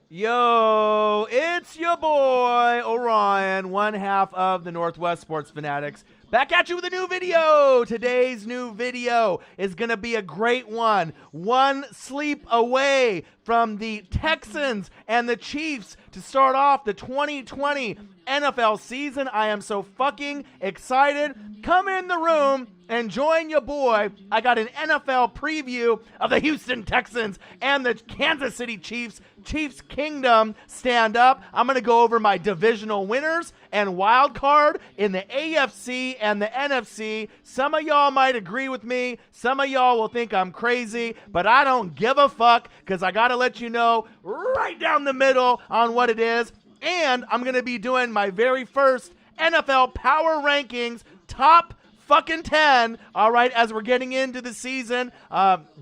Yo, it's your boy, Orion, one half of the Northwest Sports Fanatics. Back at you with a new video. Today's new video is going to be a great one. One sleep away from the Texans and the Chiefs to start off the 2020 NFL season. I am so fucking excited. Come in the room and join your boy. I got an NFL preview of the Houston Texans and the Kansas City Chiefs. Chiefs Kingdom stand up. I'm going to go over my divisional winners and wild card in the AFC and the NFC. Some of y'all might agree with me. Some of y'all will think I'm crazy, but I don't give a fuck because I got to let you know right down the middle on what it is. And I'm going to be doing my very first NFL Power Rankings top fucking 10, all right, as we're getting into the season.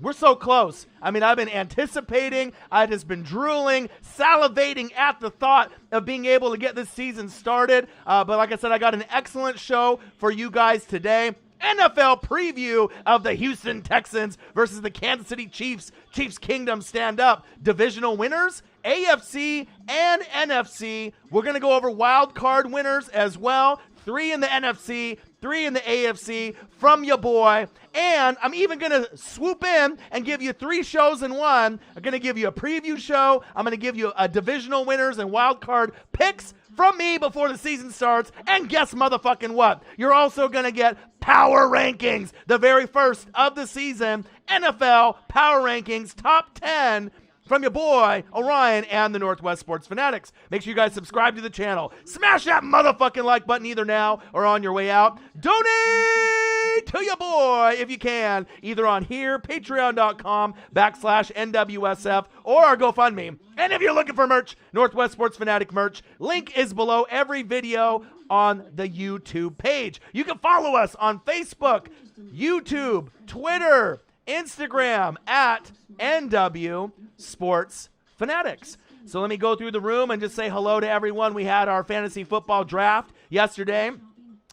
We're so close. I mean, I've been anticipating. I've just been drooling, salivating at the thought of being able to get this season started. But like I said, I got an excellent show for you guys today. NFL preview of the Houston Texans versus the Kansas City Chiefs. Chiefs Kingdom stand up. Divisional winners, AFC and NFC. We're going to go over wild card winners as well. 3 in the NFC, 3 in the AFC from your boy. And I'm even going to swoop in and give you 3 shows in one. I'm going to give you a preview show. I'm going to give you a divisional winners and wild card picks from me before the season starts. And guess motherfucking what? You're also going to get Power Rankings, the very first of the season. NFL Power Rankings top 10 from your boy, Orion, and the Northwest Sports Fanatics. Make sure you guys subscribe to the channel. Smash that motherfucking like button either now or on your way out. Donate to your boy if you can, either on here, patreon.com/NWSF, or our GoFundMe. And if you're looking for merch, Northwest Sports Fanatic merch, link is below every video on the YouTube page. You can follow us on Facebook, YouTube, Twitter, Instagram at NW Sports Fanatics. So let me go through the room and just say hello to everyone. We had our fantasy football draft yesterday,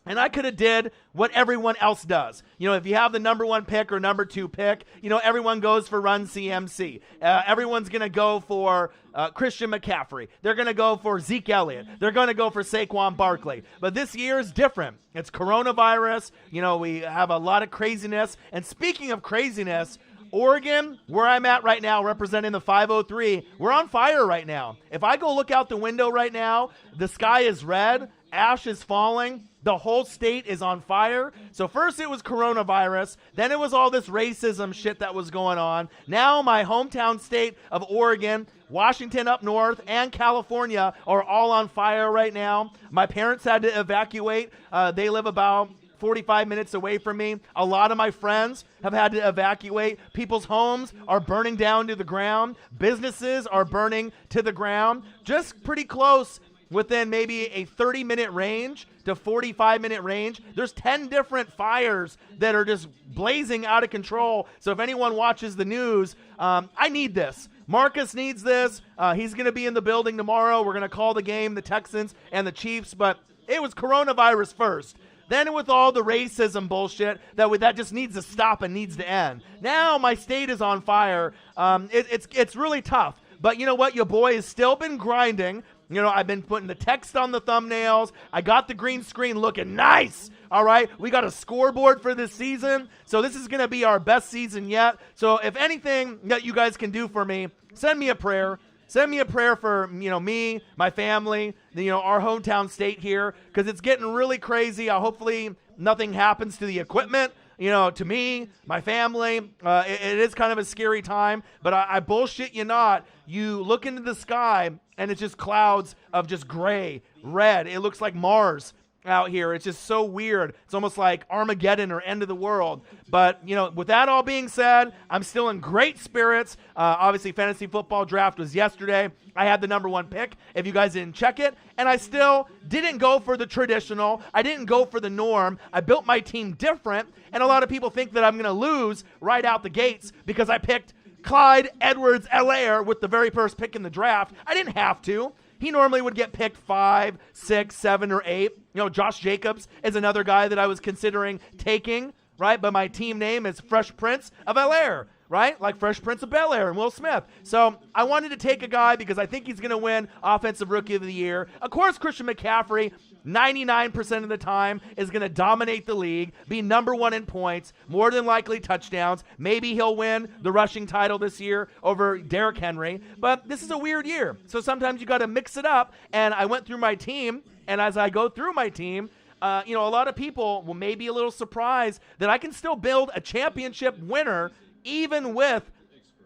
and I could have did what everyone else does. You know, if you have the number 1 pick or number 2 pick, you know, everyone goes for Run CMC. Everyone's going to go for Christian McCaffrey. They're going to go for Zeke Elliott. They're going to go for Saquon Barkley. But this year is different. It's coronavirus. You know, we have a lot of craziness. And speaking of craziness, Oregon, where I'm at right now, representing the 503, we're on fire right now. If I go look out the window right now, the sky is red, ash is falling, the whole state is on fire. So first it was coronavirus, then it was all this racism shit that was going on. Now my hometown state of Oregon, Washington up north, and California are all on fire right now. My parents had to evacuate. They live about 45 minutes away from me. A lot of my friends have had to evacuate. People's homes are burning down to the ground. Businesses are burning to the ground. Just pretty close, within maybe a 30-minute range to 45-minute range. There's 10 different fires that are just blazing out of control. So if anyone watches the news, I need this. Marcus needs this. He's going to be in the building tomorrow. We're going to call the game, the Texans and the Chiefs. But it was coronavirus first. Then with all the racism bullshit, that just needs to stop and needs to end. Now my state is on fire. It's really tough. But you know what? Your boy has still been grinding. You know, I've been putting the text on the thumbnails. I got the green screen looking nice. All right, we got a scoreboard for this season. So this is going to be our best season yet. So if anything that you guys can do for me, send me a prayer. Send me a prayer for, you know, me, my family, you know, our hometown state here, because it's getting really crazy. Hopefully nothing happens to the equipment, you know, to me, my family. It is kind of a scary time, but I bullshit you not. You look into the sky, and it's just clouds of just gray, red. It looks like Mars out here. It's just so weird. It's almost like Armageddon or end of the world. But, you know, with that all being said, I'm still in great spirits. Obviously, fantasy football draft was yesterday. I had the number 1 pick, if you guys didn't check it. And I still didn't go for the traditional. I didn't go for the norm. I built my team different. And a lot of people think that I'm going to lose right out the gates because I picked Clyde Edwards-Helaire with the very first pick in the draft. I didn't have to. He normally would get picked 5, 6, 7, or 8. You know, Josh Jacobs is another guy that I was considering taking, right? But my team name is Fresh Prince of Bel-Air, right? Like Fresh Prince of Bel-Air and Will Smith. So I wanted to take a guy because I think he's going to win Offensive Rookie of the Year. Of course, Christian McCaffrey, 99% of the time, is going to dominate the league, be number one in points, more than likely touchdowns. Maybe he'll win the rushing title this year over Derrick Henry. But this is a weird year. So sometimes you got to mix it up. And I went through my team, and as I go through my team, a lot of people will maybe a little surprised that I can still build a championship winner even with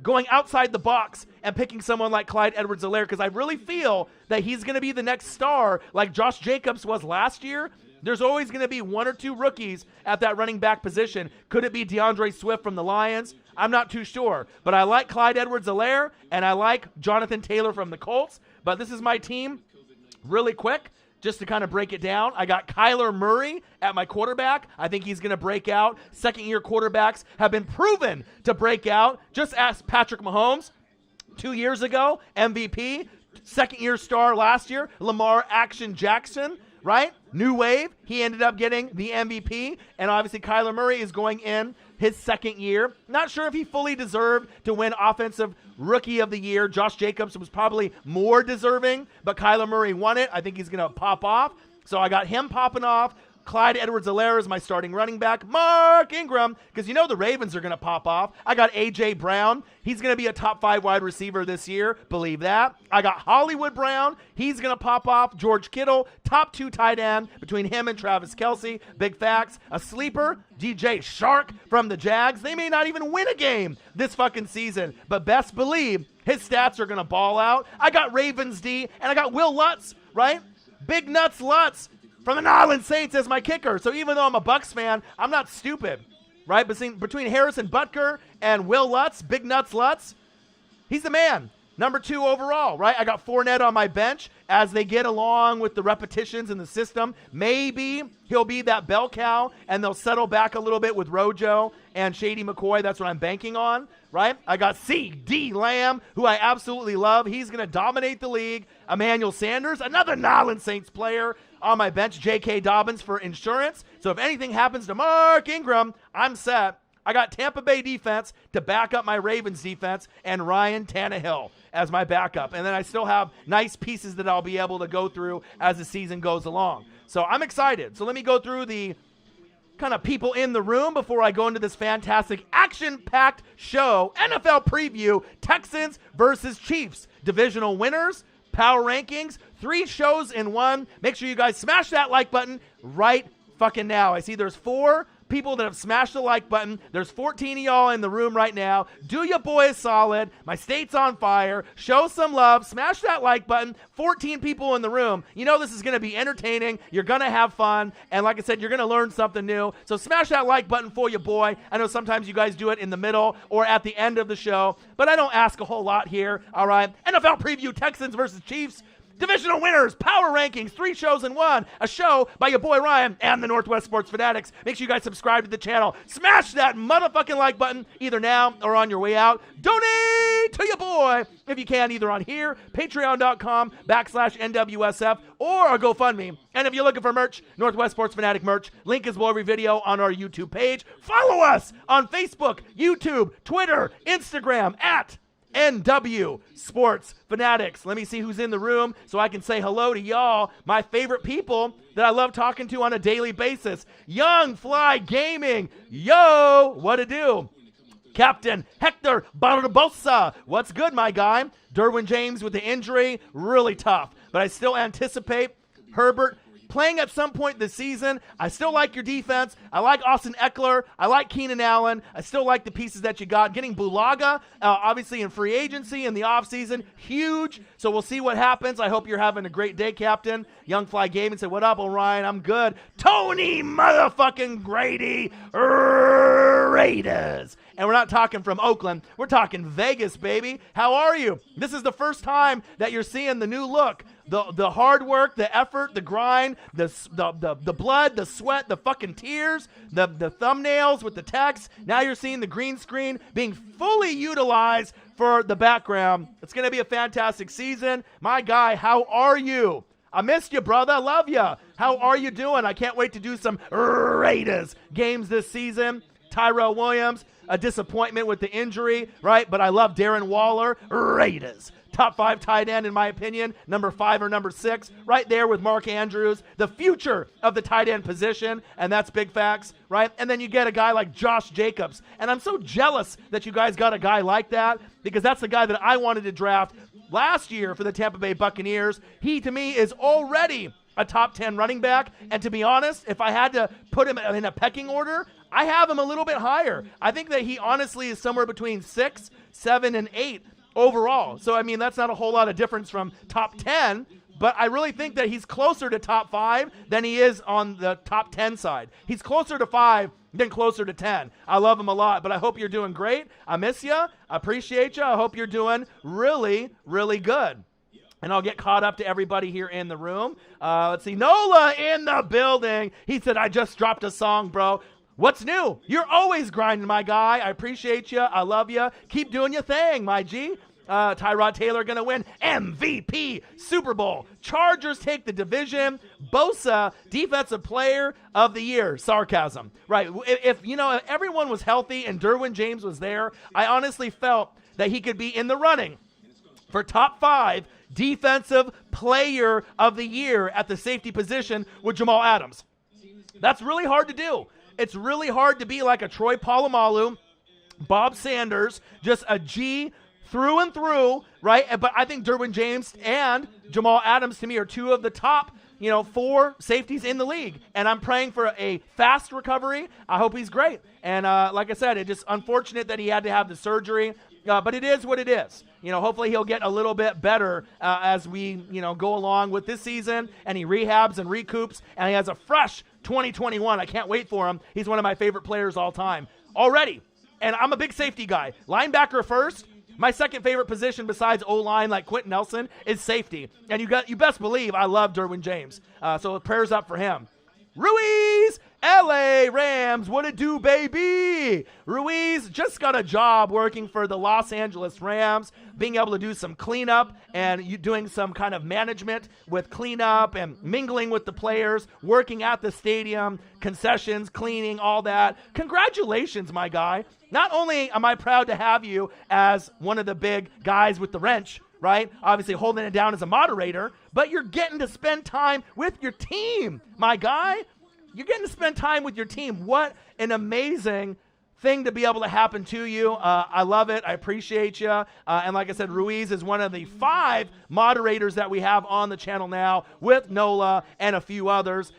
going outside the box and picking someone like Clyde Edwards-Helaire, because I really feel that he's going to be the next star like Josh Jacobs was last year. There's always going to be one or two rookies at that running back position. Could it be DeAndre Swift from the Lions? I'm not too sure. But I like Clyde Edwards-Helaire, and I like Jonathan Taylor from the Colts. But this is my team really quick. Just to kind of break it down, I got Kyler Murray at my quarterback. I think he's going to break out. Second-year quarterbacks have been proven to break out. Just ask Patrick Mahomes 2 years ago, MVP. Second-year star last year, Lamar Action Jackson, right? New wave. He ended up getting the MVP. And obviously Kyler Murray is going in his second year. Not sure if he fully deserved to win Offensive Rookie of the Year. Josh Jacobs was probably more deserving, but Kyler Murray won it. I think he's going to pop off. So I got him popping off. Clyde Edwards-Helaire is my starting running back. Mark Ingram, because the Ravens are going to pop off. I got A.J. Brown. He's going to be a top 5 wide receiver this year. Believe that. I got Hollywood Brown. He's going to pop off. George Kittle, top 2 tight end between him and Travis Kelce. Big facts. A sleeper, DJ Shark from the Jags. They may not even win a game this fucking season, but best believe his stats are going to ball out. I got Ravens D, and I got Will Lutz, right? Big Nuts Lutz from the New Orleans Saints as my kicker. So even though I'm a Bucs fan, I'm not stupid, right? Between Harrison Butker and Will Lutz, Big Nuts Lutz, he's the man. Number 2 overall, right? I got Fournette on my bench as they get along with the repetitions in the system. Maybe he'll be that bell cow, and they'll settle back a little bit with Rojo and Shady McCoy. That's what I'm banking on, right? I got C.D. Lamb, who I absolutely love. He's going to dominate the league. Emmanuel Sanders, another New Orleans Saints player on my bench. J.K. Dobbins for insurance. So if anything happens to Mark Ingram, I'm set. I got Tampa Bay defense to back up my Ravens defense and Ryan Tannehill as my backup. And then I still have nice pieces that I'll be able to go through as the season goes along. So I'm excited. So let me go through the kind of people in the room before I go into this fantastic action-packed show. NFL preview, Texans versus Chiefs. Divisional winners, power rankings, 3 shows in one. Make sure you guys smash that like button right fucking now. I see there's 4 people that have smashed the like button. There's 14 of y'all in the room right now. Do your boy a solid. My state's on fire. Show some love. Smash that like button. 14 people in the room. This is going to be entertaining. You're going to have fun. And like I said, you're going to learn something new. So smash that like button for your boy. I know sometimes you guys do it in the middle or at the end of the show, but I don't ask a whole lot here. All right. NFL preview, Texans versus Chiefs. Divisional winners, power rankings, 3 shows in one. A show by your boy Ryan and the Northwest Sports Fanatics. Make sure you guys subscribe to the channel. Smash that motherfucking like button either now or on your way out. Donate to your boy if you can, either on here, patreon.com/NWSF, or a GoFundMe. And if you're looking for merch, Northwest Sports Fanatic merch, link is below every video on our YouTube page. Follow us on Facebook, YouTube, Twitter, Instagram at NW Sports Fanatics. Let me see who's in the room so I can say hello to y'all, my favorite people that I love talking to on a daily basis. Young Fly Gaming. Yo, what to do? Captain Hector Barbosa. What's good, my guy? Derwin James with the injury. Really tough. But I still anticipate Herbert playing at some point this season. I still like your defense. I like Austin Eckler. I like Keenan Allen. I still like the pieces that you got. Getting Bulaga, obviously in free agency in the offseason, huge. So we'll see what happens. I hope you're having a great day, Captain. Young Fly Gaming said, what up, Orion? I'm good. Tony motherfucking Grady Raiders. And we're not talking from Oakland. We're talking Vegas, baby. How are you? This is the first time that you're seeing the new look. The hard work, the effort, the grind, the blood, the sweat, the fucking tears, the thumbnails with the text. Now you're seeing the green screen being fully utilized for the background. It's going to be a fantastic season. My guy, how are you? I missed you, brother. I love you. How are you doing? I can't wait to do some Raiders games this season. Tyrell Williams, a disappointment with the injury, right? But I love Darren Waller. Raiders. Top 5 tight end, in my opinion, number 5 or number 6, right there with Mark Andrews, the future of the tight end position, and that's big facts, right? And then you get a guy like Josh Jacobs, and I'm so jealous that you guys got a guy like that, because that's the guy that I wanted to draft last year for the Tampa Bay Buccaneers. He, to me, is already a top 10 running back, and to be honest, if I had to put him in a pecking order, I have him a little bit higher. I think that he honestly is somewhere between 6, 7, and 8 overall. So, I mean, that's not a whole lot of difference from top 10, but I really think that he's closer to top 5 than he is on the top 10 side. He's closer to 5 than closer to 10. I love him a lot, but I hope you're doing great. I miss you. I appreciate you. I hope you're doing really, really good. And I'll get caught up to everybody here in the room. Let's see. Nola in the building. He said, I just dropped a song, bro. What's new? You're always grinding, my guy. I appreciate you. I love you. Keep doing your thing, my G. Tyrod Taylor going to win MVP Super Bowl. Chargers take the division. Bosa, Defensive Player of the Year. Sarcasm. Right. If everyone was healthy and Derwin James was there, I honestly felt that he could be in the running for top 5 Defensive Player of the Year at the safety position with Jamal Adams. That's really hard to do. It's really hard to be like a Troy Polamalu, Bob Sanders, just a G through and through, right? But I think Derwin James and Jamal Adams, to me, are 2 of the top, 4 safeties in the league. And I'm praying for a fast recovery. I hope he's great. And like I said, it's just unfortunate that he had to have the surgery. But it is what it is. Hopefully he'll get a little bit better as we, go along with this season, and he rehabs and recoups, and he has a fresh 2021. I can't wait for him. He's one of my favorite players all time already. And I'm a big safety guy. Linebacker first. My second favorite position besides O-line like Quentin Nelson is safety. And you best believe I love Derwin James. So prayers up for him. Ruiz, LA Rams, what it do, baby? Ruiz just got a job working for the Los Angeles Rams, being able to do some cleanup and doing some kind of management with cleanup and mingling with the players, working at the stadium, concessions, cleaning, all that. Congratulations, my guy. Not only am I proud to have you as one of the big guys with the wrench, right? Obviously holding it down as a moderator, but you're getting to spend time with your team, my guy. You're getting to spend time with your team. What an amazing thing to be able to happen to you. I love it. I appreciate you. And like I said, Ruiz is one of the 5 moderators that we have on the channel now with Nola and a few others.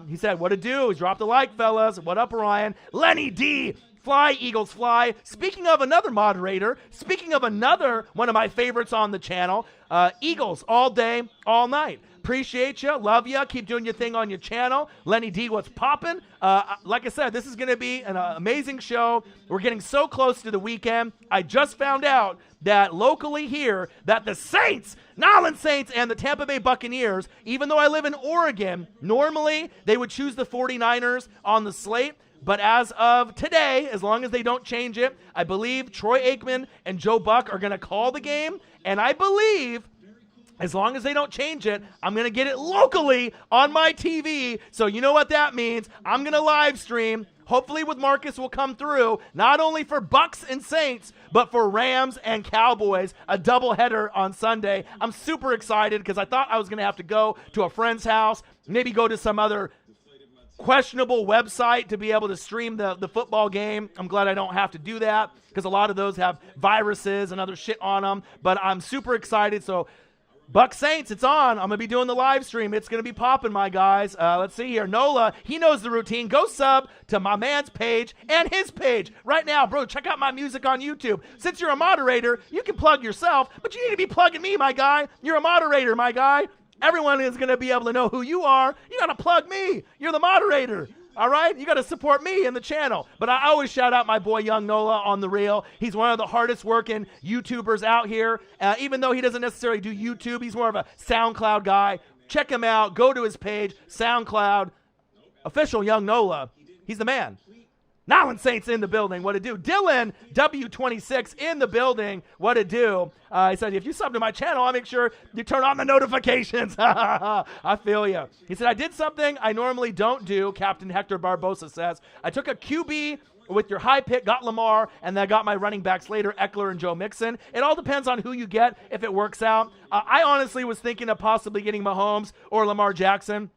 He said, what to do? He's dropped a like, fellas. What up, Ryan? Lenny D. Fly, Eagles, fly. Speaking of another moderator, speaking of another one of my favorites on the channel, Eagles all day, all night. Appreciate you. Love you. Keep doing your thing on your channel. Lenny D, what's poppin'? Like I said, this is going to be an amazing show. We're getting so close to the weekend. I just found out that locally here that the Saints, Nolan Saints, and the Tampa Bay Buccaneers, even though I live in Oregon, normally they would choose the 49ers on the slate. But as of today, as long as they don't change it, I believe Troy Aikman and Joe Buck are going to call the game. And I believe, as long as they don't change it, I'm going to get it locally on my TV. So you know what that means. I'm going to live stream. Hopefully with Marcus will come through, not only for Bucks and Saints, but for Rams and Cowboys, a doubleheader on Sunday. I'm super excited because I thought I was going to have to go to a friend's house, maybe go to some other questionable website to be able to stream the football game. I'm glad I don't have to do that because a lot of those have viruses and other shit on them. But I'm super excited. So Buck Saints, it's on. I'm going to be doing the live stream. It's going to be popping, my guys. Let's see here. Nola, he knows the routine. Go sub to my man's page and his page right now. Bro, check out my music on YouTube. Since you're a moderator, you can plug yourself, but you need to be plugging me, my guy. You're a moderator, my guy. Everyone is going to be able to know who you are. You got to plug me. You're the moderator. All right? You got to support me in the channel. But I always shout out my boy Young Nola on the reel. He's one of the hardest working YouTubers out here. Even though he doesn't necessarily do YouTube, he's more of a SoundCloud guy. Check him out. Go to his page, SoundCloud, official Young Nola. He's the man. Nolan Saints in the building. What it do? Dylan W26 in the building. What it do? He said, if you sub to my channel, I'll make sure you turn on the notifications. I feel you. He said, I did something I normally don't do, Captain Hector Barbosa says. I took a QB with your high pick, got Lamar, and then I got my running backs later, Eckler and Joe Mixon. It all depends on who you get if it works out. I honestly was thinking of possibly getting Mahomes or Lamar Jackson,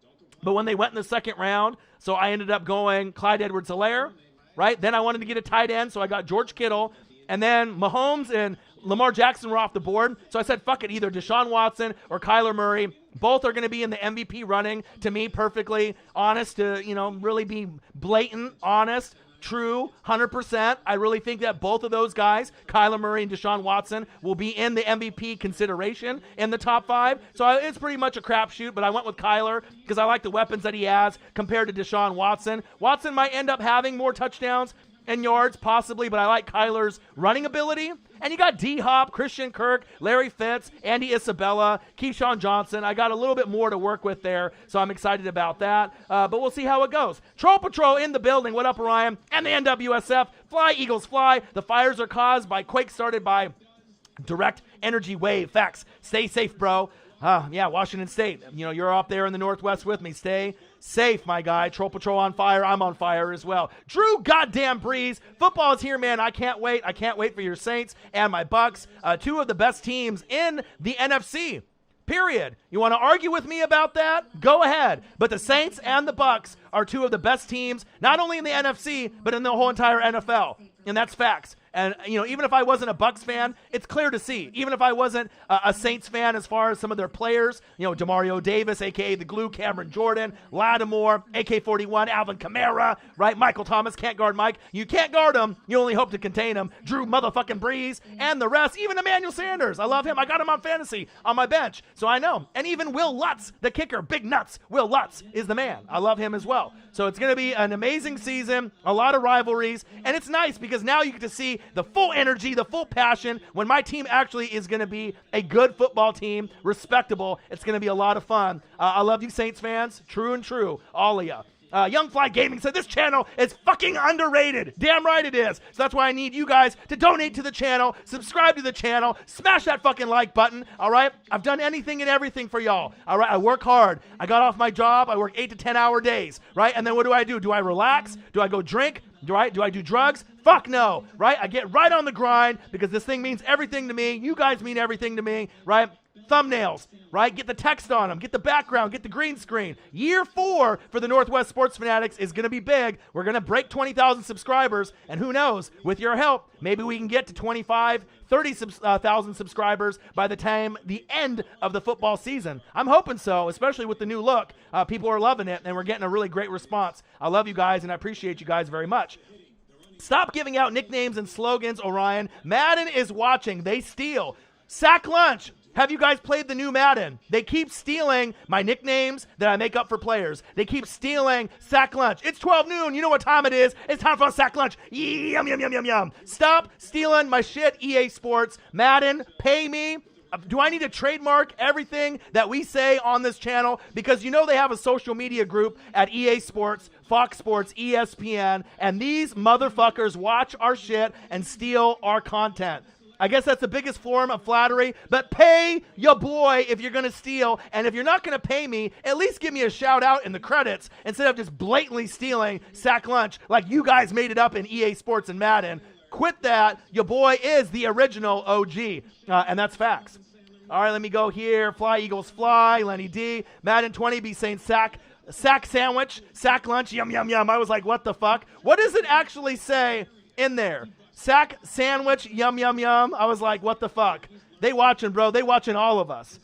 but when they went in the second round, so I ended up going Clyde Edwards-Helaire, right? Then I wanted to get a tight end, so I got George Kittle, and then Mahomes and Lamar Jackson were off the board, so I said, fuck it, either Deshaun Watson or Kyler Murray. Both are going to be in the MVP running, to me, perfectly honest, to, really be blatant, honest, true, 100%. I really think that both of those guys, Kyler Murray and Deshaun Watson, will be in the MVP consideration in the top 5. So it's pretty much a crapshoot, but I went with Kyler because I like the weapons that he has compared to Deshaun Watson. Watson might end up having more touchdowns and yards, possibly, but I like Kyler's running ability. And you got D-Hop, Christian Kirk, Larry Fitz, Andy Isabella, Keyshawn Johnson. I got a little bit more to work with there, so I'm excited about that. But we'll see how it goes. Troll Patrol in the building. What up, Orion? And the NWSF. Fly, Eagles, fly. The fires are caused by quake started by direct energy wave. Facts. Stay safe, bro. Yeah, Washington State. You're up there in the Northwest with me. Stay safe, my guy. Troll Patrol on fire. I'm on fire as well. Drew goddamn Brees. Football is here, man. I can't wait. I can't wait for your Saints and my Bucks. 2 of the best teams in the NFC. Period. You want to argue with me about that? Go ahead. But the Saints and the Bucks are 2 of the best teams, not only in the NFC, but in the whole entire NFL. And that's facts. And, even if I wasn't a Bucks fan, it's clear to see. Even if I wasn't a Saints fan as far as some of their players, DeMario Davis, a.k.a. the Glue, Cameron Jordan, Lattimore, AK-41, Alvin Kamara, right? Michael Thomas, can't guard Mike. You can't guard him. You only hope to contain him. Drew motherfucking Brees and the rest. Even Emmanuel Sanders. I love him. I got him on fantasy on my bench. So I know. And even Will Lutz, the kicker, big nuts. Will Lutz is the man. I love him as well. So it's going to be an amazing season, a lot of rivalries. And it's nice because now you get to see the full energy, the full passion, when my team actually is going to be a good football team, respectable. It's going to be a lot of fun. I love you, Saints fans. True and true, all of you. Young Fly Gaming said this channel is fucking underrated. Damn right it is. So that's why I need you guys to donate to the channel, subscribe to the channel, smash that fucking like button, all right? I've done anything and everything for y'all, all right? I work hard. I got off my job. I work 8 to 10 hour days, right? And then what do? Do I relax? Do I go drink? Do I do drugs? Fuck no, right? I get right on the grind because this thing means everything to me. You guys mean everything to me, right? Thumbnails, right? Get the text on them. Get the background. Get the green screen. Year 4 for the Northwest Sports Fanatics is going to be big. We're going to break 20,000 subscribers. And who knows, with your help, maybe we can get to 25, 30,000 subscribers by the time the end of the football season. I'm hoping so, especially with the new look. People are loving it, and we're getting a really great response. I love you guys, and I appreciate you guys very much. Stop giving out nicknames and slogans, Orion. Madden is watching. They steal. Sack lunch. Have you guys played the new Madden? They keep stealing my nicknames that I make up for players. They keep stealing sack lunch. It's 12 noon. You know what time it is. It's time for a sack lunch. Yum, yum, yum, yum, yum. Stop stealing my shit, EA Sports. Madden, pay me. Do I need to trademark everything that we say on this channel? Because they have a social media group at EA Sports, Fox Sports, ESPN, and these motherfuckers watch our shit and steal our content. I guess that's the biggest form of flattery, but pay your boy if you're going to steal, and if you're not going to pay me, at least give me a shout out in the credits instead of just blatantly stealing sack lunch like you guys made it up in EA Sports and Madden. Quit that. Your boy is the original OG, and that's facts. All right, let me go here. Fly, Eagles, fly. Lenny D. Madden 20 be saying sack sandwich, sack lunch, yum, yum, yum. I was like, what the fuck? What does it actually say in there? Sack sandwich, yum, yum, yum. I was like, what the fuck? They watching, bro. They watching all of us.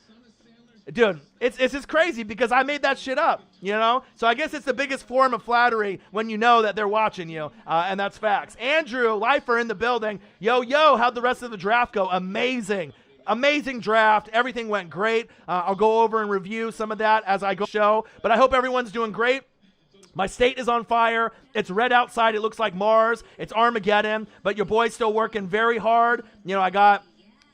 Dude, it's just crazy because I made that shit up, So I guess it's the biggest form of flattery when you know that they're watching you, and that's facts. Andrew Lifer in the building. Yo, how'd the rest of the draft go? Amazing. Amazing draft. Everything went great. I'll go over and review some of that as I go show, but I hope everyone's doing great. My state is on fire. It's red outside. It looks like Mars. It's Armageddon, but your boy's still working very hard. I got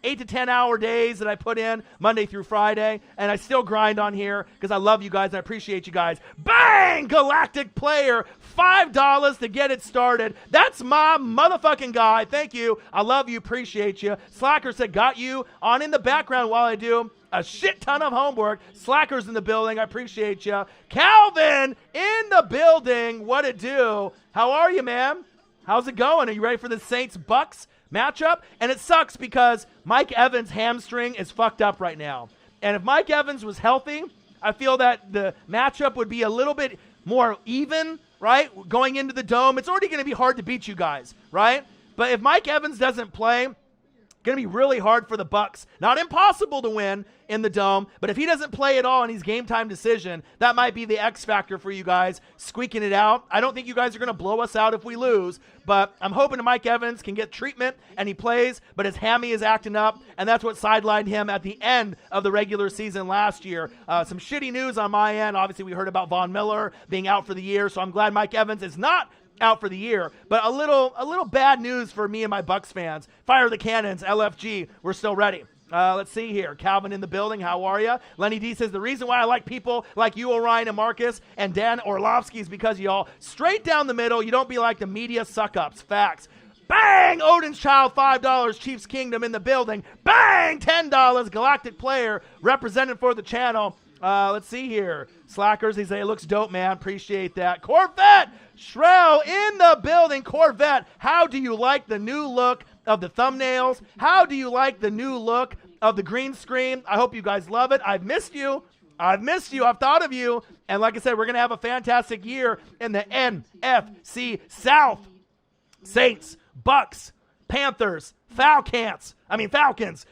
8 to 10 hour days that I put in Monday through Friday, and I still grind on here because I love you guys. I appreciate you guys. Bang! Galactic Player, $5 to get it started. That's my motherfucking guy. Thank you. I love you. Appreciate you. Slacker said, got you on in the background while I do a shit ton of homework. Slackers in the building. I appreciate you. Calvin in the building. What it do? How are you, man? How's it going? Are you ready for the Saints-Bucks matchup? And it sucks because Mike Evans' hamstring is fucked up right now. And if Mike Evans was healthy, I feel that the matchup would be a little bit more even, right? Going into the Dome, it's already going to be hard to beat you guys, right? But if Mike Evans doesn't play, going to be really hard for the Bucks. Not impossible to win in the Dome, but if he doesn't play at all and he's game time decision, that might be the X factor for you guys, squeaking it out. I don't think you guys are going to blow us out if we lose, but I'm hoping Mike Evans can get treatment and he plays, but his hammy is acting up, and that's what sidelined him at the end of the regular season last year. Some shitty news on my end. Obviously, we heard about Von Miller being out for the year, so I'm glad Mike Evans is not out for the year, but a little bad news for me and my Bucks fans. Fire the cannons, LFG, we're still ready. Let's see here. Calvin in the building, how are you? Lenny D says, the reason why I like people like you, Orion and Marcus, and Dan Orlovsky is because y'all straight down the middle. You don't be like the media suck-ups. Facts. Bang! Odin's Child, $5. Chiefs Kingdom in the building. Bang! $10. Galactic Player represented for the channel. Let's see here. Slackers, he say, it looks dope, man. Appreciate that. Corvette! Shrell in the building. Corvette, how do you like the new look of the thumbnails? How do you like the new look of the green screen? I hope you guys love it. I've missed you. I've thought of you. And like I said, we're going to have a fantastic year in the NFC South. Saints, Bucks, Panthers, Falcons,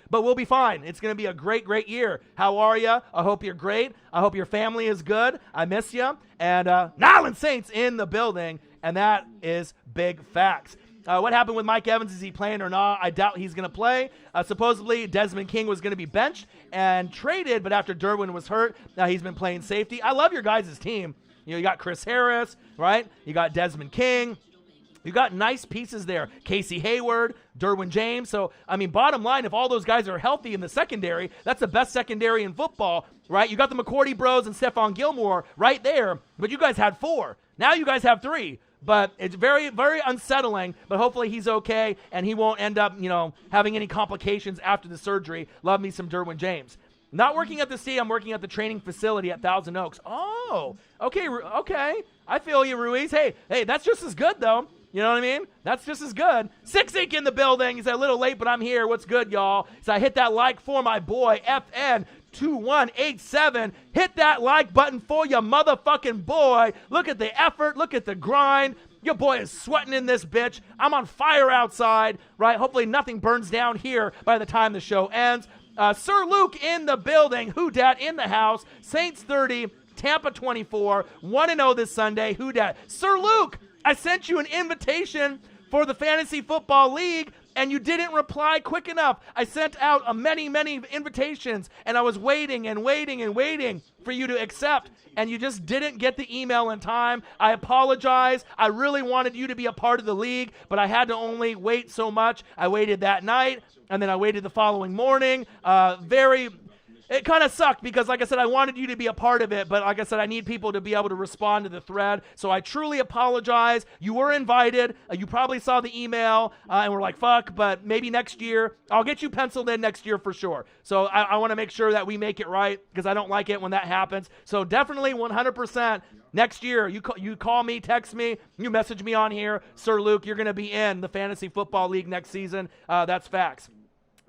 but we'll be fine. It's going to be a great, great year. How are you? I hope you're great. I hope your family is good. I miss you. And Nyland Saints in the building, and that is big facts. What happened with Mike Evans? Is he playing or not? I doubt he's going to play. Supposedly, Desmond King was going to be benched and traded, but after Derwin was hurt, now he's been playing safety. I love your guys' team. You got Chris Harris, right? You got Desmond King. You got nice pieces there. Casey Hayward, Derwin James. So, bottom line, if all those guys are healthy in the secondary, that's the best secondary in football, right? You got the McCourty bros and Stephon Gilmore right there, but you guys had 4. Now you guys have 3. But it's very, very unsettling, but hopefully he's okay and he won't end up, having any complications after the surgery. Love me some Derwin James. Not working at the stadium, I'm working at the training facility at Thousand Oaks. Oh, okay. I feel you, Ruiz. Hey, that's just as good, though. You know what I mean? That's just as good. 6 Ink in the building. He's a little late, but I'm here. What's good, y'all? So I hit that like for my boy, FN2187. Hit that like button for your motherfucking boy. Look at the effort. Look at the grind. Your boy is sweating in this bitch. I'm on fire outside, right? Hopefully nothing burns down here by the time the show ends. Sir Luke in the building. Who dat in the house. Saints 30, Tampa 24. 1-0 this Sunday. Who dat? Sir Luke, I sent you an invitation for the Fantasy Football League, and you didn't reply quick enough. I sent out many, many invitations, and I was waiting and waiting and waiting for you to accept, and you just didn't get the email in time. I apologize. I really wanted you to be a part of the league, but I had to only wait so much. I waited that night, and then I waited the following morning. It kind of sucked because, like I said, I wanted you to be a part of it, but like I said, I need people to be able to respond to the thread, so I truly apologize. You were invited. You probably saw the email, and we're like, fuck, but maybe next year. I'll get you penciled in next year for sure. So I want to make sure that we make it right because I don't like it when that happens. So definitely 100% next year, you call me, text me, you message me on here. Sir Luke, you're going to be in the Fantasy Football League next season. That's facts.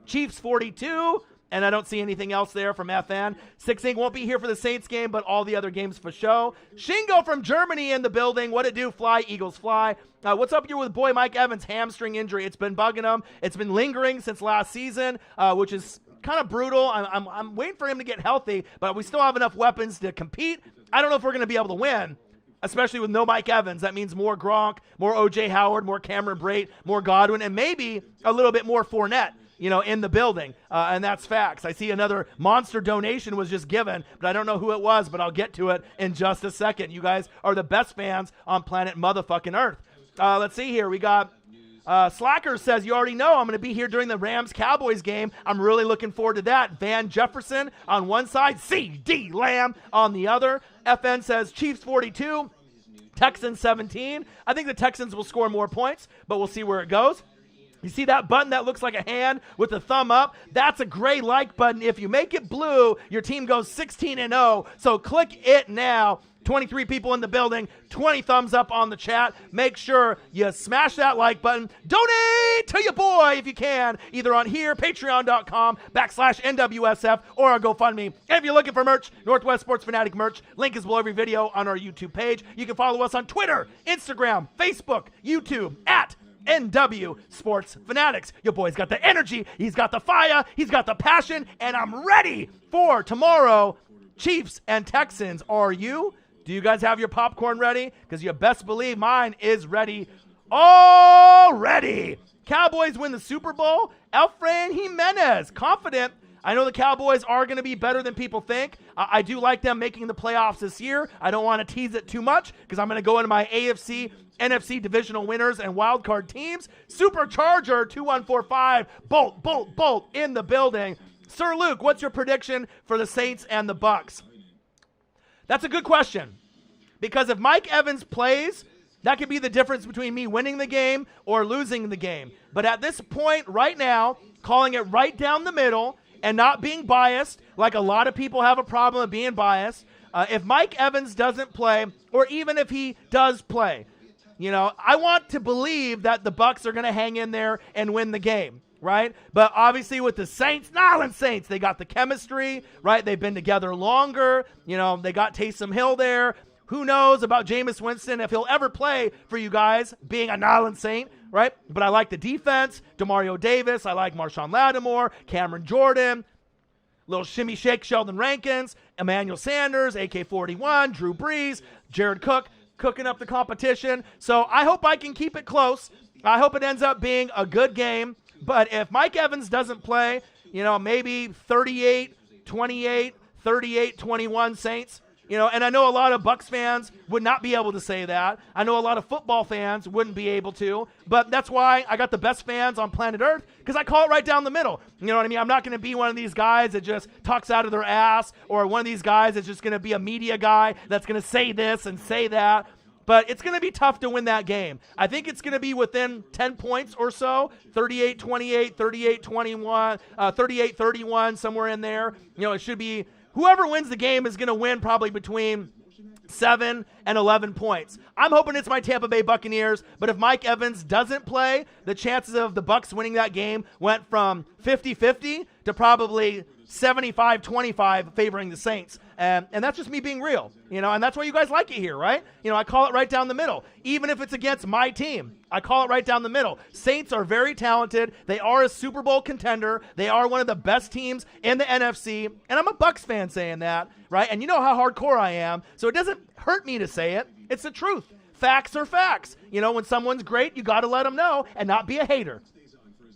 Chiefs 42. And I don't see anything else there from FN. 6 Ink won't be here for the Saints game, but all the other games for show. Shingo from Germany in the building. What it do? Fly, Eagles fly. What's up here with boy Mike Evans' hamstring injury? It's been bugging him. It's been lingering since last season, which is kind of brutal. I'm waiting for him to get healthy, but we still have enough weapons to compete. I don't know if we're going to be able to win, especially with no Mike Evans. That means more Gronk, more O.J. Howard, more Cameron Brate, more Godwin, and maybe a little bit more Fournette. In the building, and that's facts. I see another monster donation was just given, but I don't know who it was, but I'll get to it in just a second. You guys are the best fans on planet motherfucking Earth. Let's see here. We got Slacker says, you already know I'm going to be here during the Rams-Cowboys game. I'm really looking forward to that. Van Jefferson on one side, C.D. Lamb on the other. FN says Chiefs 42, Texans 17. I think the Texans will score more points, but we'll see where it goes. You see that button that looks like a hand with a thumb up? That's a gray like button. If you make it blue, your team goes 16-0. So click it now. 23 people in the building, 20 thumbs up on the chat. Make sure you smash that like button. Donate to your boy if you can, either on here, patreon.com/NWSF, or on GoFundMe. And if you're looking for merch, Northwest Sports Fanatic merch, link is below every video on our YouTube page. You can follow us on Twitter, Instagram, Facebook, YouTube, at NW Sports Fanatics. Your boy's got the energy, he's got the fire, he's got the passion, and I'm ready for tomorrow. Chiefs and Texans, are you? Do you guys have your popcorn ready? Because you best believe mine is ready already. Cowboys win the Super Bowl. Efrain Jimenez, confident. I know the Cowboys are going to be better than people think. I do like them making the playoffs this year. I don't want to tease it too much because I'm going to go into my AFC, NFC divisional winners and wildcard teams. Supercharger 2145, Bolt, Bolt, Bolt in the building. Sir Luke, what's your prediction for the Saints and the Bucs? That's a good question, because if Mike Evans plays, that could be the difference between me winning the game or losing the game. But at this point right now, calling it right down the middle and not being biased, like a lot of people have a problem with being biased, if Mike Evans doesn't play, or even if he does play, I want to believe that the Bucs are going to hang in there and win the game. Right? But obviously with the Saints, Nyland Saints, they got the chemistry, right? They've been together longer. They got Taysom Hill there. Who knows about Jameis Winston, if he'll ever play for you guys, being a Nyland Saint, right? But I like the defense, Demario Davis. I like Marshawn Lattimore, Cameron Jordan, little shimmy shake Sheldon Rankins, Emmanuel Sanders, AK-41, Drew Brees, Jared Cook, cooking up the competition. So I hope I can keep it close. I hope it ends up being a good game. But if Mike Evans doesn't play, maybe 38-28, 38-21 Saints, and I know a lot of Bucs fans would not be able to say that. I know a lot of football fans wouldn't be able to, but that's why I got the best fans on planet Earth, because I call it right down the middle. You know what I mean? I'm not going to be one of these guys that just talks out of their ass, or one of these guys that's just going to be a media guy that's going to say this and say that. But it's going to be tough to win that game. I think it's going to be within 10 points or so, 38-28, 38-21, 38-31, somewhere in there. It should be whoever wins the game is going to win probably between 7 and 11 points. I'm hoping it's my Tampa Bay Buccaneers, but if Mike Evans doesn't play, the chances of the Bucs winning that game went from 50-50 to probably 75-25 favoring the Saints. And that's just me being real, and that's why you guys like it here, right? I call it right down the middle. Even if it's against my team, I call it right down the middle. Saints are very talented. They are a Super Bowl contender. They are one of the best teams in the NFC. And I'm a Bucs fan saying that, right? And you know how hardcore I am, so it doesn't hurt me to say it. It's the truth. Facts are facts. When someone's great, you got to let them know and not be a hater.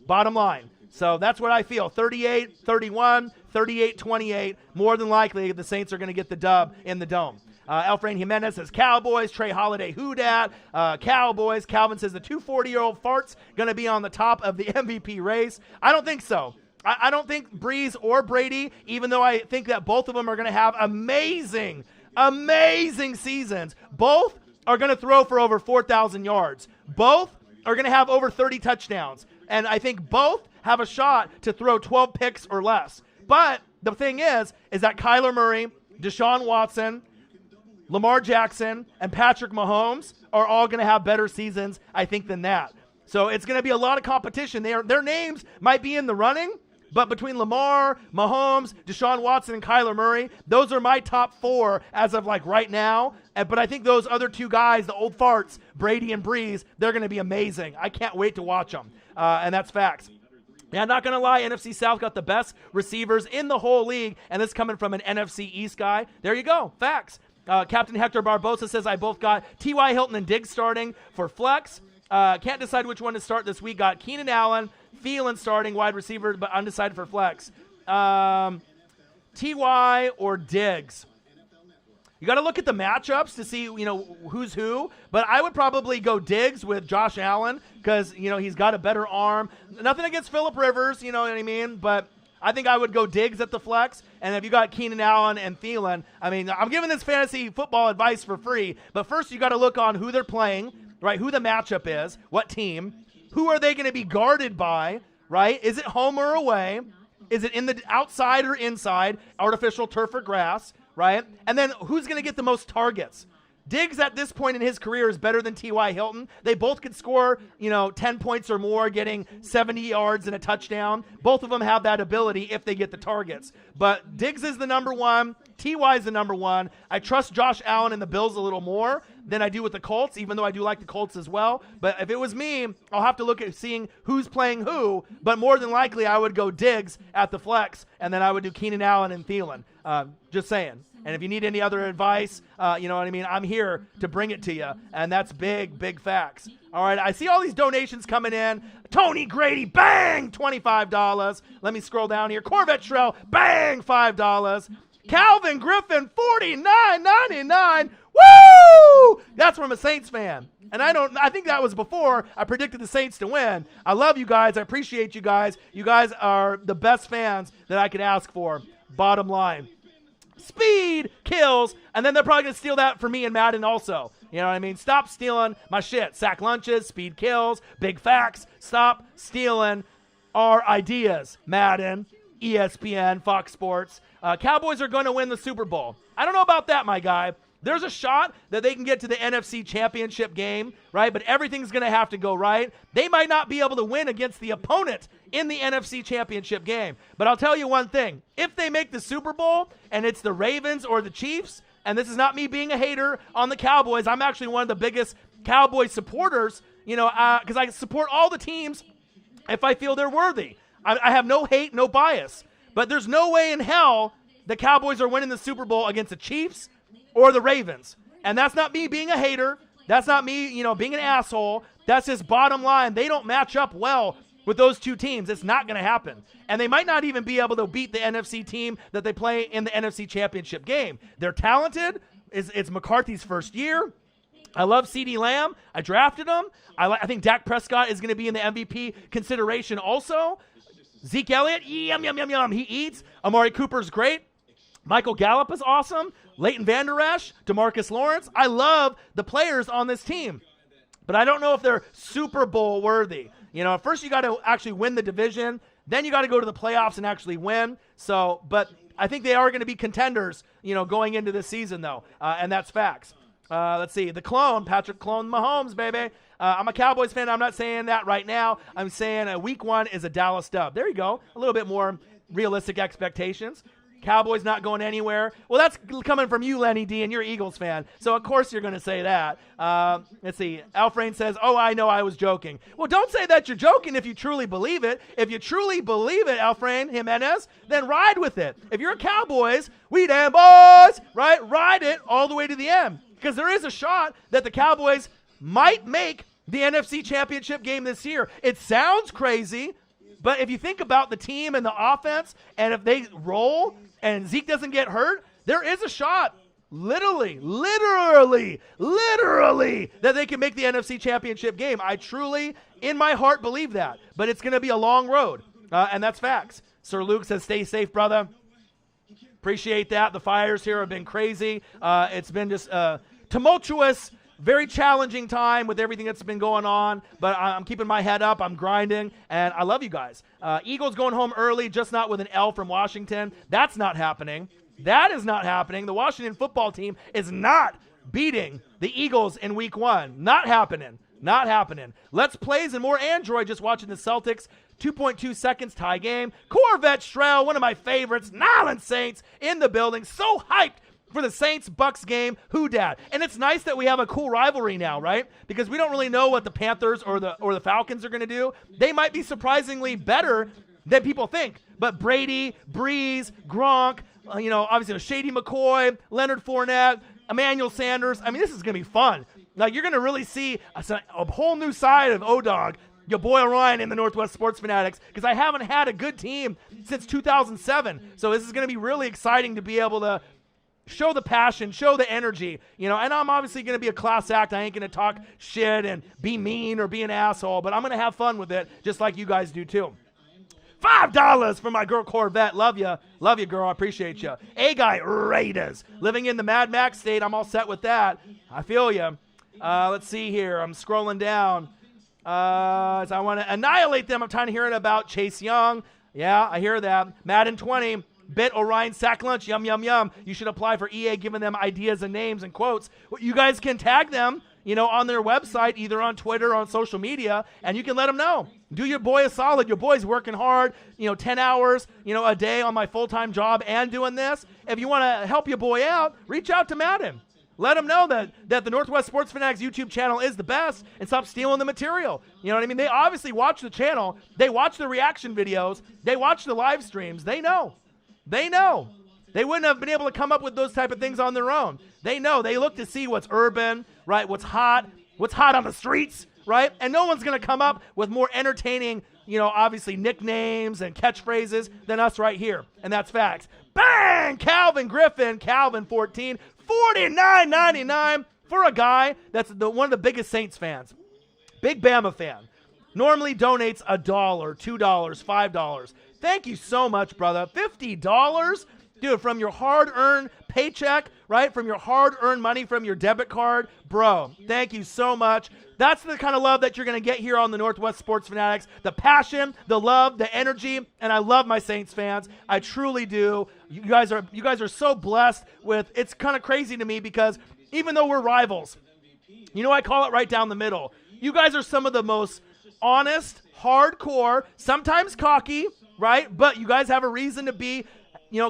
Bottom line. So that's what I feel. 38-31, 38-28. More than likely, the Saints are going to get the dub in the Dome. Efrain Jimenez says Cowboys. Trey Holiday, who dat? Cowboys. Calvin says the 240-year-old fart's going to be on the top of the MVP race. I don't think so. I don't think Breeze or Brady, even though I think that both of them are going to have amazing seasons. Both are going to throw for over 4,000 yards. Both are going to have over 30 touchdowns. And I think both have a shot to throw 12 picks or less. But the thing is that Kyler Murray, Deshaun Watson, Lamar Jackson, and Patrick Mahomes are all going to have better seasons, I think, than that. So it's going to be a lot of competition. Their names might be in the running, but between Lamar, Mahomes, Deshaun Watson, and Kyler Murray, those are my top 4 as of right now. But I think those other 2 guys, the old farts, Brady and Breeze, they're going to be amazing. I can't wait to watch them. And that's facts. Yeah, I'm not going to lie, NFC South got the best receivers in the whole league, and this coming from an NFC East guy. There you go, facts. Captain Hector Barbosa says I both got T.Y. Hilton and Diggs starting for flex. Can't decide which one to start this week. Got Keenan Allen, Thielen starting wide receiver, but undecided for flex. T.Y. or Diggs? You got to look at the matchups to see, who's who. But I would probably go Diggs with Josh Allen because, he's got a better arm. Nothing against Phillip Rivers, you know what I mean? But I think I would go Diggs at the flex. And if you got Keenan Allen and Thielen, I'm giving this fantasy football advice for free. But first you got to look on who they're playing, right? Who the matchup is, what team. Who are they going to be guarded by, right? Is it home or away? Is it in the outside or inside, artificial turf or grass, right? And then who's going to get the most targets? Diggs at this point in his career is better than T.Y. Hilton. They both could score, 10 points or more, getting 70 yards and a touchdown. Both of them have that ability if they get the targets. But Diggs is the number one. T.Y. is the number one. I trust Josh Allen and the Bills a little more than I do with the Colts, even though I do like the Colts as well. But if it was me, I'll have to look at seeing who's playing who. But more than likely, I would go Diggs at the flex, and then I would do Keenan Allen and Thielen. Just saying. And if you need any other advice, you know what I mean, I'm here to bring it to you. And that's big, big facts. All right, I see all these donations coming in. Tony Grady, bang, $25. Let me scroll down here. Corvette Shrell, bang, $5. Calvin Griffin, $49.99. Woo! That's from a Saints fan. And I think that was before I predicted the Saints to win. I love you guys. I appreciate you guys. You guys are the best fans that I could ask for. Bottom line. Speed kills, and then they're probably going to steal that for me and Madden also. You know what I mean? Stop stealing my shit. Sack lunches, speed kills, big facts. Stop stealing our ideas. Madden, ESPN, Fox Sports. Cowboys are going to win the Super Bowl. I don't know about that, my guy. There's a shot that they can get to the NFC Championship game, right? But everything's going to have to go right. They might not be able to win against the opponent in the NFC Championship game. But I'll tell you one thing. If they make the Super Bowl and it's the Ravens or the Chiefs, and this is not me being a hater on the Cowboys, I'm actually one of the biggest Cowboys supporters, because I support all the teams if I feel they're worthy. I have no hate, no bias. But there's no way in hell the Cowboys are winning the Super Bowl against the Chiefs or the Ravens. And that's not me being a hater. That's not me, being an asshole. That's just bottom line. They don't match up well with those two teams. It's not going to happen. And they might not even be able to beat the NFC team that they play in the NFC Championship game. They're talented. It's McCarthy's first year. I love CeeDee Lamb. I drafted him. I think Dak Prescott is going to be in the MVP consideration also. Zeke Elliott, yum, yum, yum, yum. He eats. Amari Cooper's great. Michael Gallup is awesome. Leighton Vander Esch, DeMarcus Lawrence. I love the players on this team. But I don't know if they're Super Bowl worthy. First you got to actually win the division. Then you got to go to the playoffs and actually win. But I think they are going to be contenders, going into this season, though. And that's facts. Let's see. The clone, Patrick Clone Mahomes, baby. I'm a Cowboys fan. I'm not saying that right now. I'm saying week 1 is a Dallas dub. There you go. A little bit more realistic expectations. Cowboys not going anywhere. Well, that's coming from you, Lenny D, and you're an Eagles fan. So, of course, you're going to say that. Let's see. Alfrain says, I know I was joking. Well, don't say that you're joking if you truly believe it. If you truly believe it, Alfrain Jimenez, then ride with it. If you're a Cowboys, we damn boys, right? Ride it all the way to the end. Because there is a shot that the Cowboys might make the NFC Championship game this year. It sounds crazy, but if you think about the team and the offense, and if they roll and Zeke doesn't get hurt, there is a shot, literally, that they can make the NFC Championship game. I truly, in my heart, believe that. But it's going to be a long road, and that's facts. Sir Luke says, stay safe, brother. Appreciate that. The fires here have been crazy. It's been just tumultuous, very challenging time with everything that's been going on, but I'm keeping my head up. I'm grinding, and I love you guys. Eagles going home early, just not with an L from Washington. That's not happening. That is not happening. The Washington football team is not beating the Eagles in week 1. Not happening. Not happening. Let's plays and more Android just watching the Celtics. 2.2 seconds tie game. Corvette Shrell, one of my favorites. Nyland Saints in the building. So hyped for the Saints-Bucks game. Who dat? And it's nice that we have a cool rivalry now, right? Because we don't really know what the Panthers or the Falcons are going to do. They might be surprisingly better than people think. But Brady, Breeze, Gronk, obviously Shady McCoy, Leonard Fournette, Emmanuel Sanders. I mean, this is going to be fun. Like, you're going to really see a whole new side of O-Dog, your boy Orion in the Northwest Sports Fanatics, because I haven't had a good team since 2007. So this is going to be really exciting to be able to show the passion, show the energy, and I'm obviously going to be a class act. I ain't going to talk shit and be mean or be an asshole, but I'm going to have fun with it, just like you guys do too. $5 for my girl Corvette. Love you, girl. I appreciate you. A-Guy Raiders. Living in the Mad Max state, I'm all set with that. I feel you. Let's see here. I'm scrolling down. So I want to annihilate them. I'm tired of hearing about Chase Young. Yeah, I hear that. Madden 20. Bit Orion sack lunch. Yum, yum, yum. You should apply for EA, giving them ideas and names and quotes. You guys can tag them, on their website, either on Twitter or on social media, and you can let them know. Do your boy a solid. Your boy's working hard, 10 hours, a day on my full-time job and doing this. If you want to help your boy out, reach out to Madden. Let them know that the Northwest Sports Fanatics YouTube channel is the best, and stop stealing the material. You know what I mean? They obviously watch the channel. They watch the reaction videos. They watch the live streams. They know. They know. They wouldn't have been able to come up with those type of things on their own. They know. They look to see what's urban, right? What's hot on the streets, right? And no one's going to come up with more entertaining, obviously nicknames and catchphrases than us right here. And that's facts. Bang! Calvin Griffin, Calvin 14, $49.99 for a guy that's one of the biggest Saints fans. Big Bama fan. Normally donates $1, $2, $5. Thank you so much, brother. $50? Dude, from your hard-earned paycheck, right? From your hard-earned money from your debit card. Bro, thank you so much. That's the kind of love that you're going to get here on the Northwest Sports Fanatics. The passion, the love, the energy, and I love my Saints fans. I truly do. You guys are so blessed with, it's kind of crazy to me because even though we're rivals, I call it right down the middle. You guys are some of the most honest, hardcore, sometimes cocky, right? But you guys have a reason to be,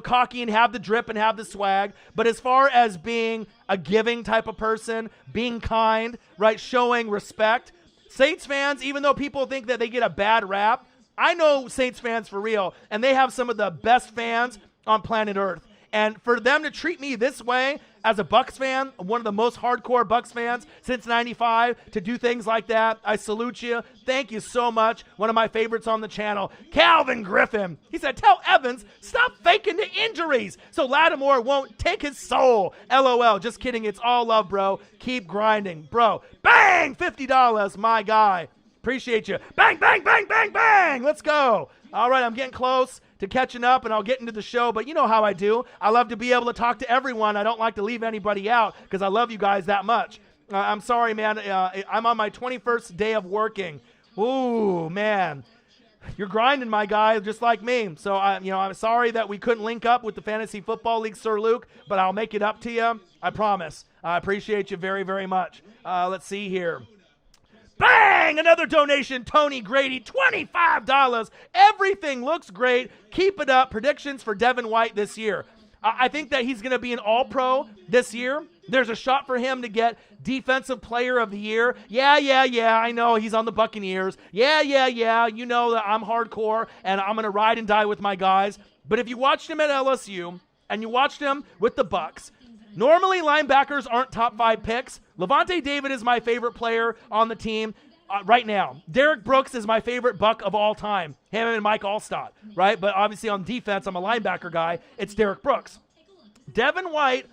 cocky and have the drip and have the swag. But as far as being a giving type of person, being kind, right, showing respect, Saints fans, even though people think that they get a bad rap, I know Saints fans for real, and they have some of the best fans on planet Earth. And for them to treat me this way as a Bucs fan, one of the most hardcore Bucs fans since 95, to do things like that, I salute you. Thank you so much. One of my favorites on the channel, Calvin Griffin. He said, tell Evans, stop faking the injuries so Lattimore won't take his soul. LOL. Just kidding. It's all love, bro. Keep grinding, bro. Bang! $50, my guy. Appreciate you. Bang, bang, bang, bang, bang. Let's go. All right, I'm getting close to catching up, and I'll get into the show, but you know how I do. I love to be able to talk to everyone. I don't like to leave anybody out because I love you guys that much. I'm sorry, man. I'm on my 21st day of working. Ooh, man. You're grinding, my guy, just like me. So, I'm sorry that we couldn't link up with the Fantasy Football League, Sir Luke, but I'll make it up to you. I promise. I appreciate you very, very much. Let's see here. Bang! Another donation, Tony Grady, $25. Everything looks great. Keep it up. Predictions for Devin White this year. I think that he's going to be an all-pro this year. There's a shot for him to get Defensive Player of the Year. Yeah, I know he's on the Buccaneers. Yeah. You know that I'm hardcore, and I'm going to ride and die with my guys. But if you watched him at LSU, and you watched him with the Bucs, normally linebackers aren't top 5 picks. Levante David is my favorite player on the team right now. Derek Brooks is my favorite Buck of all time. Him and Mike Allstott, right? But obviously on defense, I'm a linebacker guy. It's Derek Brooks. Devin White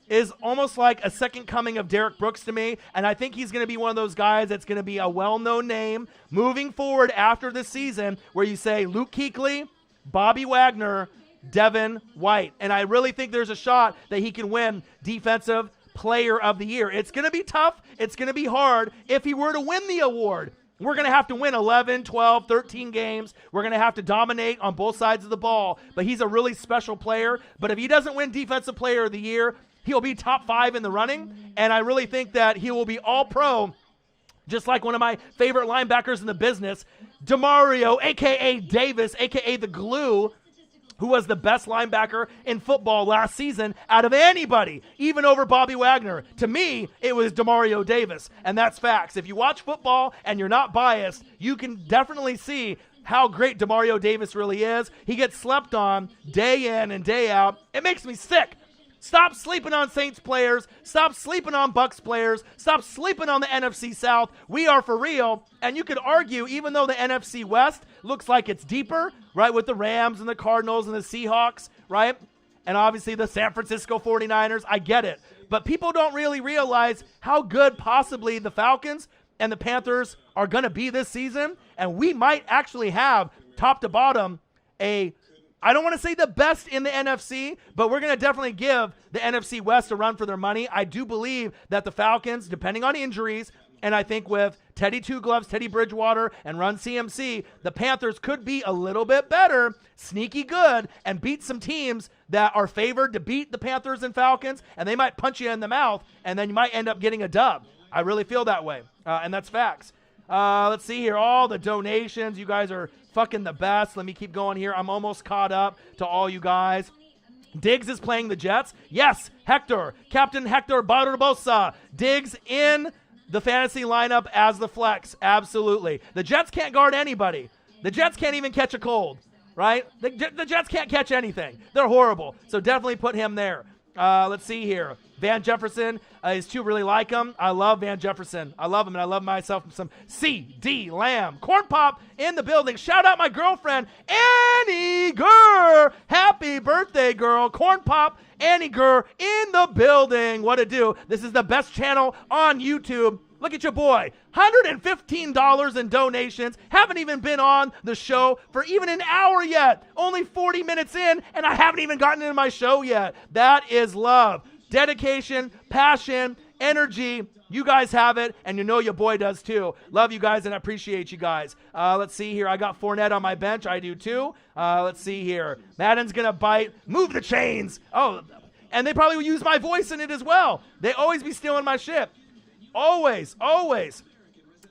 is almost like a second coming of Derek Brooks to me, and I think he's going to be one of those guys that's going to be a well-known name moving forward after this season where you say Luke Kuechly, Bobby Wagner, Devin White. And I really think there's a shot that he can win Defensive Player of the Year. It's going to be tough. It's going to be hard. If he were to win the award, we're going to have to win 11, 12, 13 games. We're going to have to dominate on both sides of the ball. But he's a really special player. But if he doesn't win Defensive Player of the Year, he'll be top 5 in the running. And I really think that he will be all-pro, just like one of my favorite linebackers in the business, DeMario, a.k.a. Davis, a.k.a. the Glue, who was the best linebacker in football last season out of anybody, even over Bobby Wagner. To me, it was DeMario Davis, and that's facts. If you watch football and you're not biased, you can definitely see how great DeMario Davis really is. He gets slept on day in and day out. It makes me sick. Stop sleeping on Saints players. Stop sleeping on Bucs players. Stop sleeping on the NFC South. We are for real. And you could argue, even though the NFC West looks like it's deeper, right, with the Rams and the Cardinals and the Seahawks, right, and obviously the San Francisco 49ers, I get it. But people don't really realize how good possibly the Falcons and the Panthers are going to be this season. And we might actually have, top to bottom, I don't want to say the best in the NFC, but we're going to definitely give the NFC West a run for their money. I do believe that the Falcons, depending on injuries, And I think with Teddy Two Gloves, Teddy Bridgewater, and Run CMC, the Panthers could be a little bit better, sneaky good, and beat some teams that are favored to beat the Panthers and Falcons, and they might punch you in the mouth, and then you might end up getting a dub. I really feel that way, and that's facts. Let's see here. All the donations. You guys are fucking the best. Let me keep going here. I'm almost caught up to all you guys. Diggs is playing the Jets. Yes, Hector. Captain Hector Barbosa. Diggs in the fantasy lineup as the flex. Absolutely. The Jets can't guard anybody. The Jets can't even catch a cold, right? The Jets can't catch anything. They're horrible. So definitely put him there. Let's see here. Van Jefferson is too really like him. I love Van Jefferson. I love him, and I love myself some C.D. Lamb. Corn Pop in the building. Shout out my girlfriend, Annie Gurr. Happy birthday, girl. Corn Pop, Annie Gurr in the building. What to do? This is the best channel on YouTube. Look at your boy. $115 in donations. Haven't even been on the show for even an hour yet. Only 40 minutes in, and I haven't even gotten into my show yet. That is love. Dedication, passion, energy. You guys have it, and you know your boy does too. Love you guys, and I appreciate you guys. Let's see here. I got Fournette on my bench. I do too. Let's see here. Madden's going to bite. Move the chains. Oh, and they probably will use my voice in it as well. They always be stealing my shit. Always, always.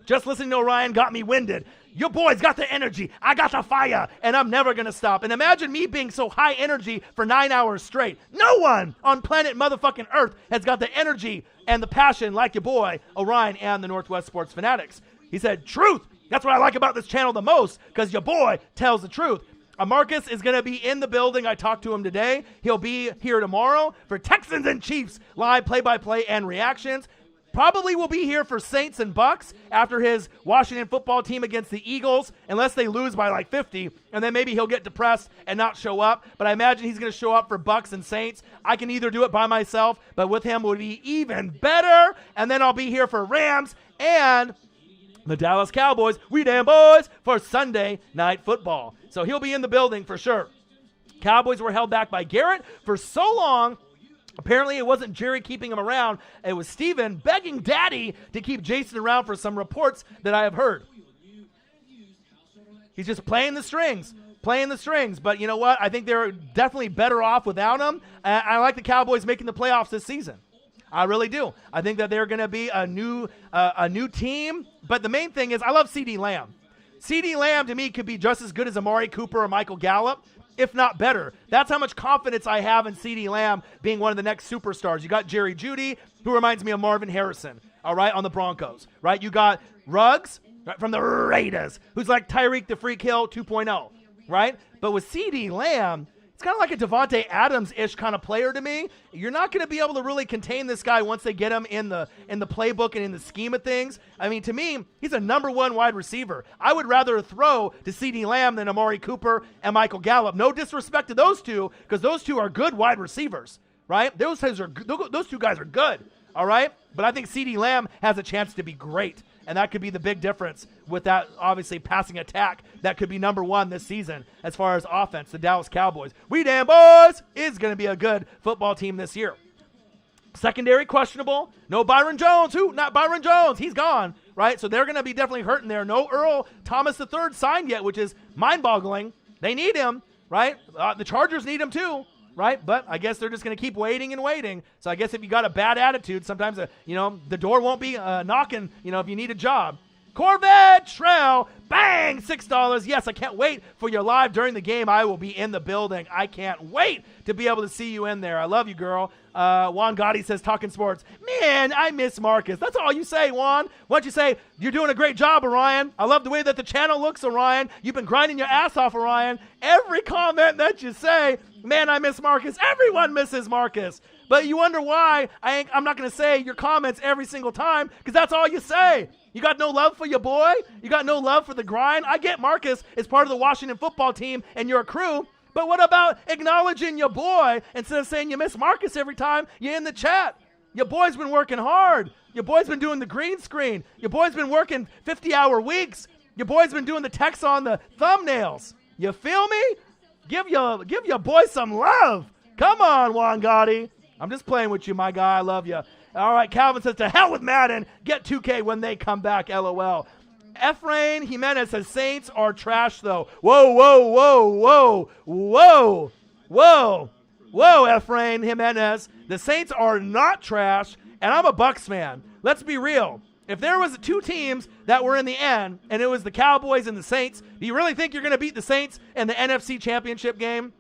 Just listening to Orion got me winded. Your boy's got the energy. I got the fire, and I'm never going to stop. And imagine me being so high energy for 9 hours straight. No one on planet motherfucking Earth has got the energy and the passion like your boy, Orion, and the Northwest Sports Fanatics. He said, truth. That's what I like about this channel the most, because your boy tells the truth. Marcus is going to be in the building. I talked to him today. He'll be here tomorrow for Texans and Chiefs live play-by-play and reactions. Probably will be here for Saints and Bucks after his Washington football team against the Eagles, unless they lose by like 50, and then maybe he'll get depressed and not show up. But I imagine he's going to show up for Bucks and Saints. I can either do it by myself, but with him would be even better. And then I'll be here for Rams and the Dallas Cowboys. We damn boys for Sunday Night Football. So he'll be in the building for sure. Cowboys were held back by Garrett for so long. Apparently, it wasn't Jerry keeping him around. It was Steven begging Daddy to keep Jason around for some reports that I have heard. He's just playing the strings. But you know what? I think they're definitely better off without him. I like the Cowboys making the playoffs this season. I really do. I think that they're going to be a new team. But the main thing is I love C.D. Lamb. C.D. Lamb, to me, could be just as good as Amari Cooper or Michael Gallup, if not better. That's how much confidence I have in C.D. Lamb being one of the next superstars. You got Jerry Jeudy, who reminds me of Marvin Harrison, all right, on the Broncos, right? You got Ruggs, right, from the Raiders, who's like Tyreek the Freak Hill 2.0, right? But with C.D. Lamb, it's kind of like a Devontae Adams-ish kind of player to me. You're not going to be able to really contain this guy once they get him in the playbook and in the scheme of things. I mean, to me, he's a number one wide receiver. I would rather throw to C.D. Lamb than Amari Cooper and Michael Gallup. No disrespect to those two, because those two are good wide receivers, right? Those two guys are good, all right? But I think C.D. Lamb has a chance to be great. And that could be the big difference with that, obviously, passing attack that could be number one this season as far as offense, the Dallas Cowboys. We damn boys is going to be a good football team this year. Secondary questionable. No Byron Jones. Who? Not Byron Jones. He's gone, right? So they're going to be definitely hurting there. No Earl Thomas III signed yet, which is mind-boggling. They need him, right? The Chargers need him too. Right? But I guess they're just going to keep waiting and waiting. So I guess if you got a bad attitude, sometimes, the door won't be knocking, if you need a job. Corvette Trail, bang, $6. Yes, I can't wait for your live during the game. I will be in the building. I can't wait to be able to see you in there. I love you, girl. Juan Gotti says, talking sports. Man, I miss Marcus. That's all you say, Juan. Why don't you say, you're doing a great job, Orion. I love the way that the channel looks, Orion. You've been grinding your ass off, Orion. Every comment that you say, man, I miss Marcus. Everyone misses Marcus. But you wonder why I'm not going to say your comments every single time, because that's all you say. You got no love for your boy? You got no love for the grind? I get Marcus is part of the Washington football team and your crew, but what about acknowledging your boy instead of saying you miss Marcus every time you're in the chat? Your boy's been working hard. Your boy's been doing the green screen. Your boy's been working 50-hour weeks. Your boy's been doing the text on the thumbnails. You feel me? Give your boy some love. Come on, Juan Gotti. I'm just playing with you, my guy. I love you. All right, Calvin says, to hell with Madden. Get 2K when they come back, LOL. Efrain Jimenez says, Saints are trash, though. Whoa, whoa, whoa, whoa, whoa, whoa, whoa, Efrain Jimenez. The Saints are not trash, and I'm a Bucs fan. Let's be real. If there was two teams that were in the end, and it was the Cowboys and the Saints, do you really think you're going to beat the Saints in the NFC Championship game?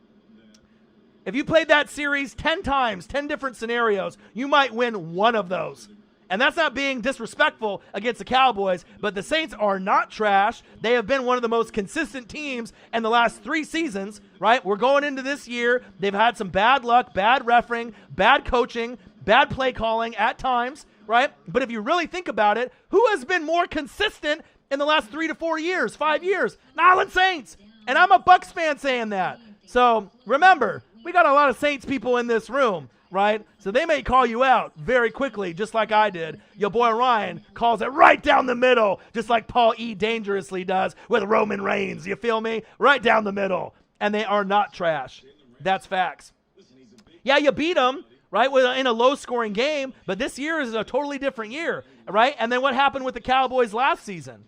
If you played that series 10 times, 10 different scenarios, you might win one of those. And that's not being disrespectful against the Cowboys, but the Saints are not trash. They have been one of the most consistent teams in the last 3 seasons, right? We're going into this year. They've had some bad luck, bad refereeing, bad coaching, bad play calling at times, right? But if you really think about it, who has been more consistent in the last 3 to 4 years, 5 years? New Orleans Saints. And I'm a Bucs fan saying that. So remember, we got a lot of Saints people in this room, right? So they may call you out very quickly, just like I did. Your boy Ryan calls it right down the middle, just like Paul E. dangerously does with Roman Reigns. You feel me? Right down the middle. And they are not trash. That's facts. Yeah, you beat them, right, in a low-scoring game, but this year is a totally different year, right? And then what happened with the Cowboys last season?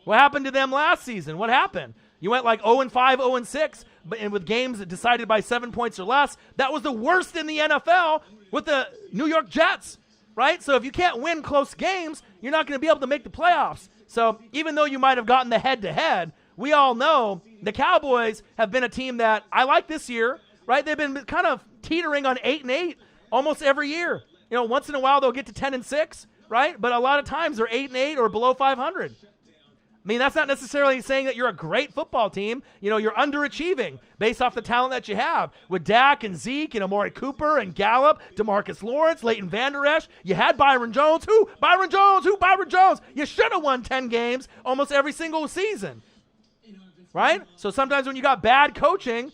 What happened to them last season? What happened? You went like 0-5, 0-6, and with games decided by 7 points or less. That was the worst in the NFL with the New York Jets, right? So if you can't win close games, you're not going to be able to make the playoffs. So even though you might have gotten the head-to-head, we all know the Cowboys have been a team that I like this year, right? They've been kind of teetering on 8-8 almost every year. You know, once in a while they'll get to 10-6, right? But a lot of times they're 8-8 or below 500. I mean, that's not necessarily saying that you're a great football team. You know, you're underachieving based off the talent that you have. With Dak and Zeke and Amari Cooper and Gallup, DeMarcus Lawrence, Leighton Vander Esch. You had Byron Jones. Who? Byron Jones. Who? Byron Jones. You should have won 10 games almost every single season, right? So sometimes when you got bad coaching,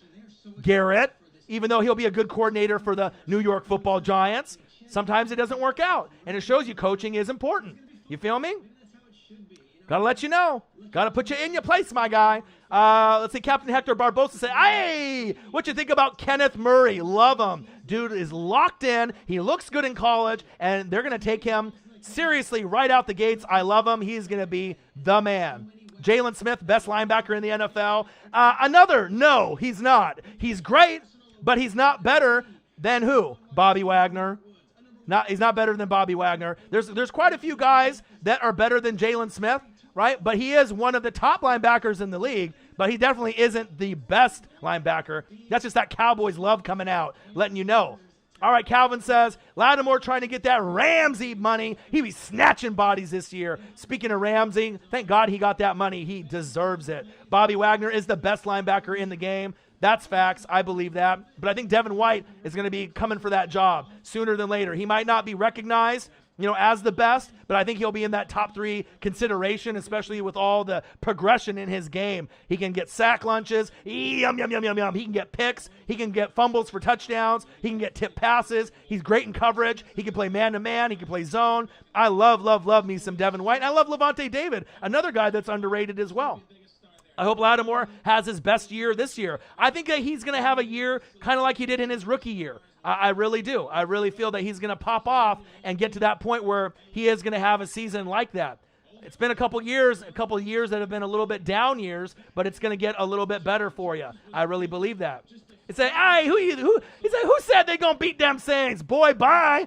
Garrett, even though he'll be a good coordinator for the New York Football Giants, sometimes it doesn't work out. And it shows you coaching is important. You feel me? Got to let you know. Got to put you in your place, my guy. Let's see, Captain Hector Barbosa say, hey, what you think about Kenneth Murray? Love him. Dude is locked in. He looks good in college, and they're going to take him seriously right out the gates. I love him. He's going to be the man. Jalen Smith, best linebacker in the NFL. No, he's not. He's great, but he's not better than who? Bobby Wagner. He's not better than Bobby Wagner. There's quite a few guys that are better than Jalen Smith, right? But he is one of the top linebackers in the league, but he definitely isn't the best linebacker. That's just that Cowboys love coming out, letting you know. All right, Calvin says, Lattimore trying to get that Ramsey money. He be snatching bodies this year. Speaking of Ramsey, thank God he got that money. He deserves it. Bobby Wagner is the best linebacker in the game. That's facts. I believe that. But I think Devin White is going to be coming for that job sooner than later. He might not be recognized, as the best, but I think he'll be in that top 3 consideration, especially with all the progression in his game. He can get sack lunches. Yum, yum, yum, yum, yum. He can get picks. He can get fumbles for touchdowns. He can get tip passes. He's great in coverage. He can play man-to-man. He can play zone. I love me some Devin White. And I love Levante David, another guy that's underrated as well. I hope Lattimore has his best year this year. I think that he's going to have a year kind of like he did in his rookie year. I really do. I really feel that he's going to pop off and get to that point where he is going to have a season like that. It's been a couple years that have been a little bit down years, but it's going to get a little bit better for you. I really believe that. He said, hey, who said they going to beat them Saints? Boy, bye.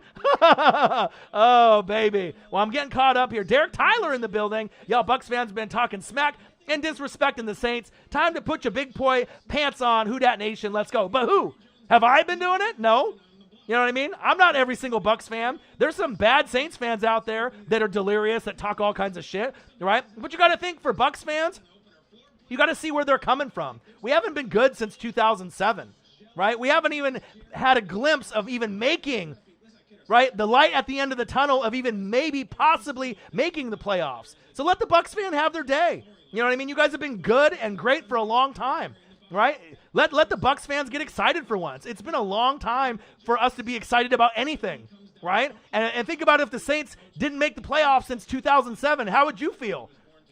Oh, baby. Well, I'm getting caught up here. Derek Tyler in the building. Y'all Bucs fans been talking smack and disrespecting the Saints. Time to put your big boy pants on. Who Dat Nation? Let's go. But who? Have I been doing it? No. You know what I mean? I'm not every single Bucs fan. There's some bad Saints fans out there that are delirious, that talk all kinds of shit, right? But you got to think, for Bucs fans, you got to see where they're coming from. We haven't been good since 2007, right? We haven't even had a glimpse of even making, right, the light at the end of the tunnel of even maybe possibly making the playoffs. So let the Bucs fan have their day. You know what I mean? You guys have been good and great for a long time, right? Let the Bucs fans get excited for once. It's been a long time for us to be excited about anything, right? And think about if the Saints didn't make the playoffs since 2007. How would you feel?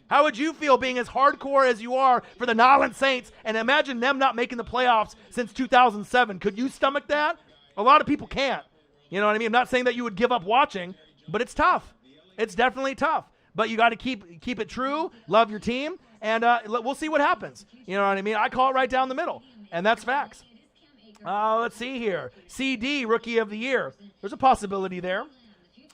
How would you feel being as hardcore as you are for the New Orleans Saints, and imagine them not making the playoffs since 2007? Could you stomach that? A lot of people can't. You know what I mean? I'm not saying that you would give up watching, but it's tough. It's definitely tough. But you got to keep it true, love your team, and we'll see what happens. You know what I mean? I call it right down the middle, and that's facts. Let's see here. CD, Rookie of the Year. There's a possibility there.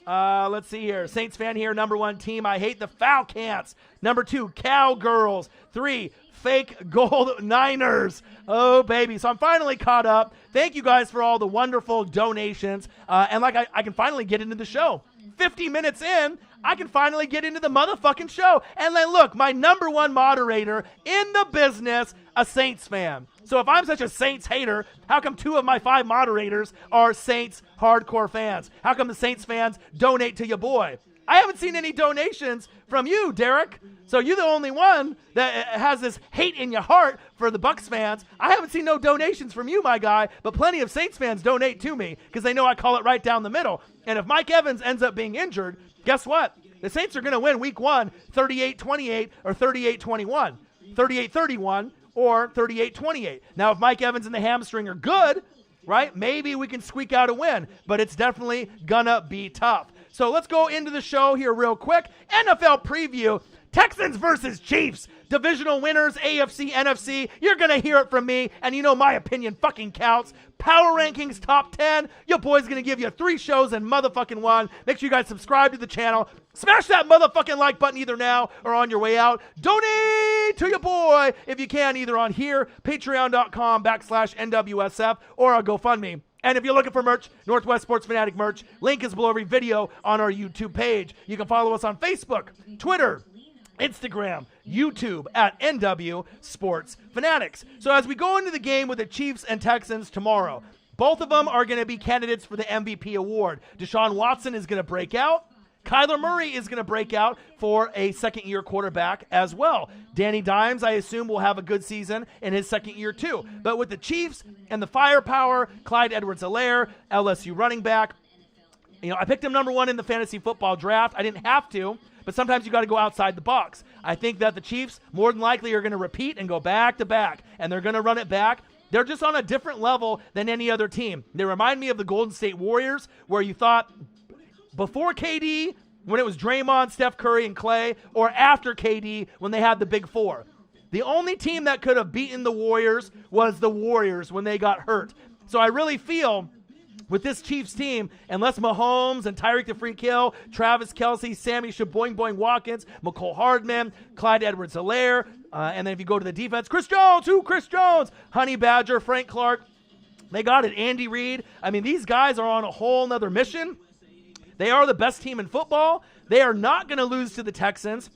Let's see here. Saints fan here, number 1 team. I hate the Falcons. Number 2, Cowgirls. 3, fake gold Niners. Oh, baby. So I'm finally caught up. Thank you guys for all the wonderful donations. And like I can finally get into the show. 50 minutes in, I can finally get into the motherfucking show. And then look, my number 1 moderator in the business, a Saints fan. So if I'm such a Saints hater, how come 2 of my 5 moderators are Saints hardcore fans? How come the Saints fans donate to your boy? I haven't seen any donations from you, Derek. So you're the only one that has this hate in your heart for the Bucs fans. I haven't seen no donations from you, my guy, but plenty of Saints fans donate to me because they know I call it right down the middle. And if Mike Evans ends up being injured, guess what? The Saints are going to win week 1, 38-28 or 38-21, 38-31 or 38-28. Now, if Mike Evans and the hamstring are good, right, maybe we can squeak out a win, but it's definitely going to be tough. So let's go into the show here real quick. NFL preview, Texans versus Chiefs. Divisional winners, AFC, NFC. You're going to hear it from me, and you know my opinion fucking counts. Power rankings top 10. Your boy's going to give you 3 shows in motherfucking 1. Make sure you guys subscribe to the channel. Smash that motherfucking like button either now or on your way out. Donate to your boy if you can, either on here, patreon.com/NWSF, or on GoFundMe. And if you're looking for merch, Northwest Sports Fanatic merch, link is below every video on our YouTube page. You can follow us on Facebook, Twitter, Instagram, YouTube at NW Sports Fanatics. So as we go into the game with the Chiefs and Texans tomorrow, both of them are going to be candidates for the MVP award. Deshaun Watson is going to break out. Kyler Murray is going to break out for a second-year quarterback as well. Danny Dimes, I assume, will have a good season in his second year too. But with the Chiefs and the firepower, Clyde Edwards-Helaire, LSU running back, you know, I picked him number 1 in the fantasy football draft. I didn't have to, but sometimes you got to go outside the box. I think that the Chiefs more than likely are going to repeat and go back to back, and they're going to run it back. They're just on a different level than any other team. They remind me of the Golden State Warriors, where you thought before KD, when it was Draymond, Steph Curry, and Clay, or after KD, when they had the Big Four. The only team that could have beaten the Warriors was the Warriors when they got hurt. So I really feel with this Chiefs team, unless Mahomes and Tyreek the Freak Hill, Travis Kelce, Sammy Shaboing Boing Watkins, McCole Hardman, Clyde Edwards-Helaire, and then if you go to the defense, Chris Jones, Honey Badger, Frank Clark, they got it, Andy Reid. I mean, these guys are on a whole nother mission. They are the best team in football. They are not going to lose to the Texans.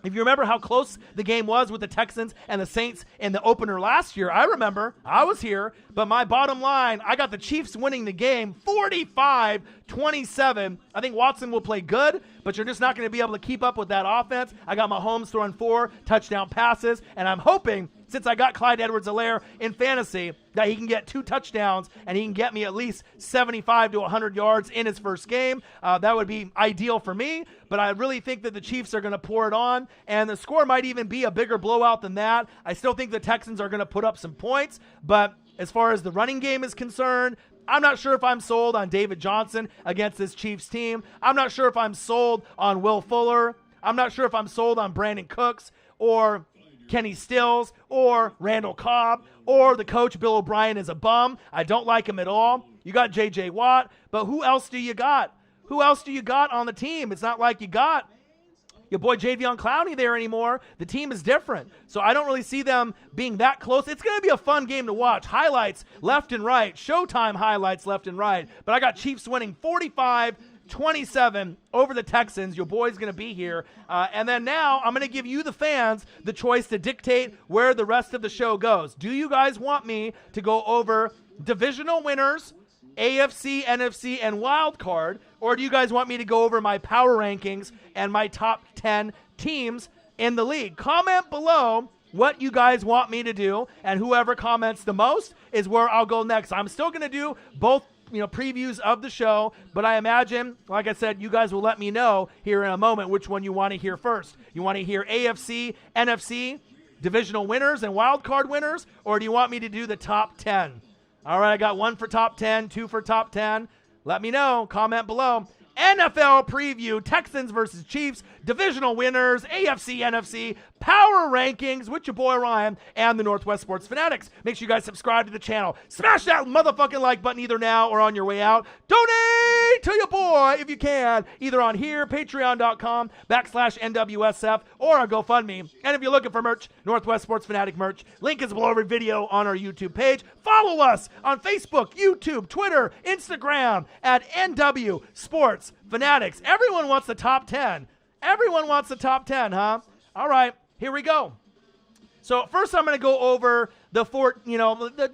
If you remember how close the game was with the Texans and the Saints in the opener last year, I remember. I was here. But my bottom line, I got the Chiefs winning the game 45-27. I think Watson will play good, but you're just not going to be able to keep up with that offense. I got Mahomes throwing 4 touchdown passes, and I'm hoping, since I got Clyde Edwards-Helaire in fantasy, that he can get 2 touchdowns and he can get me at least 75 to 100 yards in his first game. That would be ideal for me, but I really think that the Chiefs are going to pour it on, and the score might even be a bigger blowout than that. I still think the Texans are going to put up some points, but as far as the running game is concerned, I'm not sure if I'm sold on David Johnson against this Chiefs team. I'm not sure if I'm sold on Will Fuller. I'm not sure if I'm sold on Brandon Cooks or Kenny Stills or Randall Cobb or the coach Bill O'Brien is a bum. I don't like him at all. You got J.J. Watt, but who else do you got? Who else do you got on the team? It's not like you got your boy Jadeveon Clowney there anymore. The team is different. So I don't really see them being that close. It's going to be a fun game to watch. Highlights left and right. Showtime highlights left and right. But I got Chiefs winning 45-27 over the Texans. Your boy's going to be here. And then now I'm going to give you, the fans, the choice to dictate where the rest of the show goes. Do you guys want me to go over divisional winners, AFC, NFC, and wild card, or do you guys want me to go over my power rankings and my top 10 teams in the league? Comment below what you guys want me to do, and whoever comments the most is where I'll go next. I'm still going to do both, previews of the show, but I imagine, like I said, you guys will let me know here in a moment which one you want to hear first. You want to hear AFC, NFC, divisional winners, and wild card winners, or do you want me to do the top 10? All right, I got 1 for top 10, 2 for top 10. Let me know. Comment below. NFL preview, Texans versus Chiefs, divisional winners, AFC, NFC, power rankings with your boy Ryan and the Northwest Sports Fanatics. Make sure you guys subscribe to the channel. Smash that motherfucking like button either now or on your way out. Donate to your boy if you can, either on here, patreon.com/NWSF, or on GoFundMe. And if you're looking for merch, Northwest Sports Fanatic merch, link is below every video on our YouTube page. Follow us on Facebook, YouTube, Twitter, Instagram at NW Sports Fanatics. Everyone wants the top 10. Everyone wants the top 10, huh? All right, here we go. So first I'm going to go over the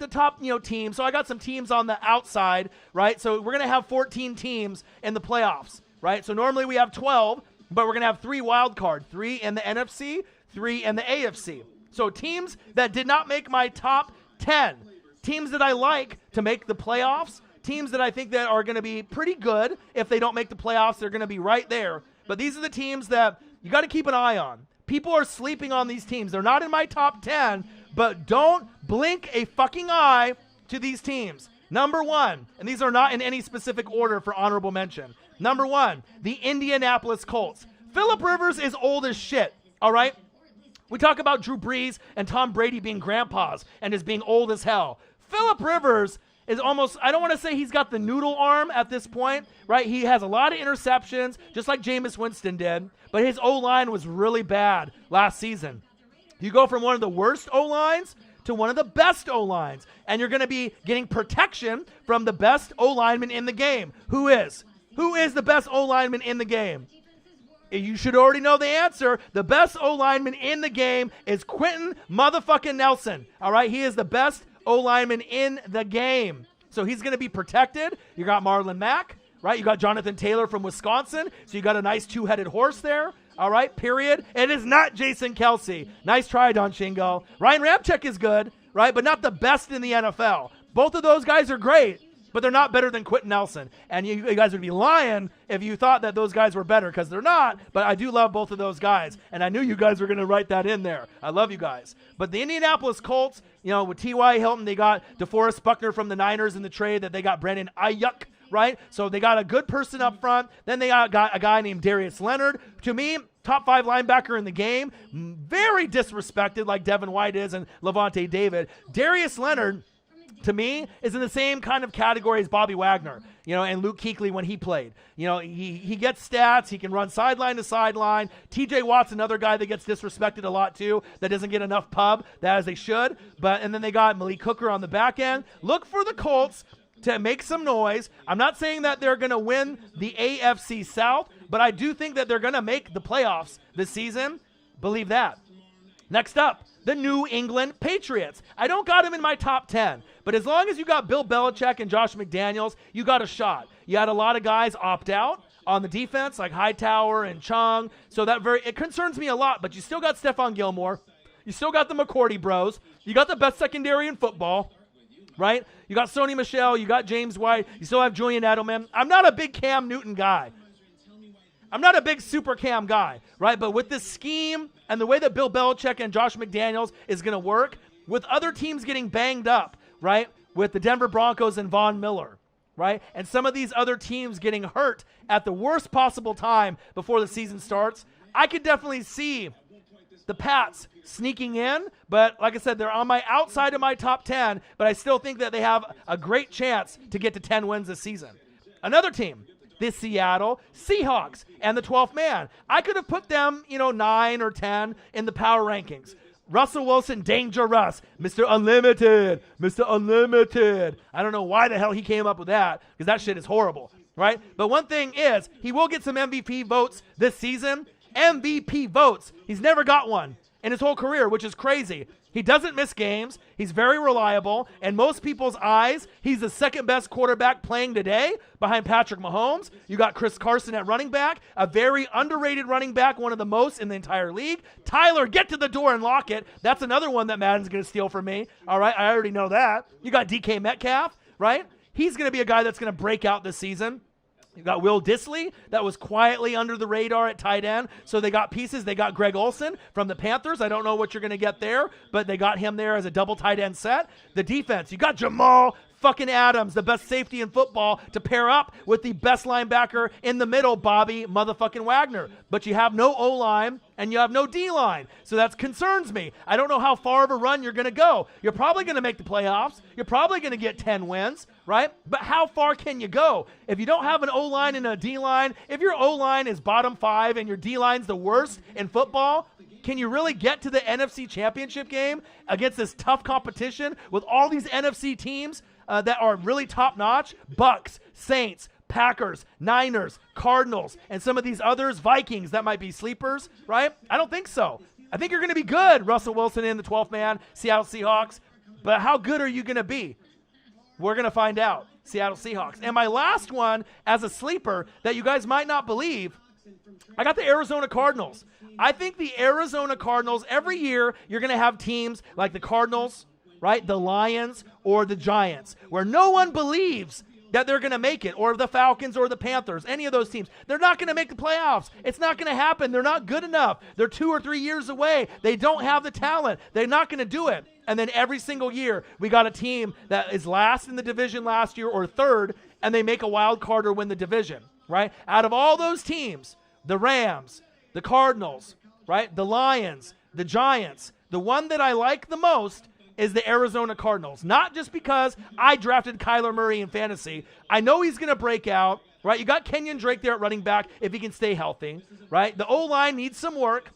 top, teams. So I got some teams on the outside, right? So we're going to have 14 teams in the playoffs, right? So normally we have 12, but we're going to have 3 wild card, 3 in the NFC, 3 in the AFC. So teams that did not make my top 10, teams that I like to make the playoffs, teams that I think that are going to be pretty good. If they don't make the playoffs, they're going to be right there. But these are the teams that you got to keep an eye on. People are sleeping on these teams. They're not in my top 10, but don't blink a fucking eye to these teams. Number 1, and these are not in any specific order for honorable mention. Number 1, the Indianapolis Colts. Phillip Rivers is old as shit, all right? We talk about Drew Brees and Tom Brady being grandpas and as being old as hell. Phillip Rivers is almost, I don't want to say he's got the noodle arm at this point, right? He has a lot of interceptions, just like Jameis Winston did, but his O-line was really bad last season. You go from one of the worst O-lines to one of the best O-lines, and you're going to be getting protection from the best O-lineman in the game. Who is? Who is the best O-lineman in the game? You should already know the answer. The best O-lineman in the game is Quentin motherfucking Nelson, all right? He is the best O-lineman in the game. So he's going to be protected. You got Marlon Mack, right? You got Jonathan Taylor from Wisconsin. So you got a nice 2-headed horse there. All right, period. It is not Jason Kelsey. Nice try, Don Shingo. Ryan Ramczyk is good, right? But not the best in the NFL. Both of those guys are great, but they're not better than Quentin Nelson. And you guys would be lying if you thought that those guys were better, because they're not. But I do love both of those guys. And I knew you guys were going to write that in there. I love you guys. But the Indianapolis Colts, with T.Y. Hilton, they got DeForest Buckner from the Niners in the trade, that they got Brandon Ayuk, right? So they got a good person up front. Then they got a guy named Darius Leonard. To me, top 5 linebacker in the game. Very disrespected, like Devin White is and Levante David. Darius Leonard, to me, is in the same kind of category as Bobby Wagner, and Luke Kuechly when he played. He gets stats. He can run sideline to sideline. TJ Watt's another guy that gets disrespected a lot too, that doesn't get enough pub, as they should. And then they got Malik Hooker on the back end. Look for the Colts to make some noise. I'm not saying that they're going to win the AFC South, but I do think that they're going to make the playoffs this season. Believe that. Next up, the New England Patriots. I don't got them in my top 10, but as long as you got Bill Belichick and Josh McDaniels, you got a shot. You had a lot of guys opt out on the defense, like Hightower and Chung, so it concerns me a lot, but you still got Stephon Gilmore. You still got the McCourty bros. You got the best secondary in football, right? You got Sony Michel. You got James White. You still have Julian Edelman. I'm not a big Cam Newton guy. I'm not a big super Cam guy, right? But with this scheme and the way that Bill Belichick and Josh McDaniels is going to work, with other teams getting banged up, right? With the Denver Broncos and Von Miller, right? And some of these other teams getting hurt at the worst possible time before the season starts, I could definitely see the Pats sneaking in. But like I said, they're on my outside of my top 10, but I still think that they have a great chance to get to 10 wins this season. Another team, the Seattle Seahawks and the 12th man. I could have put them, 9 or 10 in the power rankings. Russell Wilson, dangerous. Mr. Unlimited. Mr. Unlimited. I don't know why the hell he came up with that, because that shit is horrible, right? But one thing is, he will get some MVP votes this season. MVP votes. He's never got one in his whole career, which is crazy. He doesn't miss games. He's very reliable. In most people's eyes, he's the second best quarterback playing today behind Patrick Mahomes. You got Chris Carson at running back, a very underrated running back, one of the most in the entire league. Tyler, get to the door and lock it. That's another one that Madden's going to steal from me. All right, I already know that. You got DK Metcalf, right? He's going to be a guy that's going to break out this season. You got Will Dissly, that was quietly under the radar at tight end. So they got pieces. They got Greg Olsen from the Panthers. I don't know what you're going to get there, but they got him there as a double tight end set. The defense, you got Jamal fucking Adams, the best safety in football, to pair up with the best linebacker in the middle, Bobby motherfucking Wagner. But you have no O-line and you have no D-line. So that concerns me. I don't know how far of a run you're going to go. You're probably going to make the playoffs. You're probably going to get 10 wins, right? But how far can you go? If you don't have an O-line and a D-line, if your O-line is bottom 5 and your D-line's the worst in football, can you really get to the NFC Championship game against this tough competition with all these NFC teams that are really top-notch? Bucks, Saints, Packers, Niners, Cardinals, and some of these others, Vikings, that might be sleepers, right? I don't think so. I think you're going to be good, Russell Wilson in the 12th man, Seattle Seahawks. But how good are you going to be? We're going to find out, Seattle Seahawks. And my last one as a sleeper that you guys might not believe, I got the Arizona Cardinals. I think the Arizona Cardinals, every year you're going to have teams like the Cardinals, right, the Lions, or the Giants, where no one believes that they're going to make it, or the Falcons or the Panthers, any of those teams. They're not going to make the playoffs. It's not going to happen. They're not good enough. They're 2 or 3 years away. They don't have the talent. They're not going to do it. And then every single year, we got a team that is last in the division last year or third, and they make a wild card or win the division, right? Out of all those teams, the Rams, the Cardinals, right, the Lions, the Giants, the one that I like the most is the Arizona Cardinals. Not just because I drafted Kyler Murray in fantasy. I know he's going to break out, right? You got Kenyon Drake there at running back if he can stay healthy, right? The O-line needs some work,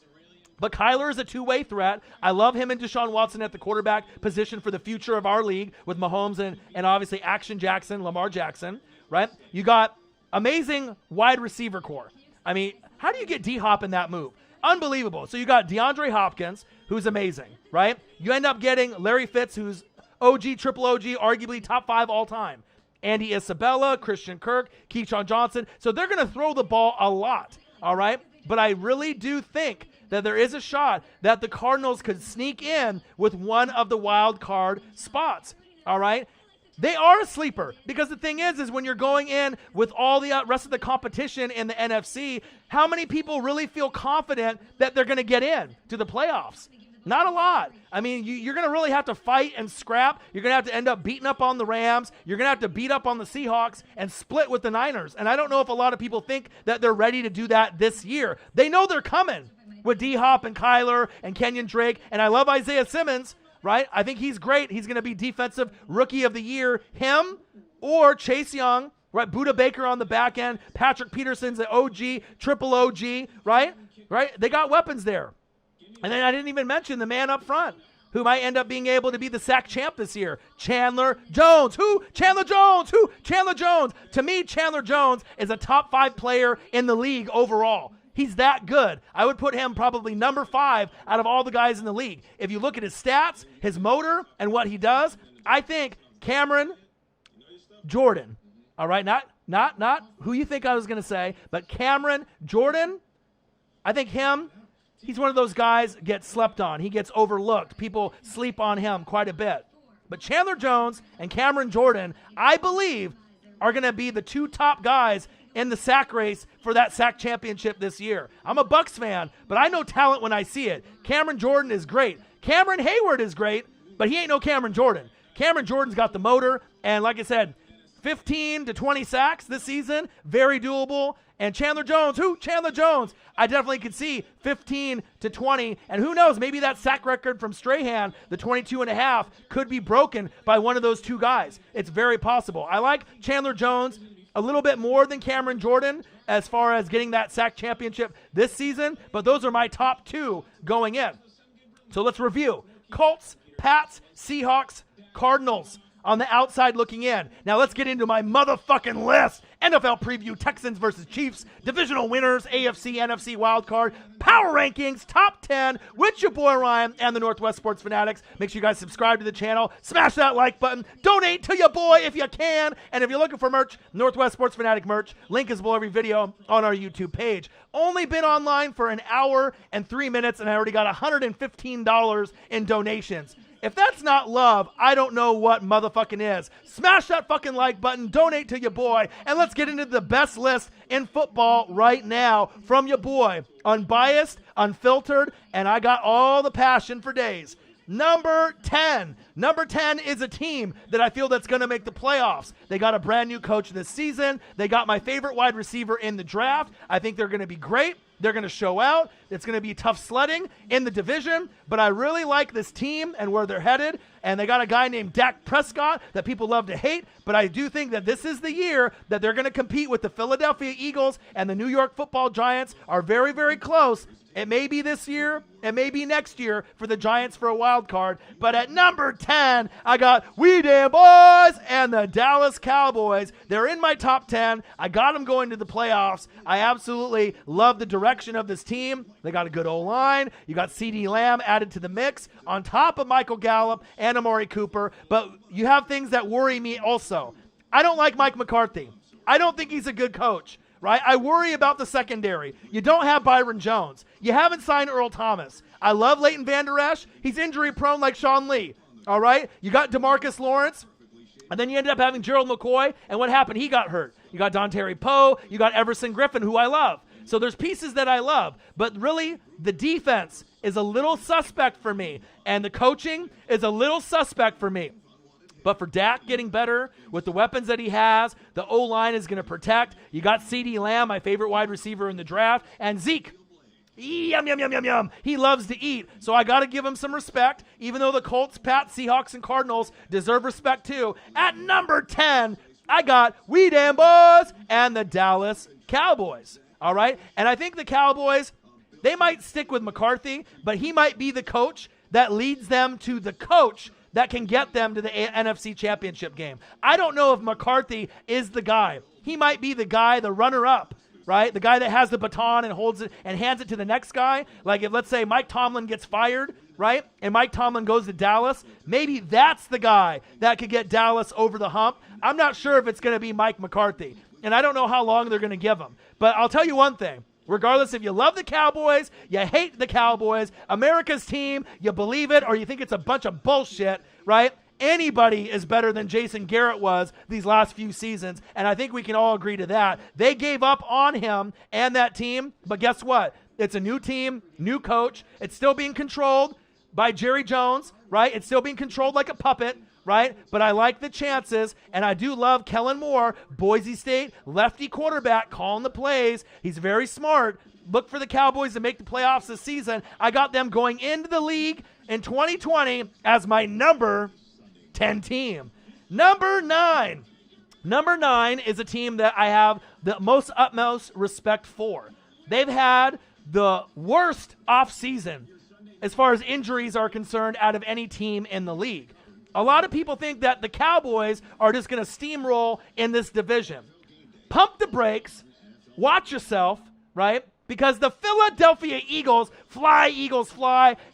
but Kyler is a two-way threat. I love him and Deshaun Watson at the quarterback position for the future of our league with Mahomes and obviously Action Jackson, Lamar Jackson, right? You got amazing wide receiver core. I mean, how do you get D-Hop in that move? Unbelievable. So you got DeAndre Hopkins, who's amazing, right? You end up getting Larry Fitz, who's OG, triple OG, arguably top 5 all time. Andy Isabella, Christian Kirk, Keyshawn Johnson. So they're going to throw the ball a lot, all right? But I really do think that there is a shot that the Cardinals could sneak in with one of the wild card spots, all right? They are a sleeper because the thing is when you're going in with all the rest of the competition in the NFC, how many people really feel confident that they're going to get in to the playoffs? Not a lot. I mean, you're going to really have to fight and scrap. You're going to have to end up beating up on the Rams. You're going to have to beat up on the Seahawks and split with the Niners. And I don't know if a lot of people think that they're ready to do that this year. They know they're coming with D-Hop and Kyler and Kenyon Drake. And I love Isaiah Simmons. Right? I think he's great. He's going to be defensive rookie of the year. Him or Chase Young, right? Budda Baker on the back end. Patrick Peterson's an OG, triple OG, right? Right? They got weapons there. And then I didn't even mention the man up front who might end up being able to be the sack champ this year. Chandler Jones. Who? Chandler Jones. Who? Chandler Jones. To me, Chandler Jones is a top 5 player in the league overall. He's that good. I would put him probably number 5 out of all the guys in the league. If you look at his stats, his motor, and what he does, I think Cameron Jordan, all right, not who you think I was going to say, but Cameron Jordan, I think he's one of those guys gets slept on. He gets overlooked. People sleep on him quite a bit. But Chandler Jones and Cameron Jordan, I believe, are going to be the 2 top guys in the sack race for that sack championship this year. I'm a Bucs fan, but I know talent when I see it. Cameron Jordan is great. Cameron Hayward is great, but he ain't no Cameron Jordan. Cameron Jordan's got the motor, and like I said, 15 to 20 sacks this season, very doable. And Chandler Jones, who? Chandler Jones. I definitely could see 15 to 20. And who knows, maybe that sack record from Strahan, the 22.5, could be broken by one of those 2 guys. It's very possible. I like Chandler Jones a little bit more than Cameron Jordan as far as getting that sack championship this season, but those are my top 2 going in. So let's review. Colts, Pats, Seahawks, Cardinals on the outside looking in. Now let's get into my motherfucking list. NFL preview, Texans versus Chiefs, divisional winners, AFC, NFC wildcard, power rankings, top 10, with your boy Ryan and the Northwest Sports Fanatics. Make sure you guys subscribe to the channel, smash that like button, donate to your boy if you can, and if you're looking for merch, Northwest Sports Fanatic merch, link is below every video on our YouTube page. Only been online for an hour and 3 minutes, and I already got $115 in donations. If that's not love, I don't know what motherfucking is. Smash that fucking like button, donate to your boy, and let's get into the best list in football right now from your boy. Unbiased, unfiltered, and I got all the passion for days. Number 10. Number 10 is a team that I feel that's going to make the playoffs. They got a brand new coach this season. They got my favorite wide receiver in the draft. I think they're going to be great. They're going to show out. It's going to be tough sledding in the division, but I really like this team and where they're headed, and they got a guy named Dak Prescott that people love to hate, but I do think that this is the year that they're going to compete with the Philadelphia Eagles, and the New York Football Giants are very, very close. It may be this year, it may be next year for the Giants for a wild card, but at number 10, I got We Damn Boys and the Dallas Cowboys. They're in my top 10. I got them going to the playoffs. I absolutely love the direction of this team. They got a good O-line. You got CeeDee Lamb added to the mix on top of Michael Gallup and Amari Cooper, but you have things that worry me also. I don't like Mike McCarthy. I don't think he's a good coach. Right? I worry about the secondary. You don't have Byron Jones. You haven't signed Earl Thomas. I love Leighton Vander Esch. He's injury prone like Sean Lee. All right? You got DeMarcus Lawrence. And then you ended up having Gerald McCoy. And what happened? He got hurt. You got Dontari Poe. You got Everson Griffin, who I love. So there's pieces that I love. But really, the defense is a little suspect for me. And the coaching is a little suspect for me. But for Dak getting better with the weapons that he has, the O-line is going to protect. You got CeeDee Lamb, my favorite wide receiver in the draft, and Zeke. Yum, yum, yum, yum, yum. He loves to eat, so I got to give him some respect, even though the Colts, Pats, Seahawks, and Cardinals deserve respect too. At number 10, I got We Damn Boys and the Dallas Cowboys. All right? And I think the Cowboys, they might stick with McCarthy, but he might be the coach that leads them to the coach that can get them to the NFC Championship game. I don't know if McCarthy is the guy. He might be the guy, the runner-up, right? The guy that has the baton and holds it and hands it to the next guy. Like if, let's say, Mike Tomlin gets fired, right? And Mike Tomlin goes to Dallas. Maybe that's the guy that could get Dallas over the hump. I'm not sure if it's going to be Mike McCarthy. And I don't know how long they're going to give him. But I'll tell you one thing. Regardless if you love the Cowboys, you hate the Cowboys, America's team, you believe it or you think it's a bunch of bullshit, right? Anybody is better than Jason Garrett was these last few seasons, and I think we can all agree to that. They gave up on him and that team, but guess what? It's a new team, new coach. It's still being controlled by Jerry Jones, right? It's still being controlled like a puppet, right? But I like the chances, and I do love Kellen Moore, Boise State, lefty quarterback, calling the plays. He's very smart. Look for the Cowboys to make the playoffs this season. I got them going into the league in 2020 as my number 10 team. Number 9. Number 9 is a team that I have the utmost respect for. They've had the worst offseason as far as injuries are concerned out of any team in the league. A lot of people think that the Cowboys are just going to steamroll in this division. Pump the brakes. Watch yourself, right? Because the Philadelphia Eagles fly.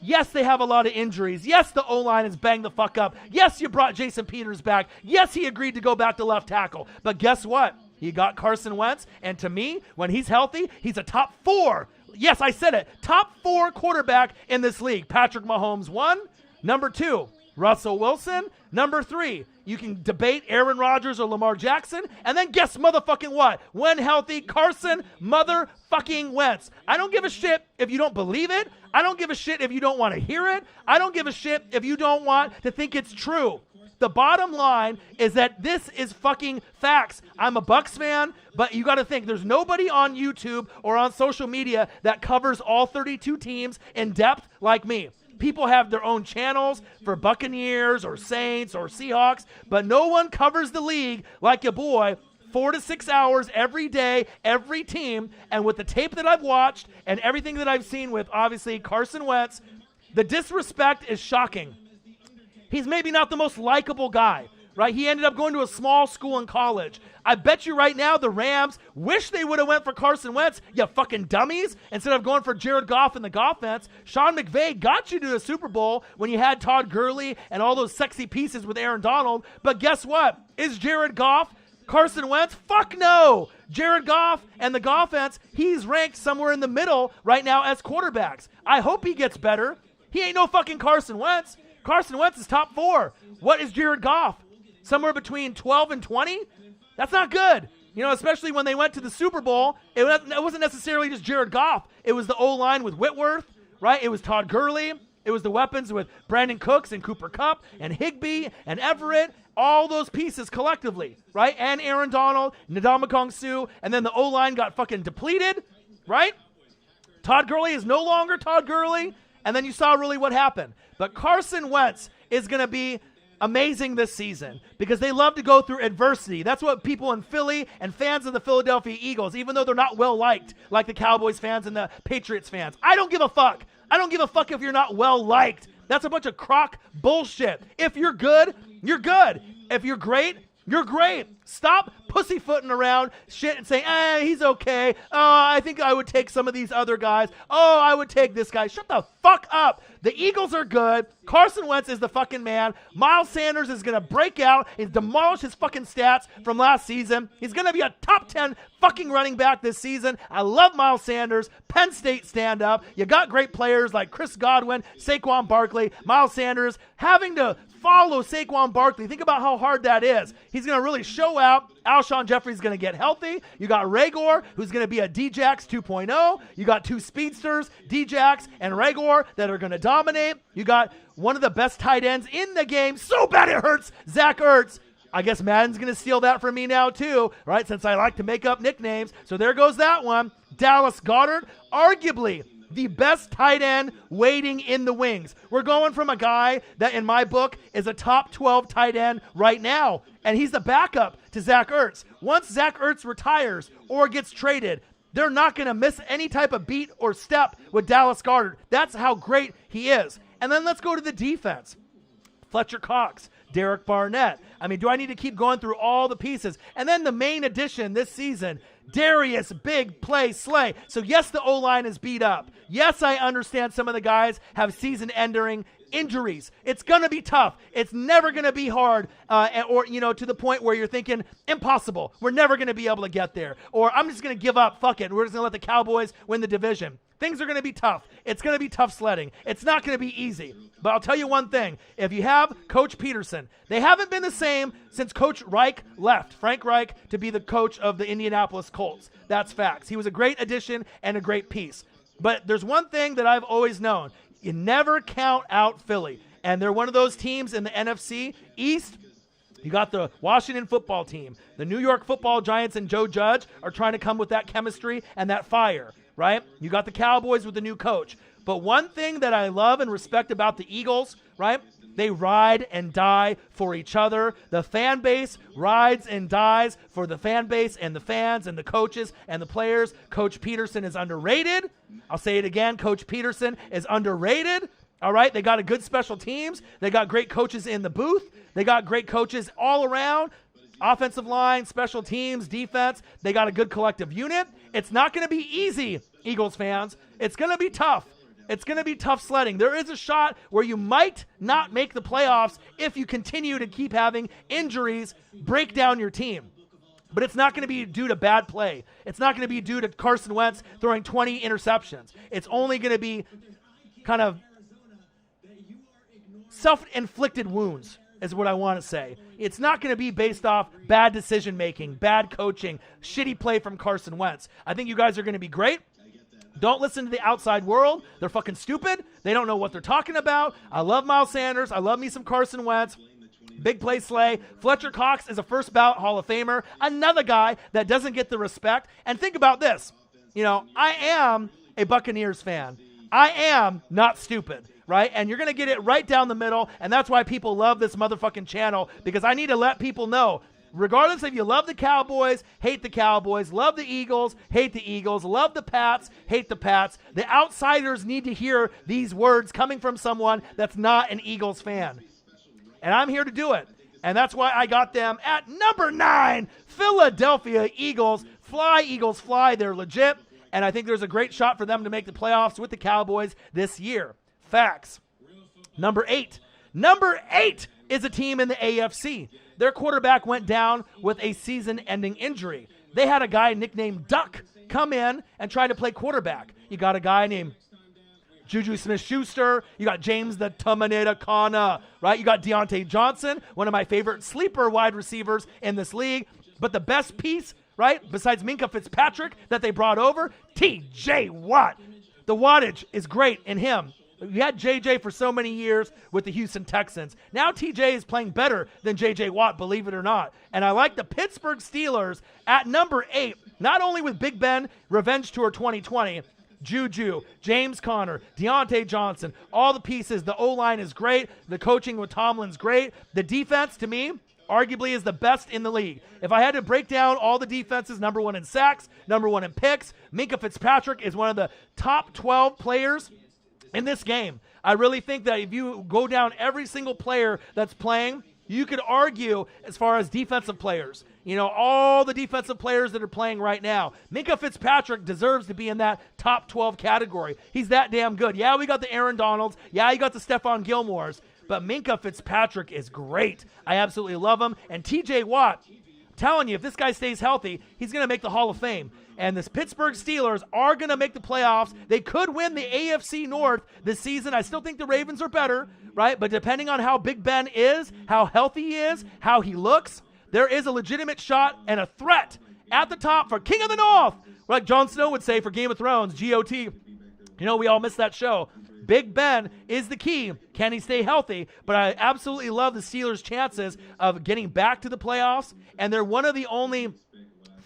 Yes, they have a lot of injuries. Yes, the O-line is banged the fuck up. Yes, you brought Jason Peters back. Yes, he agreed to go back to left tackle. But guess what? You got Carson Wentz, and to me, when he's healthy, he's a top 4. Yes, I said it. Top 4 quarterback in this league. Patrick Mahomes 1. Number 2. Russell Wilson. Number 3, you can debate Aaron Rodgers or Lamar Jackson. And then guess motherfucking what? When healthy, Carson motherfucking Wentz. I don't give a shit if you don't believe it. I don't give a shit if you don't want to hear it. I don't give a shit if you don't want to think it's true. The bottom line is that this is fucking facts. I'm a Bucs fan, but you got to think there's nobody on YouTube or on social media that covers all 32 teams in depth like me. People have their own channels for Buccaneers or Saints or Seahawks, but no one covers the league like your boy 4 to 6 hours every day, every team. And with the tape that I've watched and everything that I've seen with, obviously, Carson Wentz, the disrespect is shocking. He's maybe not the most likable guy, right? He ended up going to a small school in college. I bet you right now the Rams wish they would have went for Carson Wentz, you fucking dummies, instead of going for Jared Goff in the Goffense. Sean McVay got you to the Super Bowl when you had Todd Gurley and all those sexy pieces with Aaron Donald. But guess what? Is Jared Goff Carson Wentz? Fuck no. Jared Goff and the Goffense, he's ranked somewhere in the middle right now as quarterbacks. I hope he gets better. He ain't no fucking Carson Wentz. Carson Wentz is top 4. What is Jared Goff? Somewhere between 12 and 20? That's not good. You know, especially when they went to the Super Bowl, it wasn't necessarily just Jared Goff. It was the O-line with Whitworth, right? It was Todd Gurley. It was the weapons with Brandon Cooks and Cooper Kupp and Higbee and Everett, all those pieces collectively, right? And Aaron Donald, Ndamukong Suh, and then the O-line got fucking depleted, right? Todd Gurley is no longer Todd Gurley, and then you saw really what happened. But Carson Wentz is going to be amazing this season because they love to go through adversity. That's what people in Philly and fans of the Philadelphia Eagles, even though they're not well liked like the Cowboys fans and the Patriots fans. I don't give a fuck. I don't give a fuck if you're not well liked. That's a bunch of crock bullshit. If you're good, you're good. If you're great, you're great. Stop pussyfooting around shit and saying, he's okay. Oh, I think I would take some of these other guys. Oh, I would take this guy. Shut the fuck up. The Eagles are good. Carson Wentz is the fucking man. Miles Sanders is going to break out and demolish his fucking stats from last season. He's going to be a top 10 fucking running back this season. I love Miles Sanders. Penn State stand up. You got great players like Chris Godwin, Saquon Barkley, Miles Sanders. Having to follow Saquon Barkley, think about how hard that is. He's going to really show out. Alshon Jeffrey's going to get healthy. You got Rager, who's going to be a Djax 2.0. You got two speedsters, Djax and Rager, that are going to dominate. You got one of the best tight ends in the game. So bad it hurts, Zach Ertz. I guess Madden's going to steal that from me now too, right? Since I like to make up nicknames. So there goes that one. Dallas Goedert, arguably the best tight end waiting in the wings. We're going from a guy that in my book is a top 12 tight end right now, and he's the backup to Zach Ertz. Once Zach Ertz retires or gets traded, they're not going to miss any type of beat or step with Dallas Goedert. That's how great he is. And then let's go to the defense. Fletcher Cox, Derek Barnett. I mean, do I need to keep going through all the pieces? And then the main addition this season, Darius Big Play Slay. So yes, the O-line is beat up. Yes, I understand some of the guys have season-ending injuries. It's going to be tough. It's never going to be hard or to the point where you're thinking, impossible. We're never going to be able to get there. Or I'm just going to give up. Fuck it. We're just going to let the Cowboys win the division. Things are going to be tough. It's going to be tough sledding. It's not going to be easy. But I'll tell you one thing. If you have Coach Peterson, they haven't been the same since Coach Reich left, Frank Reich, to be the coach of the Indianapolis Colts. That's facts. He was a great addition and a great piece. But there's one thing that I've always known. You never count out Philly. And they're one of those teams in the NFC East. You got the Washington football team. The New York football Giants and Joe Judge are trying to come with that chemistry and that fire, right? You got the Cowboys with the new coach. But one thing that I love and respect about the Eagles, right? They ride and die for each other. The fan base rides and dies for the fan base and the fans and the coaches and the players. Coach Peterson is underrated. I'll say it again. Coach Peterson is underrated. All right, they got a good special teams. They got great coaches in the booth. They got great coaches all around. Offensive line, special teams, defense. They got a good collective unit. It's not going to be easy, Eagles fans. It's going to be tough. It's going to be tough sledding. There is a shot where you might not make the playoffs if you continue to keep having injuries break down your team. But it's not going to be due to bad play. It's not going to be due to Carson Wentz throwing 20 interceptions. It's only going to be kind of self-inflicted wounds is what I want to say. It's not going to be based off bad decision-making, bad coaching, shitty play from Carson Wentz. I think you guys are going to be great. Don't listen to the outside world. They're fucking stupid. They don't know what they're talking about. I love Miles Sanders. I love me some Carson Wentz. Big play slay. Fletcher Cox is a first ballot Hall of Famer. Another guy that doesn't get the respect. And think about this. I am a Buccaneers fan. I am not stupid, right? And you're going to get it right down the middle. And that's why people love this motherfucking channel, because I need to let people know, regardless if you love the Cowboys, hate the Cowboys, love the Eagles, hate the Eagles, love the Pats, hate the Pats, the outsiders need to hear these words coming from someone that's not an Eagles fan. And I'm here to do it. And that's why I got them at number 9, Philadelphia Eagles. Fly, Eagles, fly. They're legit. And I think there's a great shot for them to make the playoffs with the Cowboys this year. Facts. Number 8. Number 8 is a team in the AFC. Their quarterback went down with a season-ending injury. They had a guy nicknamed Duck come in and try to play quarterback. You got a guy named Juju Smith-Schuster. You got James the Terminator Conner, right? You got Deontay Johnson, one of my favorite sleeper wide receivers in this league. But the best piece, right, besides Minkah Fitzpatrick that they brought over, T.J. Watt. The wattage is great in him. You had JJ for so many years with the Houston Texans. Now TJ is playing better than JJ Watt, believe it or not. And I like the Pittsburgh Steelers at number 8, not only with Big Ben, Revenge Tour 2020, Juju, James Conner, Deontay Johnson, all the pieces. The O-line is great. The coaching with Tomlin's great. The defense, to me, arguably is the best in the league. If I had to break down all the defenses, number 1 in sacks, number 1 in picks, Minkah Fitzpatrick is one of the top 12 players in this game. I really think that if you go down every single player that's playing, you could argue as far as defensive players. All the defensive players that are playing right now. Minkah Fitzpatrick deserves to be in that top 12 category. He's that damn good. Yeah, we got the Aaron Donalds. Yeah, you got the Stephon Gilmores. But Minkah Fitzpatrick is great. I absolutely love him. And TJ Watt, I'm telling you, if this guy stays healthy, he's going to make the Hall of Fame. And the Pittsburgh Steelers are going to make the playoffs. They could win the AFC North this season. I still think the Ravens are better, right? But depending on how Big Ben is, how healthy he is, how he looks, there is a legitimate shot and a threat at the top for King of the North. Like Jon Snow would say for Game of Thrones, GOT. We all missed that show. Big Ben is the key. Can he stay healthy? But I absolutely love the Steelers' chances of getting back to the playoffs. And they're one of the only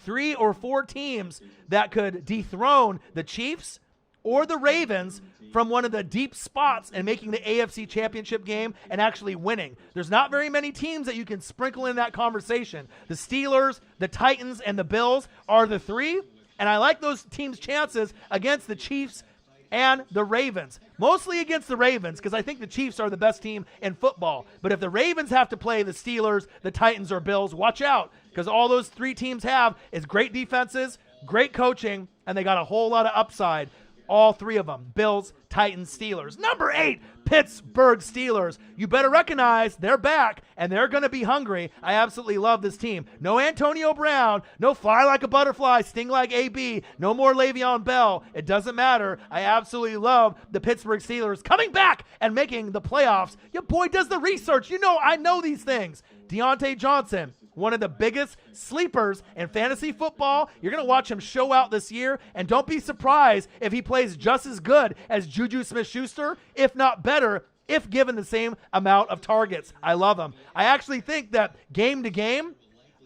3 or 4 teams that could dethrone the Chiefs or the Ravens from one of the deep spots and making the AFC Championship game and actually winning. There's not very many teams that you can sprinkle in that conversation. The Steelers, the Titans, and the Bills are the 3, and I like those teams' chances against the Chiefs and the Ravens. Mostly against the Ravens because I think the Chiefs are the best team in football. But if the Ravens have to play the Steelers, the Titans, or Bills, watch out because all those 3 teams have is great defenses, great coaching, and they got a whole lot of upside. All 3 of them, Bills, Titans, Steelers. Number 8, Pittsburgh Steelers. You better recognize they're back, and they're going to be hungry. I absolutely love this team. No Antonio Brown, no fly like a butterfly, sting like AB, no more Le'Veon Bell. It doesn't matter. I absolutely love the Pittsburgh Steelers coming back and making the playoffs. Your boy does the research. I know these things. Deontay Johnson, one of the biggest sleepers in fantasy football. You're going to watch him show out this year, and don't be surprised if he plays just as good as Juju Smith-Schuster, if not better, if given the same amount of targets. I love him. I actually think that game to game,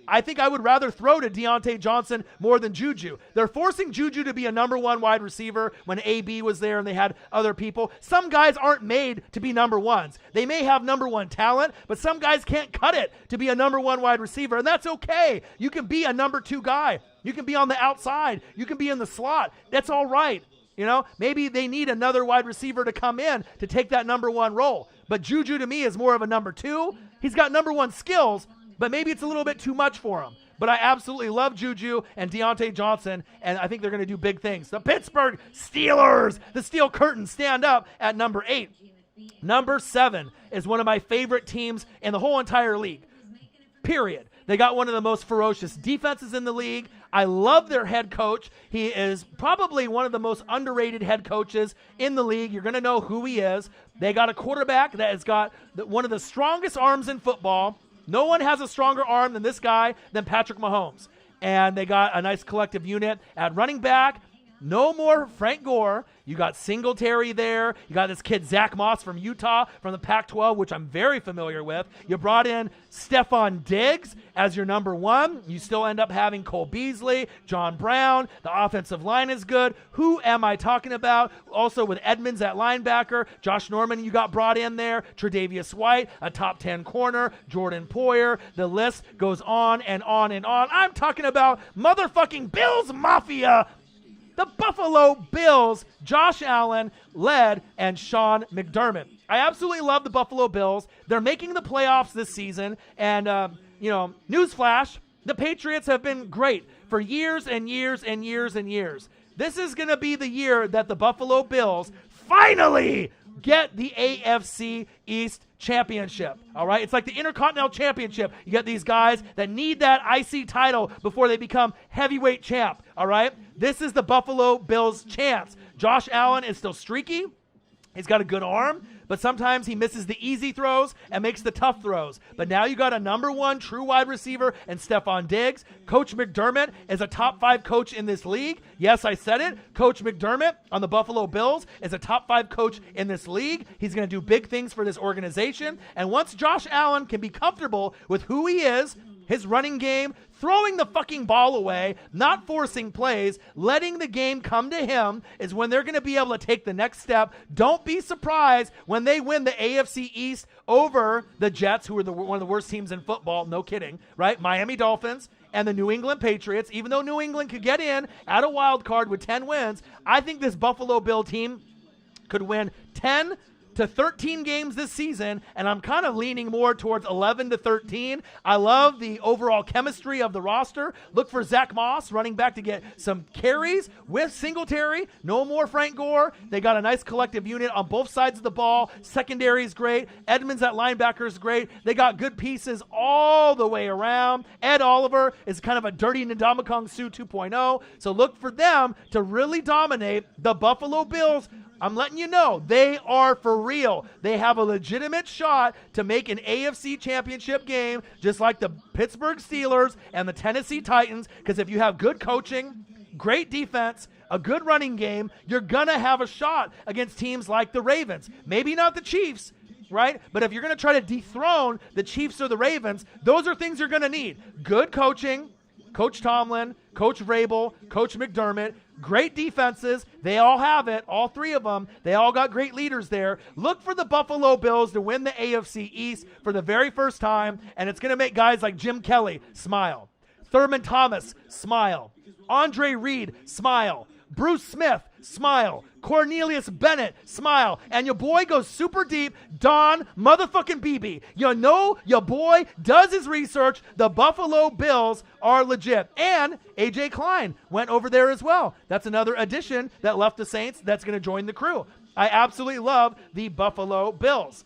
I think I would rather throw to Deontay Johnson more than Juju. They're forcing Juju to be a number 1 wide receiver when AB was there and they had other people. Some guys aren't made to be number 1s. They may have number 1 talent, but some guys can't cut it to be a number 1 wide receiver, and that's okay. You can be a number 2 guy. You can be on the outside. You can be in the slot. That's all right. Maybe they need another wide receiver to come in to take that number 1 role. But Juju to me is more of a number 2. He's got number 1 skills, but maybe it's a little bit too much for him. But I absolutely love Juju and Deontay Johnson, and I think they're going to do big things. The Pittsburgh Steelers, the Steel Curtain, stand up at number 8. Number 7 is one of my favorite teams in the whole entire league, period. They got one of the most ferocious defenses in the league. I love their head coach. He is probably one of the most underrated head coaches in the league. You're going to know who he is. They got a quarterback that has got one of the strongest arms in football. No one has a stronger arm than this guy, than Patrick Mahomes. And they got a nice collective unit at running back. No more Frank Gore. You got Singletary there. You got this kid, Zach Moss from Utah, from the Pac-12, which I'm very familiar with. You brought in Stephon Diggs as your number 1. You still end up having Cole Beasley, John Brown. The offensive line is good. Who am I talking about? Also with Edmonds at linebacker. Josh Norman you got brought in there. Tre'Davious White, a top 10 corner. Jordan Poyer. The list goes on and on and on. I'm talking about motherfucking Bills Mafia. The Buffalo Bills, Josh Allen, led, and Sean McDermott. I absolutely love the Buffalo Bills. They're making the playoffs this season. And, newsflash, the Patriots have been great for years and years and years and years. This is going to be the year that the Buffalo Bills finally get the AFC East Championship. All right? It's like the Intercontinental Championship. You get these guys that need that IC title before they become heavyweight champ. All right? This is the Buffalo Bills' chance. Josh Allen is still streaky. He's got a good arm, but sometimes he misses the easy throws and makes the tough throws. But now you got a number one true wide receiver and Stephon Diggs. Coach McDermott is a top 5 coach in this league. Yes, I said it. Coach McDermott on the Buffalo Bills is a top 5 coach in this league. He's going to do big things for this organization. And once Josh Allen can be comfortable with who he is, his running game, throwing the fucking ball away, not forcing plays, letting the game come to him is when they're going to be able to take the next step. Don't be surprised when they win the AFC East over the Jets, who are one of the worst teams in football. No kidding, right? Miami Dolphins and the New England Patriots. Even though New England could get in at a wild card with 10 wins, I think this Buffalo Bill team could win 10 to 13 games this season, and I'm kind of leaning more towards 11 to 13. I love the overall chemistry of the roster. Look for Zach Moss, running back, to get some carries with Singletary. No more Frank Gore. They got a nice collective unit on both sides of the ball. Secondary is great. Edmonds at linebacker is great. They got good pieces all the way around. Ed Oliver is kind of a dirty Ndamukong Suh 2.0, so look for them to really dominate the Buffalo Bills. I'm letting you know, they are for real. They have a legitimate shot to make an AFC championship game, just like the Pittsburgh Steelers and the Tennessee Titans, because if you have good coaching, great defense, a good running game, you're going to have a shot against teams like the Ravens. Maybe not the Chiefs, right? But if you're going to try to dethrone the Chiefs or the Ravens, those are things you're going to need. Good coaching, Coach Tomlin, Coach Vrabel, Coach McDermott, great defenses. They all have it, all 3 of them. They all got great leaders there. Look for the Buffalo Bills to win the AFC East for the very first time, and it's going to make guys like Jim Kelly smile. Thurman Thomas, smile. Andre Reed, smile. Bruce Smith, smile. Cornelius Bennett, smile. And your boy goes super deep, Don motherfucking Beebe. You know your boy does his research. The Buffalo Bills are legit. And A.J. Klein went over there as well. That's another addition that left the Saints that's going to join the crew. I absolutely love the Buffalo Bills.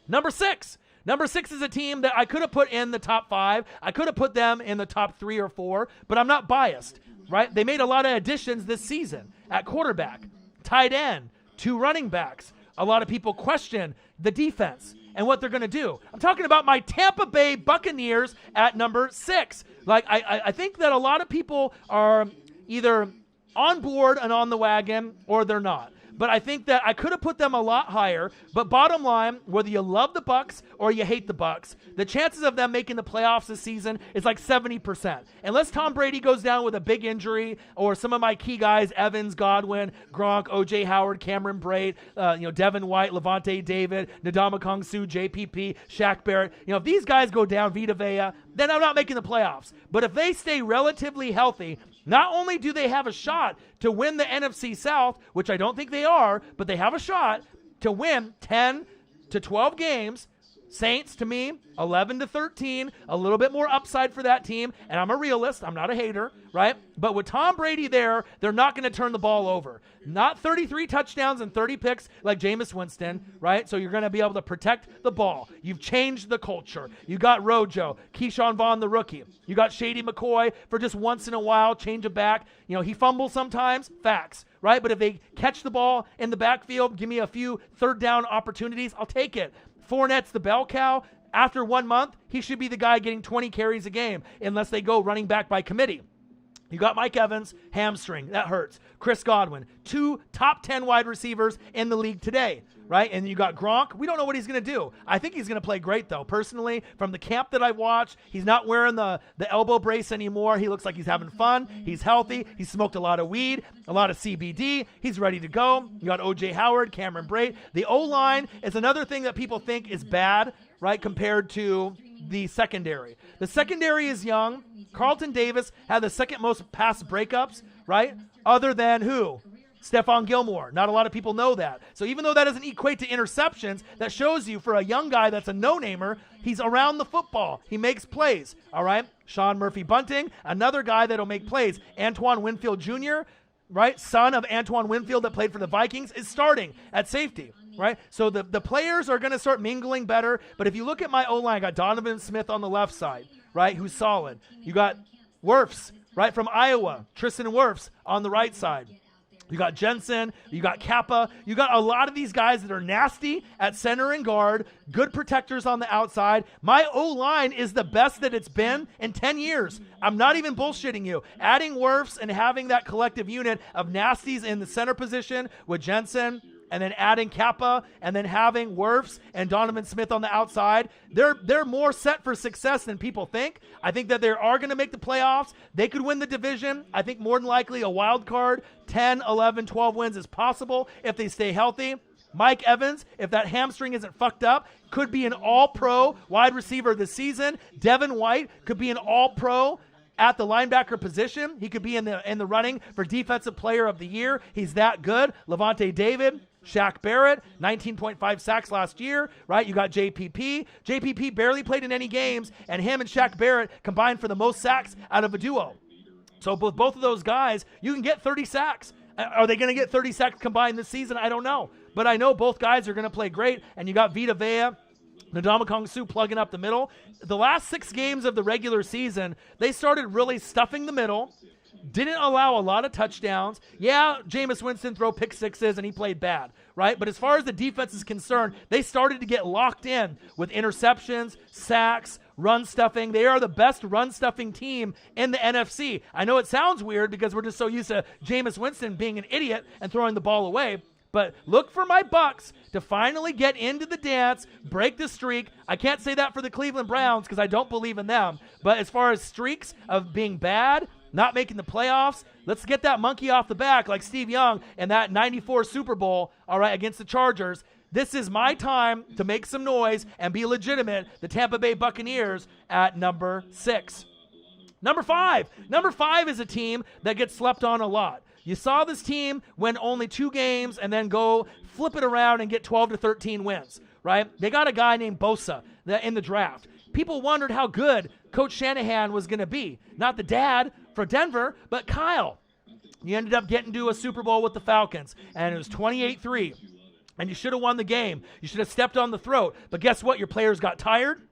Number 6. Number 6 is a team that I could have put in the top 5. I could have put them in the top 3 or 4, but I'm not biased, right? They made a lot of additions this season at quarterback, tight end, 2 running backs. A lot of people question the defense and what they're going to do. I'm talking about my Tampa Bay Buccaneers at number 6. Like, I think that a lot of people are either on board and on the wagon or they're not. But I think that I could have put them a lot higher. But bottom line, whether you love the Bucs or you hate the Bucs, the chances of them making the playoffs this season is like 70%. Unless Tom Brady goes down with a big injury, or some of my key guys, Evans, Godwin, Gronk, O.J. Howard, Cameron Brate, Devin White, Levante David, Ndamukong Suh, JPP, Shaq Barrett. If these guys go down, Vita Vea, then I'm not making the playoffs. But if they stay relatively healthy, not only do they have a shot to win the NFC South, which I don't think they are, but they have a shot to win 10 to 12 games. Saints, to me, 11 to 13, a little bit more upside for that team. And I'm a realist. I'm not a hater, right? But with Tom Brady there, they're not going to turn the ball over. Not 33 touchdowns and 30 picks like Jameis Winston, right? So you're going to be able to protect the ball. You've changed the culture. You got Rojo, Keyshawn Vaughn, the rookie. You got Shady McCoy for just once in a while, change it back. He fumbles sometimes, facts, right? But if they catch the ball in the backfield, give me a few third down opportunities, I'll take it. Fournette's the bell cow. After 1 month, he should be the guy getting 20 carries a game unless they go running back by committee. You got Mike Evans, hamstring. That hurts. Chris Godwin, 2 top 10 wide receivers in the league today, right? And you got Gronk. We don't know what he's going to do. I think he's going to play great, though. Personally, from the camp that I've watched, he's not wearing the elbow brace anymore. He looks like he's having fun. He's healthy. He smoked a lot of weed, a lot of CBD. He's ready to go. You got O.J. Howard, Cameron Brate. The O-line is another thing that people think is bad, right, compared to the secondary. The secondary is young. Carlton Davis had the second most pass breakups, right? Other than who? Stephon Gilmore. Not a lot of people know that. So even though that doesn't equate to interceptions, that shows you for a young guy that's a no-namer, he's around the football. He makes plays, all right? Sean Murphy-Bunting, another guy that'll make plays. Antoine Winfield Jr., right? Son of Antoine Winfield that played for the Vikings, is starting at safety. Right? So the players are going to start mingling better. But if you look at my O-line, I got Donovan Smith on the left side, right, who's solid. You got Wirfs, right, from Iowa, Tristan Wirfs on the right side. You got Jensen, you got Kappa, you got a lot of these guys that are nasty at center and guard, good protectors on the outside. My O-line is the best that it's been in 10 years. I'm not even bullshitting you. Adding Wirfs and having that collective unit of nasties in the center position with Jensen, and then adding Kappa, and then having Wirfs and Donovan Smith on the outside, they're more set for success than people think. I think that they are going to make the playoffs. They could win the division. I think more than likely a wild card, 10, 11, 12 wins is possible if they stay healthy. Mike Evans, if that hamstring isn't fucked up, could be an all-pro wide receiver this season. Devin White could be an all-pro at the linebacker position. He could be in the running for Defensive Player of the Year. He's that good. Levante David, Shaq Barrett, 19.5 sacks last year, right? You got JPP. JPP barely played in any games, and him and Shaq Barrett combined for the most sacks out of a duo. So both of those guys, you can get 30 sacks. Are they going to get 30 sacks combined this season? I don't know. But I know both guys are going to play great, and you got Vita Vea, Ndamukong Suh plugging up the middle. The last 6 games of the regular season, they started really stuffing the middle, didn't allow a lot of touchdowns. Yeah, Jameis Winston throw pick sixes, and he played bad, right? But as far as the defense is concerned, they started to get locked in with interceptions, sacks, run stuffing. They are the best run stuffing team in the NFC. I know it sounds weird because we're just so used to Jameis Winston being an idiot and throwing the ball away. But look for my Bucs to finally get into the dance, break the streak. I can't say that for the Cleveland Browns because I don't believe in them. But as far as streaks of being bad, not making the playoffs, let's get that monkey off the back like Steve Young in that 94 Super Bowl, all right, against the Chargers. This is my time to make some noise and be legitimate. The Tampa Bay Buccaneers at number 6. Number 5. Number 5 is a team that gets slept on a lot. You saw this team win only 2 games and then go flip it around and get 12 to 13 wins, right? They got a guy named Bosa in the draft. People wondered how good Coach Shanahan was going to be. Not the dad for Denver, but Kyle. You ended up getting to a Super Bowl with the Falcons, and it was 28-3. And you should have won the game. You should have stepped on the throat. But guess what? Your players got tired.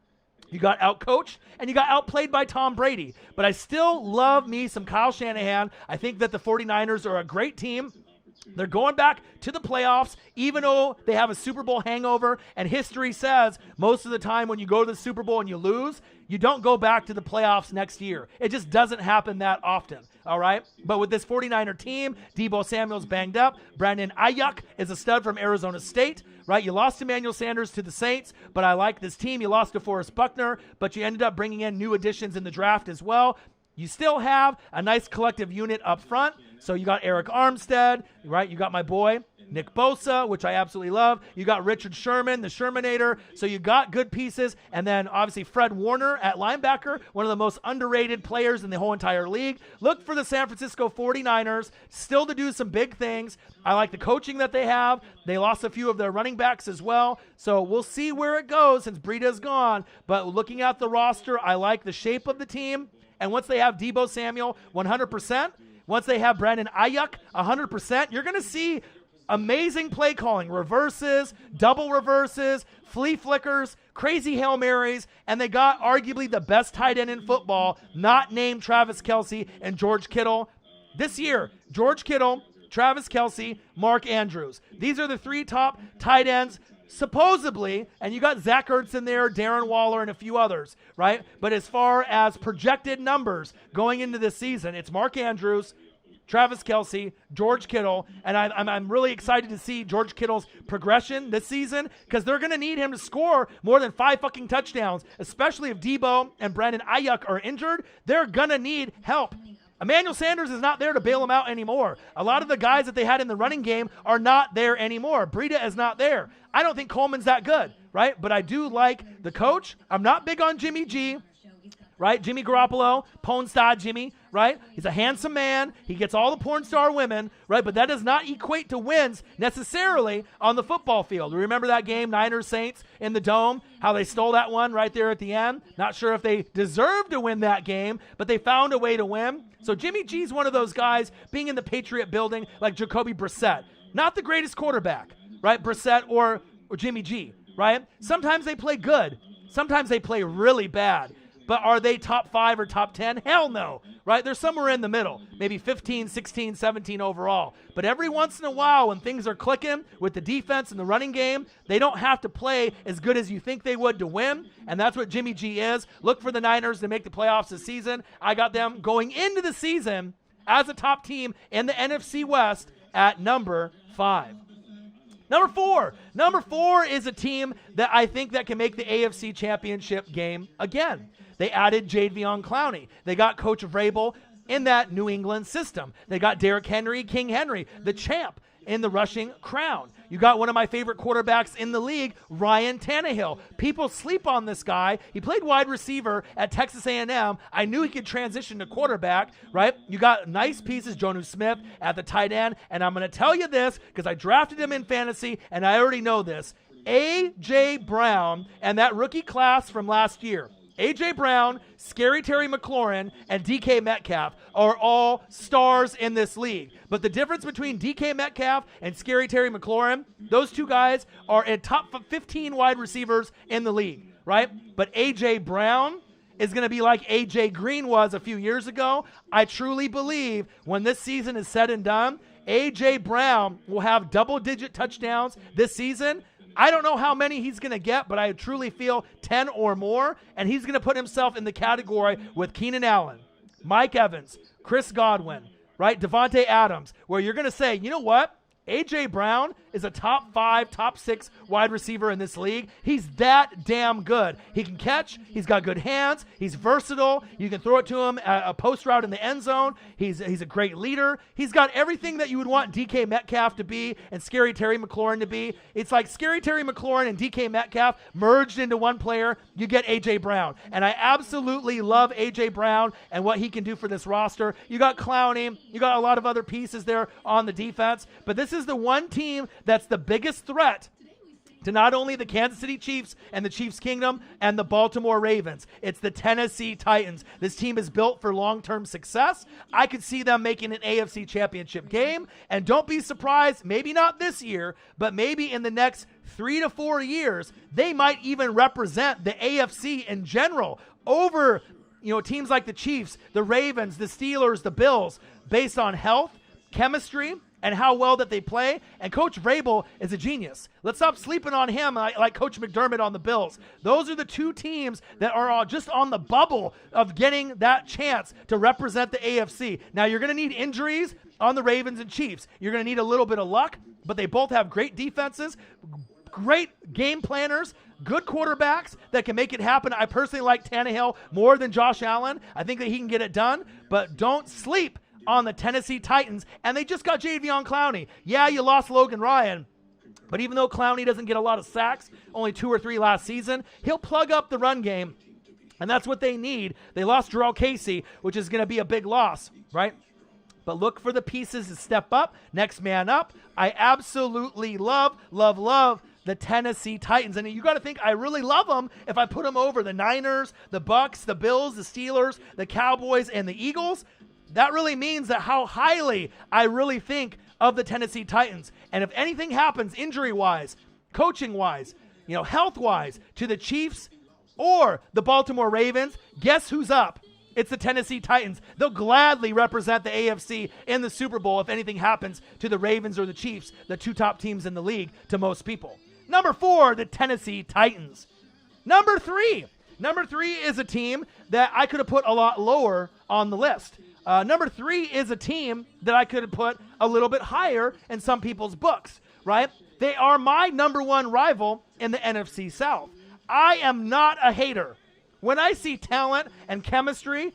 You got outcoached, and you got outplayed by Tom Brady. But I still love me some Kyle Shanahan. I think that the 49ers are a great team. They're going back to the playoffs, even though they have a Super Bowl hangover. And history says most of the time when you go to the Super Bowl and you lose, you don't go back to the playoffs next year. It just doesn't happen that often, all right? But with this 49er team, Deebo Samuel's banged up. Brandon Ayuk is a stud from Arizona State, right? You lost Emmanuel Sanders to the Saints, but I like this team. You lost to Forrest Buckner, but you ended up bringing in new additions in the draft as well. You still have a nice collective unit up front. So you got Eric Armstead, right? You got my boy, Nick Bosa, which I absolutely love. You got Richard Sherman, the Shermanator. So you got good pieces. And then obviously Fred Warner at linebacker, one of the most underrated players in the whole entire league. Look for the San Francisco 49ers still to do some big things. I like the coaching that they have. They lost a few of their running backs as well. So we'll see where it goes since Breida's gone. But looking at the roster, I like the shape of the team. And once they have Deebo Samuel 100%, once they have Brandon Ayuk 100%, you're going to see amazing play calling, reverses, double reverses, flea flickers, crazy Hail Marys, and they got arguably the best tight end in football, not named Travis Kelce and George Kittle. This year, George Kittle, Travis Kelce, Mark Andrews. These are the 3 top tight ends supposedly, and you got Zach Ertz in there, Darren Waller, and a few others, right? But as far as projected numbers going into this season, it's Mark Andrews, Travis Kelce, George Kittle, and I'm really excited to see George Kittle's progression this season because they're going to need him to score more than 5 fucking touchdowns, especially if Deebo and Brandon Ayuk are injured. They're going to need help. Emmanuel Sanders is not there to bail him out anymore. A lot of the guys that they had in the running game are not there anymore. Breida is not there. I don't think Coleman's that good, right? But I do like the coach. I'm not big on Jimmy G, right? Jimmy Garoppolo, porn star Jimmy, right? He's a handsome man. He gets all the porn star women, right? But that does not equate to wins necessarily on the football field. Remember that game, Niners-Saints in the Dome, how they stole that one right there at the end? Not sure if they deserved to win that game, but they found a way to win. So Jimmy G's one of those guys being in the Patriot building like Jacoby Brissett. Not the greatest quarterback, right? Brissett or Jimmy G, right? Sometimes they play good. Sometimes they play really bad. But are they top 5 or top 10? Hell no, right? They're somewhere in the middle, maybe 15, 16, 17 overall. But every once in a while when things are clicking with the defense and the running game, they don't have to play as good as you think they would to win, and that's what Jimmy G is. Look for the Niners to make the playoffs this season. I got them going into the season as a top team in the NFC West at number 5. Number 4. Number 4 is a team that I think that can make the AFC Championship game again. They added Jadeveon Clowney. They got Coach Vrabel in that New England system. They got Derrick Henry, King Henry, the champ in the rushing crown. You got one of my favorite quarterbacks in the league, Ryan Tannehill. People sleep on this guy. He played wide receiver at Texas A&M. I knew he could transition to quarterback, right? You got nice pieces, Jonnu Smith at the tight end, and I'm going to tell you this because I drafted him in fantasy, and I already know this. A.J. Brown and that rookie class from last year, A.J. Brown, Scary Terry McLaurin, and DK Metcalf are all stars in this league. But the difference between DK Metcalf and Scary Terry McLaurin, those two guys are in top 15 wide receivers in the league, right? But A.J. Brown is going to be like A.J. Green was a few years ago. I truly believe when this season is said and done, A.J. Brown will have double-digit touchdowns this season. I don't know how many he's going to get, but I truly feel 10 or more, and he's going to put himself in the category with Keenan Allen, Mike Evans, Chris Godwin, right, Devontae Adams, where you're going to say, you know what? A.J. Brown is a top 5, top 6 wide receiver in this league. He's that damn good. He can catch. He's got good hands. He's versatile. You can throw it to him at a post route in the end zone. He's a great leader. He's got everything that you would want DK Metcalf to be and Scary Terry McLaurin to be. It's like Scary Terry McLaurin and DK Metcalf merged into one player. You get A.J. Brown. And I absolutely love A.J. Brown and what he can do for this roster. You got Clowney. You got a lot of other pieces there on the defense. But this is the one team that's the biggest threat to not only the Kansas City Chiefs and the Chiefs Kingdom and the Baltimore Ravens. It's the Tennessee Titans. This team is built for long-term success. I could see them making an AFC Championship game, and don't be surprised, maybe not this year, but maybe in the next 3 to 4 years, they might even represent the AFC in general over, teams like the Chiefs, the Ravens, the Steelers, the Bills, based on health, chemistry, and how well that they play. And Coach Vrabel is a genius. Let's stop sleeping on him like Coach McDermott on the Bills. Those are the two teams that are all just on the bubble of getting that chance to represent the AFC. Now, you're going to need injuries on the Ravens and Chiefs. You're going to need a little bit of luck, but they both have great defenses, great game planners, good quarterbacks that can make it happen. I personally like Tannehill more than Josh Allen. I think that he can get it done, but don't sleep on the Tennessee Titans, and they just got Jadeveon Clowney. Yeah, you lost Logan Ryan, but even though Clowney doesn't get a lot of sacks, only 2 or 3 last season, he'll plug up the run game, and that's what they need. They lost Jarrell Casey, which is going to be a big loss, right? But look for the pieces to step up, next man up. I absolutely love the Tennessee Titans. And you got to think I really love them if I put them over the Niners, the Bucs, the Bills, the Steelers, the Cowboys, and the Eagles. That really means that how highly I really think of the Tennessee Titans. And if anything happens injury-wise, coaching-wise, health-wise to the Chiefs or the Baltimore Ravens, guess who's up? It's the Tennessee Titans. They'll gladly represent the AFC in the Super Bowl if anything happens to the Ravens or the Chiefs, the 2 top teams in the league to most people. Number 4, the Tennessee Titans. Number 3 is a team that I could have put a lot lower on the list. Number 3 is a team that I could have put a little bit higher in some people's books, right? They are my number 1 rival in the NFC South. I am not a hater. When I see talent and chemistry,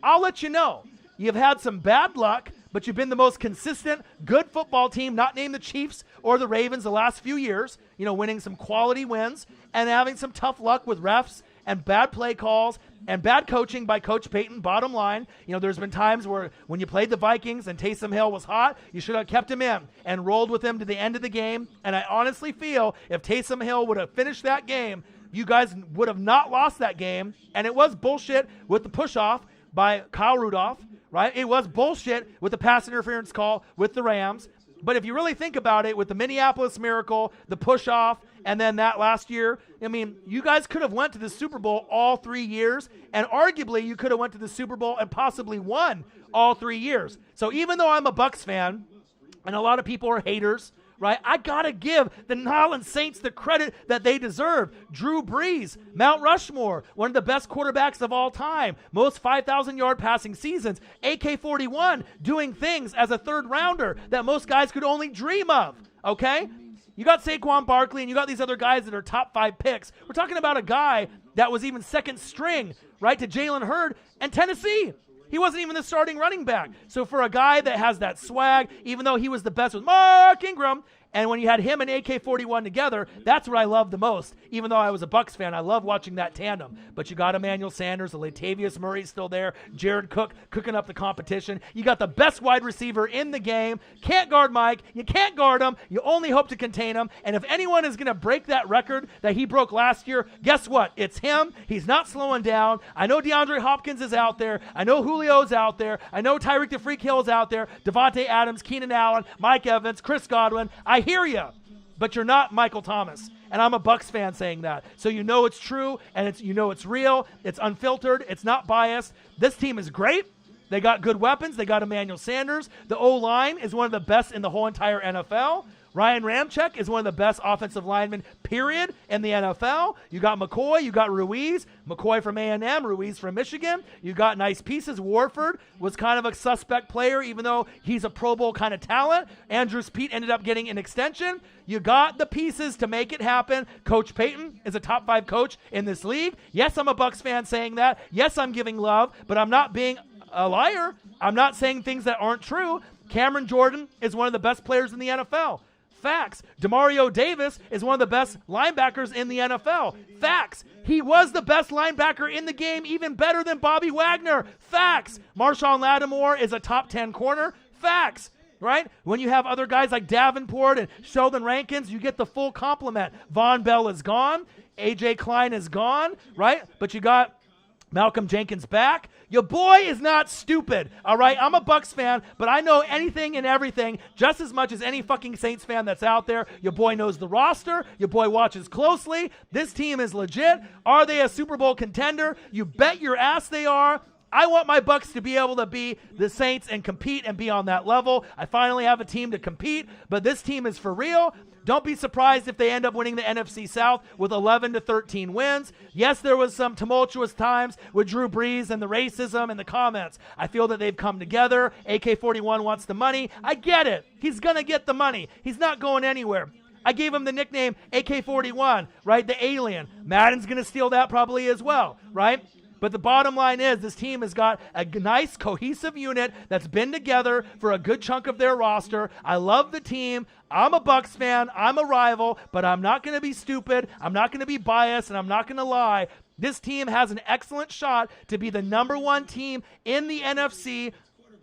I'll let you know. You've had some bad luck, but you've been the most consistent, good football team, not named the Chiefs or the Ravens the last few years, winning some quality wins and having some tough luck with refs and bad play calls and bad coaching by Coach Payton. Bottom line, there's been times where when you played the Vikings and Taysom Hill was hot, you should have kept him in and rolled with him to the end of the game. And I honestly feel if Taysom Hill would have finished that game, you guys would have not lost that game. And it was bullshit with the push-off by Kyle Rudolph, right? It was bullshit with the pass interference call with the Rams. But if you really think about it, with the Minneapolis Miracle, the push-off, and then that last year, I mean, you guys could have went to the Super Bowl all 3 years, and arguably you could have went to the Super Bowl and possibly won all 3 years. So even though I'm a Bucs fan, and a lot of people are haters, right? I got to give the New Orleans Saints the credit that they deserve. Drew Brees, Mount Rushmore, one of the best quarterbacks of all time, most 5,000-yard passing seasons, AK-41, doing things as a third rounder that most guys could only dream of, okay? You got Saquon Barkley and you got these other guys that are top 5 picks. We're talking about a guy that was even second string, right, to Jalen Hurd and Tennessee. He wasn't even the starting running back. So for a guy that has that swag, even though he was the best with Mark Ingram, and when you had him and AK-41 together, that's what I love the most. Even though I was a Bucs fan, I love watching that tandem. But you got Emmanuel Sanders, Latavius Murray's still there, Jared Cook cooking up the competition. You got the best wide receiver in the game. Can't guard Mike. You can't guard him. You only hope to contain him. And if anyone is going to break that record that he broke last year, guess what? It's him. He's not slowing down. I know DeAndre Hopkins is out there. I know Julio's out there. I know Tyreek the Freak Hill's out there. Devontae Adams, Keenan Allen, Mike Evans, Chris Godwin. I hear you, but you're not Michael Thomas. And I'm a Bucs fan saying that. So you know it's true, and you know it's real. It's unfiltered. It's not biased. This team is great. They got good weapons. They got Emmanuel Sanders. The O-line is one of the best in the whole entire NFL. Ryan Ramczyk is one of the best offensive linemen, period, in the NFL. You got McCoy. You got Ruiz. McCoy from A&M, Ruiz from Michigan. You got nice pieces. Warford was kind of a suspect player, even though he's a Pro Bowl kind of talent. Andrews Pete ended up getting an extension. You got the pieces to make it happen. Coach Payton is a top 5 coach in this league. Yes, I'm a Bucs fan saying that. Yes, I'm giving love, but I'm not being a liar. I'm not saying things that aren't true. Cameron Jordan is one of the best players in the NFL. Facts. Demario Davis is one of the best linebackers in the NFL. Facts. He was the best linebacker in the game, even better than Bobby Wagner. Facts. Marshawn Lattimore is a top 10 corner. Facts. Right? When you have other guys like Davenport and Sheldon Rankins, you get the full complement. Von Bell is gone. A.J. Klein is gone. Right? But you got Malcolm Jenkins back. Your boy is not stupid, all right? I'm a Bucs fan, but I know anything and everything just as much as any fucking Saints fan that's out there. Your boy knows the roster. Your boy watches closely. This team is legit. Are they a Super Bowl contender? You bet your ass they are. I want my Bucs to be able to be the Saints and compete and be on that level. I finally have a team to compete, but this team is for real. Don't be surprised if they end up winning the NFC South with 11 to 13 wins. Yes, there was some tumultuous times with Drew Brees and the racism and the comments. I feel that they've come together. AK-41 wants the money. I get it. He's going to get the money. He's not going anywhere. I gave him the nickname AK-41, right? The alien. Madden's going to steal that probably as well, right? But the bottom line is this team has got a nice, cohesive unit that's been together for a good chunk of their roster. I love the team. I'm a Bucs fan. I'm a rival, but I'm not going to be stupid. I'm not going to be biased, and I'm not going to lie. This team has an excellent shot to be the number 1 team in the NFC.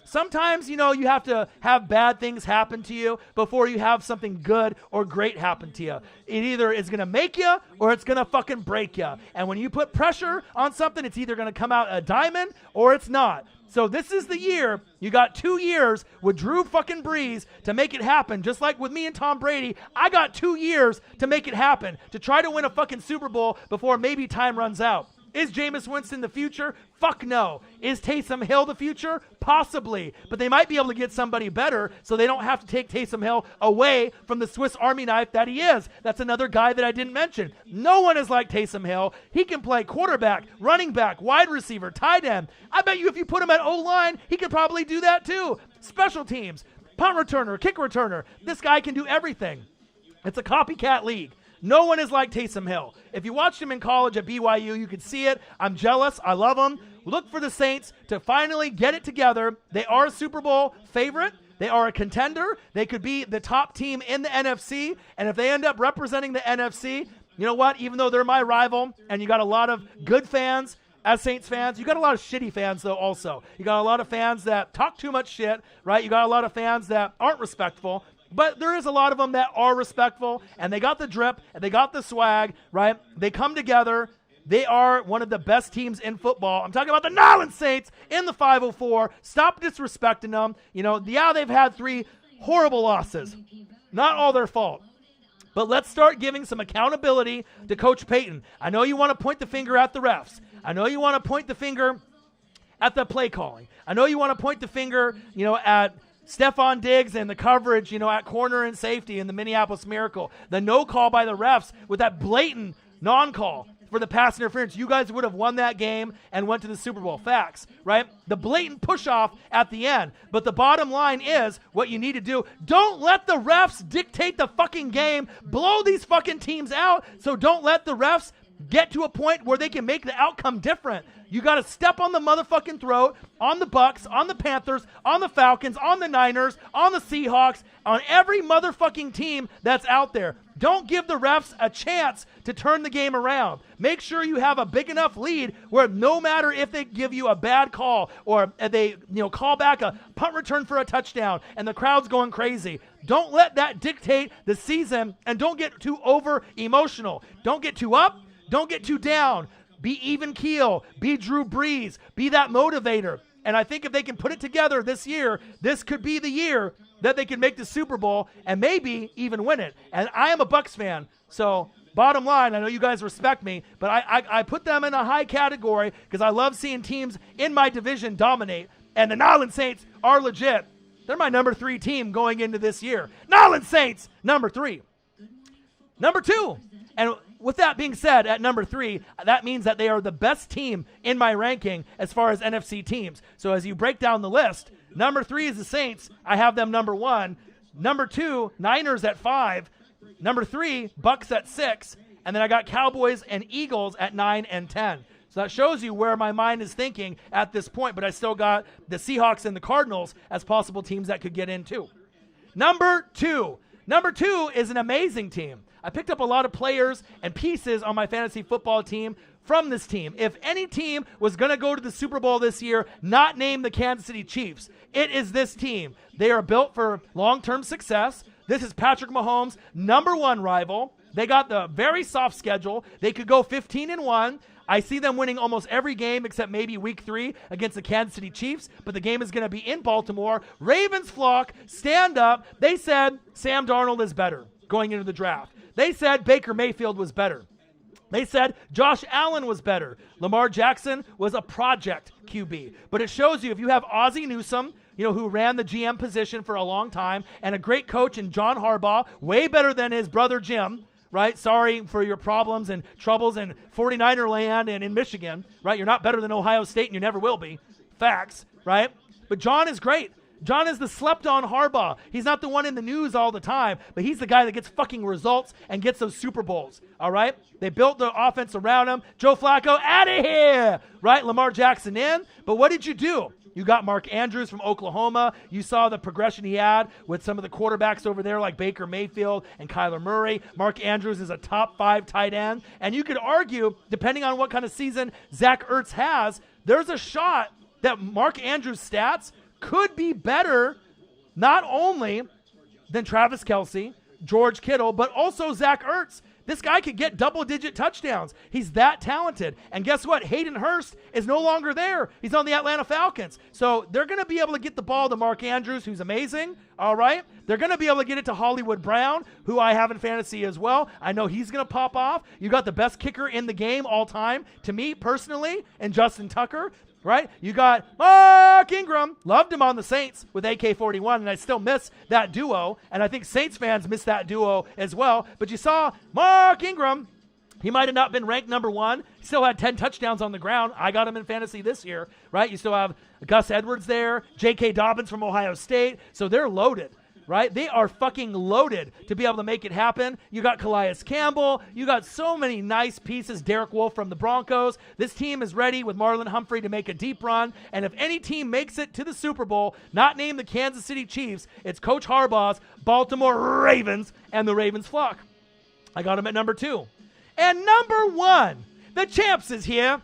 Sometimes, you know, you have to have bad things happen to you before you have something good or great happen to you. It either is going to make you or it's going to fucking break you. And when you put pressure on something, it's either going to come out a diamond or it's not. So this is the year. You got 2 years with Drew fucking Brees to make it happen. Just like with me and Tom Brady, I got 2 years to make it happen, to try to win a fucking Super Bowl before maybe time runs out. Is Jameis Winston the future? Fuck no. Is Taysom Hill the future? Possibly. But they might be able to get somebody better so they don't have to take Taysom Hill away from the Swiss Army knife that he is. That's another guy that I didn't mention. No one is like Taysom Hill. He can play quarterback, running back, wide receiver, tight end. I bet you if you put him at O-line, he could probably do that too. Special teams, punt returner, kick returner. This guy can do everything. It's a copycat league. No one is like Taysom Hill. If you watched him in college at BYU, you could see it. I'm jealous. I love him. Look for the Saints to finally get it together. They are a Super Bowl favorite. They are a contender. They could be the top team in the NFC. And if they end up representing the NFC, you know what? Even though they're my rival and you got a lot of good fans as Saints fans, you got a lot of shitty fans, though, also. You got a lot of fans that talk too much shit, right? You got a lot of fans that aren't respectful. But there is a lot of them that are respectful, and they got the drip, and they got the swag, right? They come together. They are one of the best teams in football. I'm talking about the New Orleans Saints in the 504. Stop disrespecting them. You know, yeah, they've had 3 horrible losses. Not all their fault. But let's start giving some accountability to Coach Payton. I know you want to point the finger at the refs. I know you want to point the finger at the play calling. I know you want to point the finger, at Stephon Diggs and the coverage, at corner and safety in the Minneapolis Miracle. The no call by the refs with that blatant non-call for the pass interference. You guys would have won that game and went to the Super Bowl. Facts, right? The blatant push-off at the end. But the bottom line is what you need to do. Don't let the refs dictate the fucking game. Blow these fucking teams out. So don't let the refs get to a point where they can make the outcome different. You got to step on the motherfucking throat on the Bucs, on the Panthers, on the Falcons, on the Niners, on the Seahawks, on every motherfucking team that's out there. Don't give the refs a chance to turn the game around. Make sure you have a big enough lead where no matter if they give you a bad call or they call back a punt return for a touchdown and the crowd's going crazy. Don't let that dictate the season, and don't get too over emotional. Don't get too up. Don't get too down. Be even keel. Be Drew Brees. Be that motivator. And I think if they can put it together this year, this could be the year that they can make the Super Bowl and maybe even win it. And I am a Bucs fan, so bottom line, I know you guys respect me, but I put them in a high category because I love seeing teams in my division dominate. And the New Orleans Saints are legit. They're my number 3 team going into this year. New Orleans Saints, number 3. Number 2. And with that being said, at number 3, that means that they are the best team in my ranking as far as NFC teams. So as you break down the list, number 3 is the Saints. I have them number 1. Number 2, Niners at 5. Number 3, Bucs at 6. And then I got Cowboys and Eagles at 9 and 10. So that shows you where my mind is thinking at this point. But I still got the Seahawks and the Cardinals as possible teams that could get in too. Number 2. Number 2 is an amazing team. I picked up a lot of players and pieces on my fantasy football team from this team. If any team was going to go to the Super Bowl this year, not named the Kansas City Chiefs, it is this team. They are built for long-term success. This is Patrick Mahomes' number 1 rival. They got the very soft schedule. They could go 15-1. I see them winning almost every game except maybe week 3 against the Kansas City Chiefs, but the game is going to be in Baltimore. Ravens flock, stand up. They said Sam Darnold is better going into the draft. They said Baker Mayfield was better. They said Josh Allen was better. Lamar Jackson was a project QB. But it shows you if you have Ozzie Newsome, who ran the GM position for a long time, and a great coach in John Harbaugh, way better than his brother Jim, right? Sorry for your problems and troubles in 49er land and in Michigan, right? You're not better than Ohio State and you never will be. Facts, right? But John is great. John is the slept-on Harbaugh. He's not the one in the news all the time, but he's the guy that gets fucking results and gets those Super Bowls, all right? They built the offense around him. Joe Flacco, out of here, right? Lamar Jackson in. But what did you do? You got Mark Andrews from Oklahoma. You saw the progression he had with some of the quarterbacks over there like Baker Mayfield and Kyler Murray. Mark Andrews is a top 5 tight end. And you could argue, depending on what kind of season Zach Ertz has, there's a shot that Mark Andrews' stats could be better not only than Travis Kelce, George Kittle, but also Zach Ertz. This guy could get double-digit touchdowns. He's that talented. And guess what? Hayden Hurst is no longer there. He's on the Atlanta Falcons. So they're going to be able to get the ball to Mark Andrews, who's amazing, all right? They're going to be able to get it to Hollywood Brown, who I have in fantasy as well. I know he's going to pop off. You got the best kicker in the game all time, to me personally, and Justin Tucker. Right? You got Mark Ingram. Loved him on the Saints with AK-41, and I still miss that duo. And I think Saints fans miss that duo as well. But you saw Mark Ingram. He might have not been ranked number 1. He still had 10 touchdowns on the ground. I got him in fantasy this year, right? You still have Gus Edwards there, J.K. Dobbins from Ohio State. So they're loaded. Right? They are fucking loaded to be able to make it happen. You got Calais Campbell. You got so many nice pieces. Derek Wolfe from the Broncos. This team is ready with Marlon Humphrey to make a deep run. And if any team makes it to the Super Bowl, not named the Kansas City Chiefs, it's Coach Harbaugh's Baltimore Ravens and the Ravens flock. I got him at number 2. And number 1, the champs is here.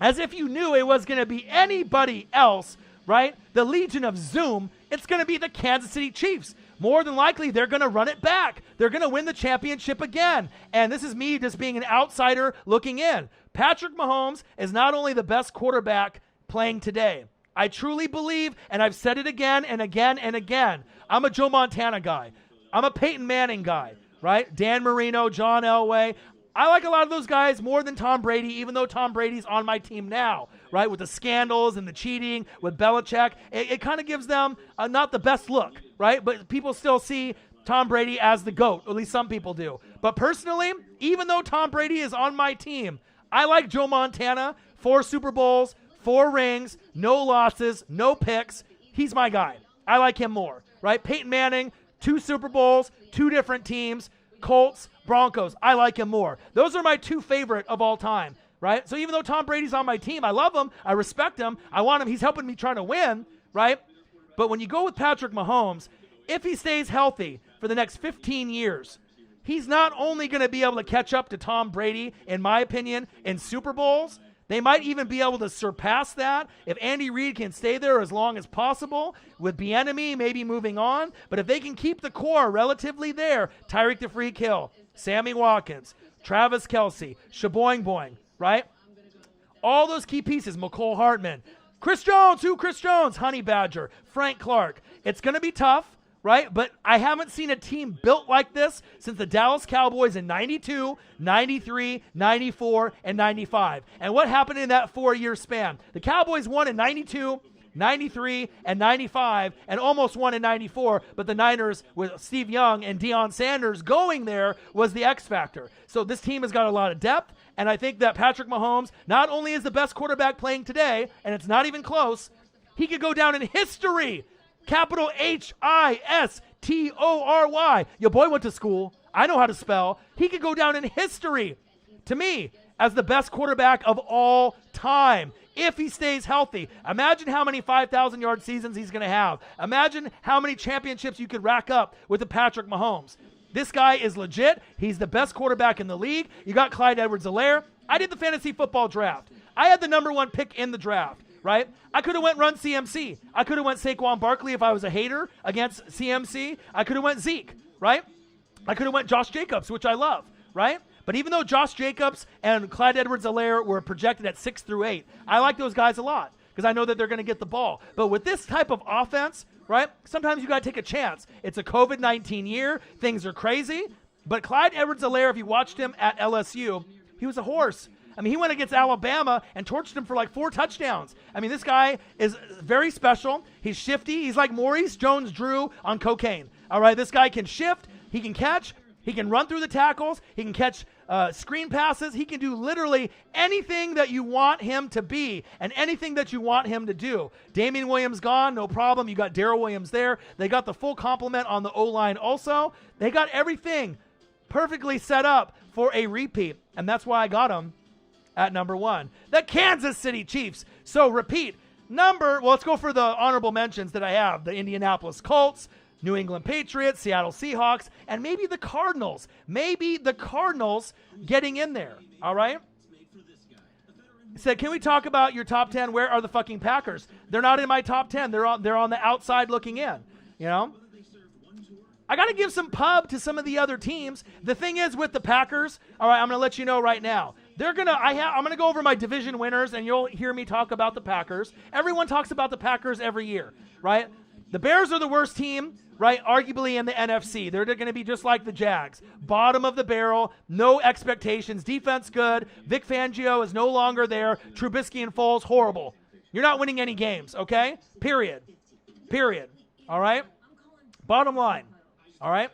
As if you knew it was going to be anybody else, right? The Legion of Zoom, it's going to be the Kansas City Chiefs. More than likely, they're going to run it back. They're going to win the championship again. And this is me just being an outsider looking in. Patrick Mahomes is not only the best quarterback playing today. I truly believe, and I've said it again and again and again, I'm a Joe Montana guy. I'm a Peyton Manning guy, right? Dan Marino, John Elway. I like a lot of those guys more than Tom Brady, even though Tom Brady's on my team now, right? With the scandals and the cheating with Belichick. It kind of gives them not the best look, right? But people still see Tom Brady as the GOAT, at least some people do. But personally, even though Tom Brady is on my team, I like Joe Montana. 4 Super Bowls, 4 rings, no losses, no picks. He's my guy. I like him more, right? Peyton Manning, 2 Super Bowls, 2 different teams, Colts, Broncos. I like him more. Those are my 2 favorite of all time, right? So even though Tom Brady's on my team, I love him. I respect him. I want him. He's helping me trying to win, right? But when you go with Patrick Mahomes, if he stays healthy for the next 15 years, he's not only going to be able to catch up to Tom Brady, in my opinion, in Super Bowls. They might even be able to surpass that if Andy Reid can stay there as long as possible, with Bieniemy maybe moving on. But if they can keep the core relatively there, Tyreek the Freak Hill, Sammy Watkins, Travis Kelce, Shaboing Boing, right? All those key pieces, McCole Hartman, Chris Jones, Honey Badger, Frank Clark. It's going to be tough. Right? But I haven't seen a team built like this since the Dallas Cowboys in 92, 93, 94, and 95. And what happened in that 4-year span? The Cowboys won in 92, 93, and 95, and almost won in 94, but the Niners with Steve Young and Deion Sanders going there was the X factor. So this team has got a lot of depth, and I think that Patrick Mahomes not only is the best quarterback playing today, and it's not even close, he could go down in history. Capital History. Your boy went to school. I know how to spell. He could go down in history, to me, as the best quarterback of all time, if he stays healthy. Imagine how many 5,000-yard seasons he's going to have. Imagine how many championships you could rack up with the Patrick Mahomes. This guy is legit. He's the best quarterback in the league. You got Clyde Edwards-Helaire. I did the fantasy football draft. I had the number 1 pick in the draft. Right? I could have went run CMC. I could have went Saquon Barkley if I was a hater against CMC. I could have went Zeke, right? I could have went Josh Jacobs, which I love, right? But even though Josh Jacobs and Clyde Edwards-Helaire were projected at 6 through 8, I like those guys a lot because I know that they're going to get the ball. But with this type of offense, right, sometimes you got to take a chance. It's a COVID-19 year. Things are crazy. But Clyde Edwards-Helaire, if you watched him at LSU, he was a horse. I mean, he went against Alabama and torched him for like 4 touchdowns. I mean, this guy is very special. He's shifty. He's like Maurice Jones-Drew on cocaine. All right, this guy can shift. He can catch. He can run through the tackles. He can catch screen passes. He can do literally anything that you want him to be and anything that you want him to do. Damian Williams gone, no problem. You got Darrell Williams there. They got the full complement on the O-line also. They got everything perfectly set up for a repeat, and that's why I got him at number 1, the Kansas City Chiefs. So repeat, let's go for the honorable mentions that I have. The Indianapolis Colts, New England Patriots, Seattle Seahawks, and maybe the Cardinals. Maybe the Cardinals getting in there, all right? Said, can we talk about your top 10? Where are the fucking Packers? They're not in my top 10. They're on the outside looking in, you know? I got to give some pub to some of the other teams. The thing is with the Packers, all right, I'm going to let you know right now. I'm going to go over my division winners, and you'll hear me talk about the Packers. Everyone talks about the Packers every year, right? The Bears are the worst team, right, arguably in the NFC. They're going to be just like the Jags. Bottom of the barrel, no expectations. Defense good. Vic Fangio is no longer there. Trubisky and Foles, horrible. You're not winning any games, okay? Period. All right? Bottom line. All right?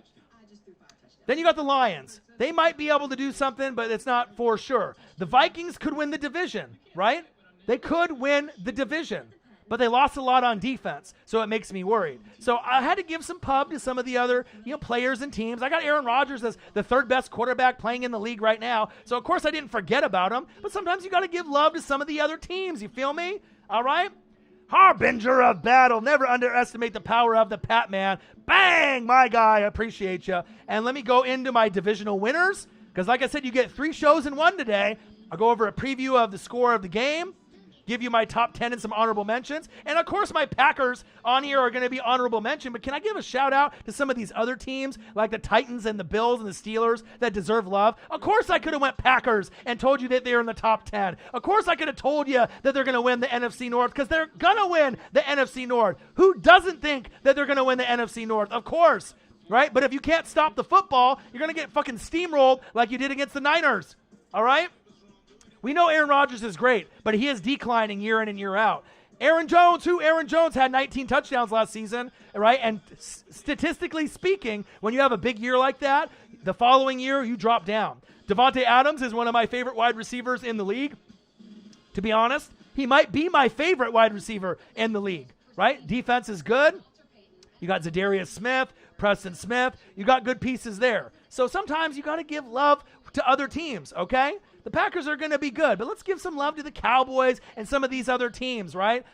Then you got the Lions. They might be able to do something, but it's not for sure. The Vikings could win the division, right? They could win the division, but they lost a lot on defense, so it makes me worried. So I had to give some pub to some of the other, players and teams. I got Aaron Rodgers as the 3rd best quarterback playing in the league right now, so of course I didn't forget about him, but sometimes you got to give love to some of the other teams. You feel me? All right? Harbinger of battle. Never underestimate the power of the Pat Man. Bang, my guy. I appreciate you. And let me go into my divisional winners, because like I said, you get 3 shows in one today. I'll go over a preview of the score of the game. give you my top 10 and some honorable mentions. And, of course, my Packers on here are going to be honorable mention. But can I give a shout-out to some of these other teams like the Titans and the Bills and the Steelers that deserve love? Of course I could have went Packers and told you that they're in the top 10. Of course I could have told you that they're going to win the NFC North because they're going to win the NFC North. Who doesn't think that they're going to win the NFC North? Of course, right? But if you can't stop the football, you're going to get fucking steamrolled like you did against the Niners, all right? We know Aaron Rodgers is great, but he is declining year in and year out. Aaron Jones had 19 touchdowns last season, right? And statistically speaking, when you have a big year like that, the following year you drop down. Devontae Adams is one of my favorite wide receivers in the league. To be honest, he might be my favorite wide receiver in the league, right? Defense is good. You got Zadarius Smith, Preston Smith. You got good pieces there. So sometimes you got to give love to other teams, okay? The Packers are going to be good, but let's give some love to the Cowboys and some of these other teams, right?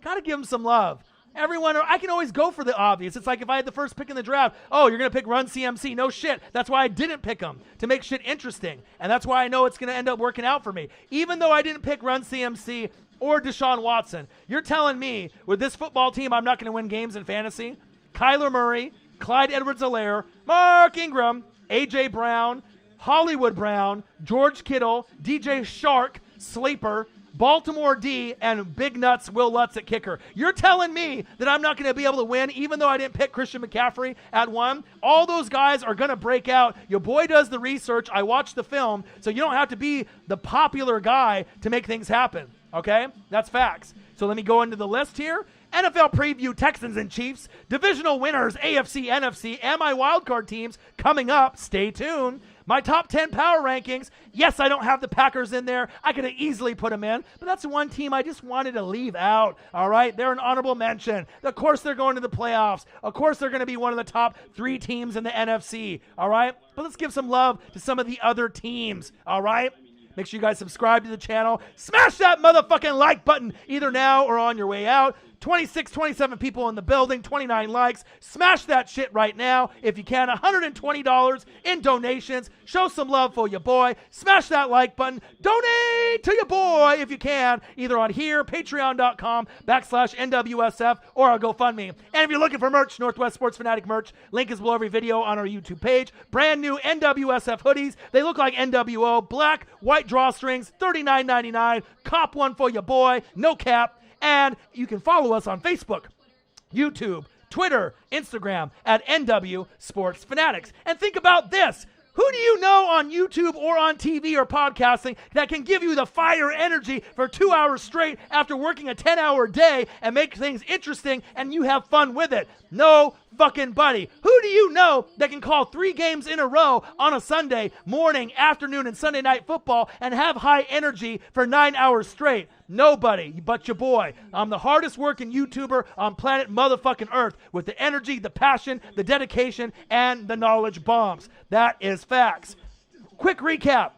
Got to give them some love. Everyone, I can always go for the obvious. It's like if I had the first pick in the draft, oh, you're going to pick Run CMC. No shit. That's why I didn't pick him, to make shit interesting. And that's why I know it's going to end up working out for me. Even though I didn't pick Run CMC or Deshaun Watson, you're telling me with this football team I'm not going to win games in fantasy? Kyler Murray, Clyde Edwards-Helaire, Mark Ingram, A.J. Brown, Hollywood Brown, George Kittle, DJ Shark, Sleeper, Baltimore D, and Big Nuts Will Lutz at kicker. You're telling me that I'm not going to be able to win even though I didn't pick Christian McCaffrey at 1? All those guys are going to break out. Your boy does the research. I watch the film, so you don't have to be the popular guy to make things happen, okay? That's facts. So let me go into the list here. NFL preview, Texans and Chiefs, divisional winners, AFC, NFC, and my wildcard teams coming up. Stay tuned. My top 10 power rankings. Yes, I don't have the Packers in there. I could have easily put them in, but that's one team I just wanted to leave out, all right? They're an honorable mention. Of course they're going to the playoffs. Of course they're going to be one of the top 3 teams in the NFC, all right? But let's give some love to some of the other teams, all right? Make sure you guys subscribe to the channel. Smash that motherfucking like button either now or on your way out. 26, 27 people in the building, 29 likes. Smash that shit right now if you can. $120 in donations. Show some love for your boy. Smash that like button. Donate to your boy if you can, either on here, patreon.com/NWSF, or our GoFundMe. And if you're looking for merch, Northwest Sports Fanatic merch, link is below every video on our YouTube page. Brand new NWSF hoodies. They look like NWO. Black, white drawstrings, $39.99. Cop one for your boy. No cap. And you can follow us on Facebook, YouTube, Twitter, Instagram at NW Sports Fanatics. And think about this. Who do you know on YouTube or on TV or podcasting that can give you the fire energy for 2 hours straight after working a 10-hour day and make things interesting and you have fun with it? No fucking buddy. Who do you know that can call 3 games in a row on a Sunday morning, afternoon, and Sunday night football and have high energy for 9 hours straight? Nobody but your boy. I'm the hardest working YouTuber on planet motherfucking Earth with the energy, the passion, the dedication, and the knowledge bombs. That is facts. Quick recap.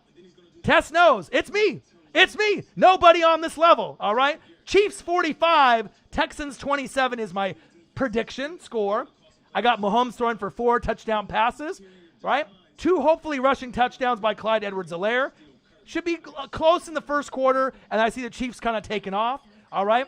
Tess knows. It's me. It's me. Nobody on this level, all right? Chiefs 45, Texans 27 is my prediction score. I got Mahomes throwing for 4 touchdown passes, right? 2 hopefully rushing touchdowns by Clyde Edwards-Helaire. Should be close in the first quarter, and I see the Chiefs kind of taking off, all right?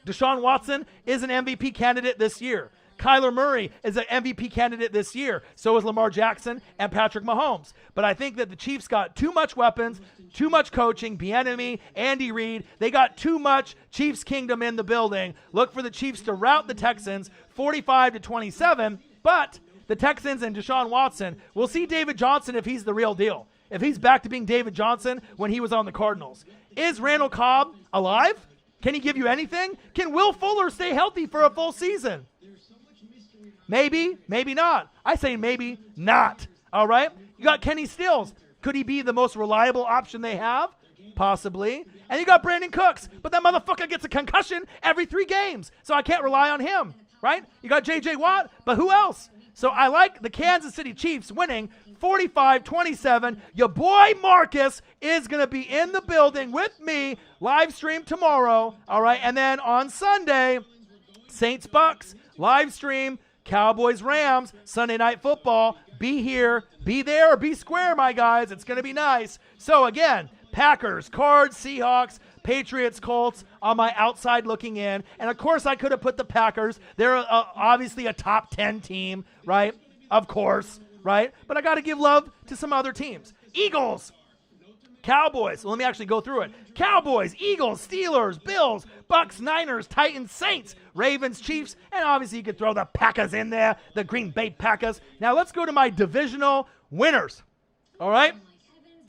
Deshaun Watson is an MVP candidate this year. Kyler Murray is an MVP candidate this year. So is Lamar Jackson and Patrick Mahomes. But I think that the Chiefs got too much weapons, too much coaching. Bieniemy, Andy Reid, they got too much Chiefs kingdom in the building. Look for the Chiefs to rout the Texans 45-27. But the Texans and Deshaun Watson, we'll see David Johnson if he's the real deal. If he's back to being David Johnson when he was on the Cardinals. Is Randall Cobb alive? Can he give you anything? Can Will Fuller stay healthy for a full season? Maybe, maybe not. I say maybe not. All right? You got Kenny Stills. Could he be the most reliable option they have? Possibly. And you got Brandon Cooks. But that motherfucker gets a concussion every 3 games. So I can't rely on him. Right? You got J.J. Watt. But who else? So I like the Kansas City Chiefs winning 45-27. Your boy Marcus is going to be in the building with me, live stream tomorrow, all right? And then on Sunday, Saints-Bucks, live stream, Cowboys-Rams, Sunday Night Football. Be here, be there, or be square, my guys. It's going to be nice. So again, Packers, Cards, Seahawks, Patriots, Colts on my outside looking in. And, of course, I could have put the Packers. They're obviously a top 10 team, right? Of course, right? But I got to give love to some other teams. Eagles, Cowboys. Well, let me actually go through it. Cowboys, Eagles, Steelers, Bills, Bucks, Niners, Titans, Saints, Ravens, Chiefs, and obviously you could throw the Packers in there, the Green Bay Packers. Now let's go to my divisional winners. All right?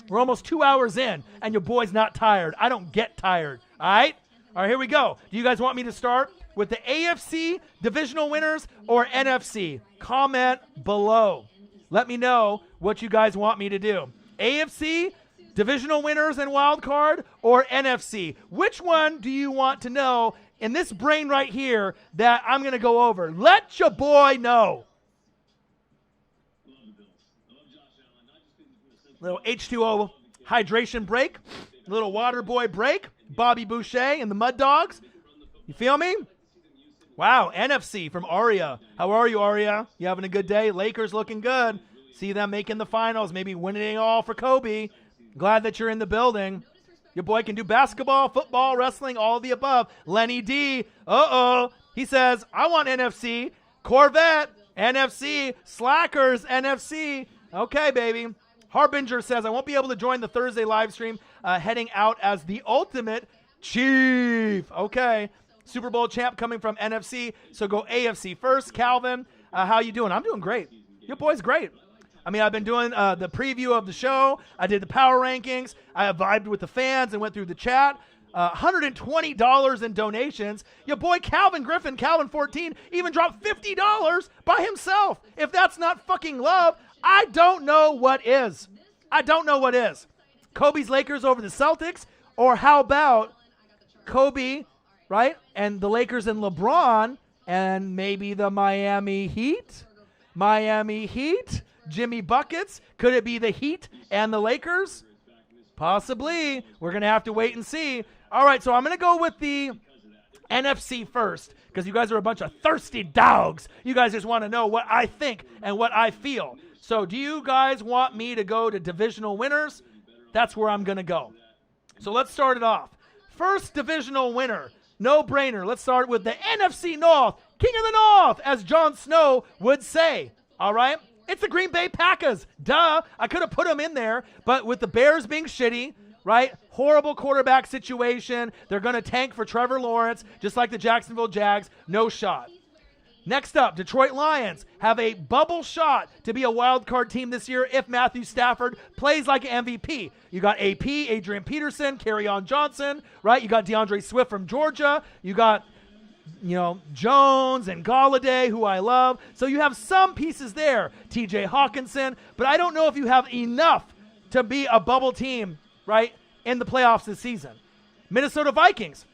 We're almost 2 hours in, and your boy's not tired. I don't get tired. All right? All right, here we go. Do you guys want me to start with the AFC divisional winners or NFC? Comment below. Let me know what you guys want me to do. AFC divisional winners and wild card, or NFC? Which one do you want to know in this brain right here that I'm going to go over? Let your boy know. Little H2O hydration break. Little water boy break. Bobby Boucher and the Mud Dogs. You feel me? Wow, NFC from Aria. How are you, Aria? You having a good day? Lakers looking good. See them making the finals, maybe winning it all for Kobe. Glad that you're in the building. Your boy can do basketball, football, wrestling, all of the above. Lenny D, he says, I want NFC. Corvette, NFC. Slackers, NFC. Okay, baby. Harbinger says, I won't be able to join the Thursday live stream, heading out as the ultimate chief. Okay. Super Bowl champ coming from NFC, so go AFC first. Calvin, how you doing? I'm doing great. Your boy's great. I mean, I've been doing the preview of the show. I did the power rankings. I vibed with the fans and went through the chat. $120 in donations. Your boy Calvin Griffin, Calvin14, even dropped $50 by himself. If that's not fucking love, I don't know what is. I don't know what is. Kobe's Lakers over the Celtics, or how about Kobe, right, and the Lakers and LeBron, and maybe the Miami Heat? Miami Heat? Jimmy Buckets? Could it be the Heat and the Lakers? Possibly. We're going to have to wait and see. All right, so I'm going to go with the NFC first because you guys are a bunch of thirsty dogs. You guys just want to know what I think and what I feel. So do you guys want me to go to divisional winners? That's where I'm going to go. So let's start it off. First divisional winner, no brainer. Let's start with the NFC North, King of the North, as Jon Snow would say. All right? It's the Green Bay Packers. Duh. I could have put them in there, but with the Bears being shitty, right? Horrible quarterback situation. They're going to tank for Trevor Lawrence, just like the Jacksonville Jags. No shot. Next up, Detroit Lions have a bubble shot to be a wild card team this year if Matthew Stafford plays like an MVP. You got AP, Adrian Peterson, Kerryon Johnson, right? You got DeAndre Swift from Georgia. You got Jones and Galladay, who I love. So you have some pieces there, TJ Hawkinson, but I don't know if you have enough to be a bubble team, right, in the playoffs this season. Minnesota Vikings,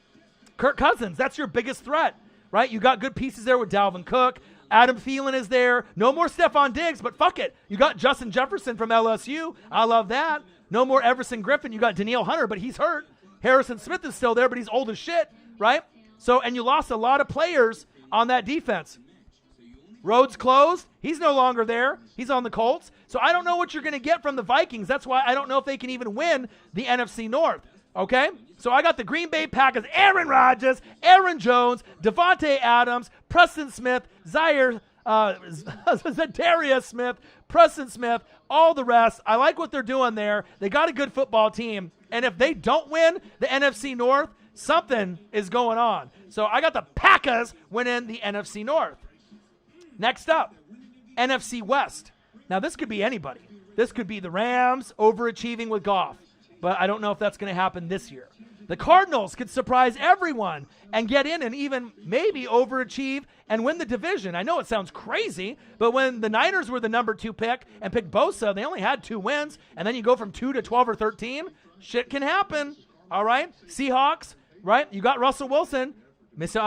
Kirk Cousins, that's your biggest threat, right? You got good pieces there with Dalvin Cook. Adam Thielen is there. No more Stephon Diggs, but fuck it. You got Justin Jefferson from LSU. I love that. No more Everson Griffin. You got Danielle Hunter, but he's hurt. Harrison Smith is still there, but he's old as shit, right? So, and you lost a lot of players on that defense. Rhodes closed. He's no longer there. He's on the Colts. So I don't know what you're going to get from the Vikings. That's why I don't know if they can even win the NFC North. Okay? So I got the Green Bay Packers, Aaron Rodgers, Aaron Jones, Devontae Adams, Preston Smith, Zadarius Smith, Preston Smith, all the rest. I like what they're doing there. They got a good football team. And if they don't win the NFC North, something is going on. So I got the Packers winning the NFC North. Next up, NFC West. Now, this could be anybody. This could be the Rams overachieving with Goff, but I don't know if that's going to happen this year. The Cardinals could surprise everyone and get in and even maybe overachieve and win the division. I know it sounds crazy, but when the Niners were the number 2 pick and picked Bosa, they only had 2 wins, and then you go from 2 to 12 or 13. Shit can happen. All right? Seahawks, right? You got Russell Wilson, Mr.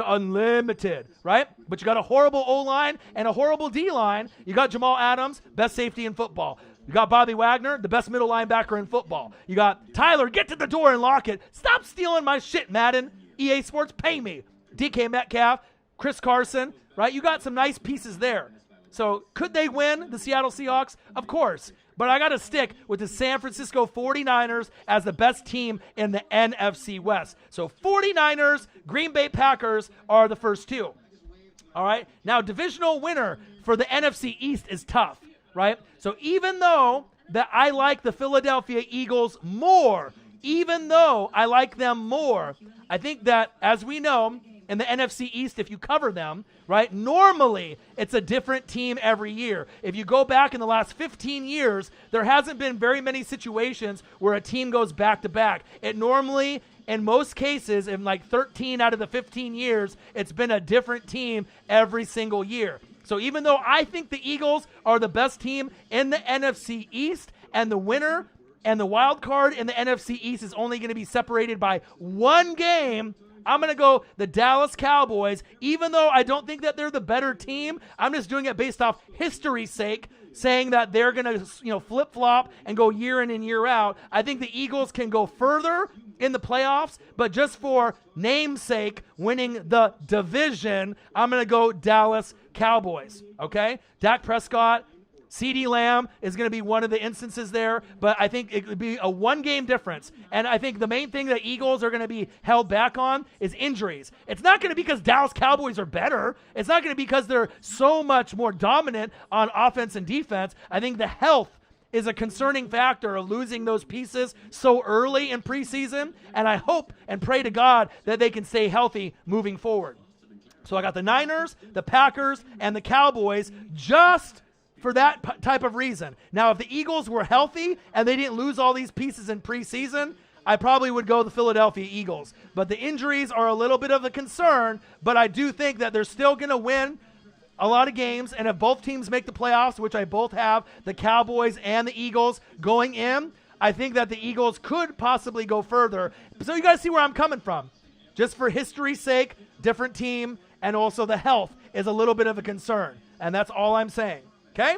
Unlimited, right? But you got a horrible O-line and a horrible D-line. You got Jamal Adams, best safety in football. You got Bobby Wagner, the best middle linebacker in football. You got Tyler, get to the door and lock it. Stop stealing my shit, Madden. EA Sports, pay me. DK Metcalf, Chris Carson, right? You got some nice pieces there. So could they win, the Seattle Seahawks? Of course. But I got to stick with the San Francisco 49ers as the best team in the NFC West. So 49ers, Green Bay Packers are the first two. All right. Now, divisional winner for the NFC East is tough, right? So even though that I like the Philadelphia Eagles more, even though I like them more, I think that, as we know, in the NFC East, if you cover them, right, normally it's a different team every year. If you go back in the last 15 years, there hasn't been very many situations where a team goes back-to-back. It normally, in most cases, in like 13 out of the 15 years, it's been a different team every single year. So even though I think the Eagles are the best team in the NFC East, and the winner and the wild card in the NFC East is only going to be separated by one game, I'm going to go the Dallas Cowboys. Even though I don't think that they're the better team, I'm just doing it based off history's sake, saying that they're going to, flip-flop and go year in and year out. I think the Eagles can go further in the playoffs, but just for namesake, winning the division, I'm going to go Dallas Cowboys, okay? Dak Prescott, CeeDee Lamb is going to be one of the instances there, but I think it would be a one-game difference. And I think the main thing that Eagles are going to be held back on is injuries. It's not going to be because Dallas Cowboys are better. It's not going to be because they're so much more dominant on offense and defense. I think the health is a concerning factor of losing those pieces so early in preseason, and I hope and pray to God that they can stay healthy moving forward. So I got the Niners, the Packers, and the Cowboys just for that type of reason. Now, if the Eagles were healthy and they didn't lose all these pieces in preseason, I probably would go the Philadelphia Eagles. But the injuries are a little bit of a concern, but I do think that they're still going to win a lot of games, and if both teams make the playoffs, which I both have, the Cowboys and the Eagles going in, I think that the Eagles could possibly go further. So you guys see where I'm coming from. Just for history's sake, different team, and also the health is a little bit of a concern, and that's all I'm saying. Okay?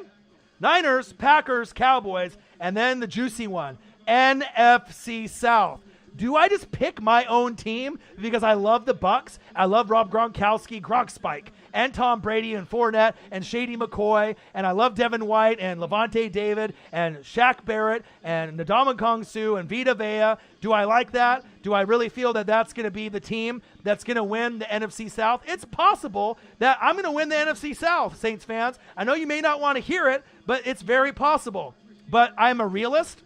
Niners, Packers, Cowboys, and then the juicy one, NFC South. Do I just pick my own team because I love the Bucs? I love Rob Gronkowski, Gronk Spike, and Tom Brady and Fournette and Shady McCoy, and I love Devin White and Levante David and Shaq Barrett and Ndamukong Suh and Vita Vea. Do I like that? Do I really feel that that's going to be the team that's going to win the NFC South? It's possible that I'm going to win the NFC South, Saints fans. I know you may not want to hear it, but it's very possible. But I'm a realist.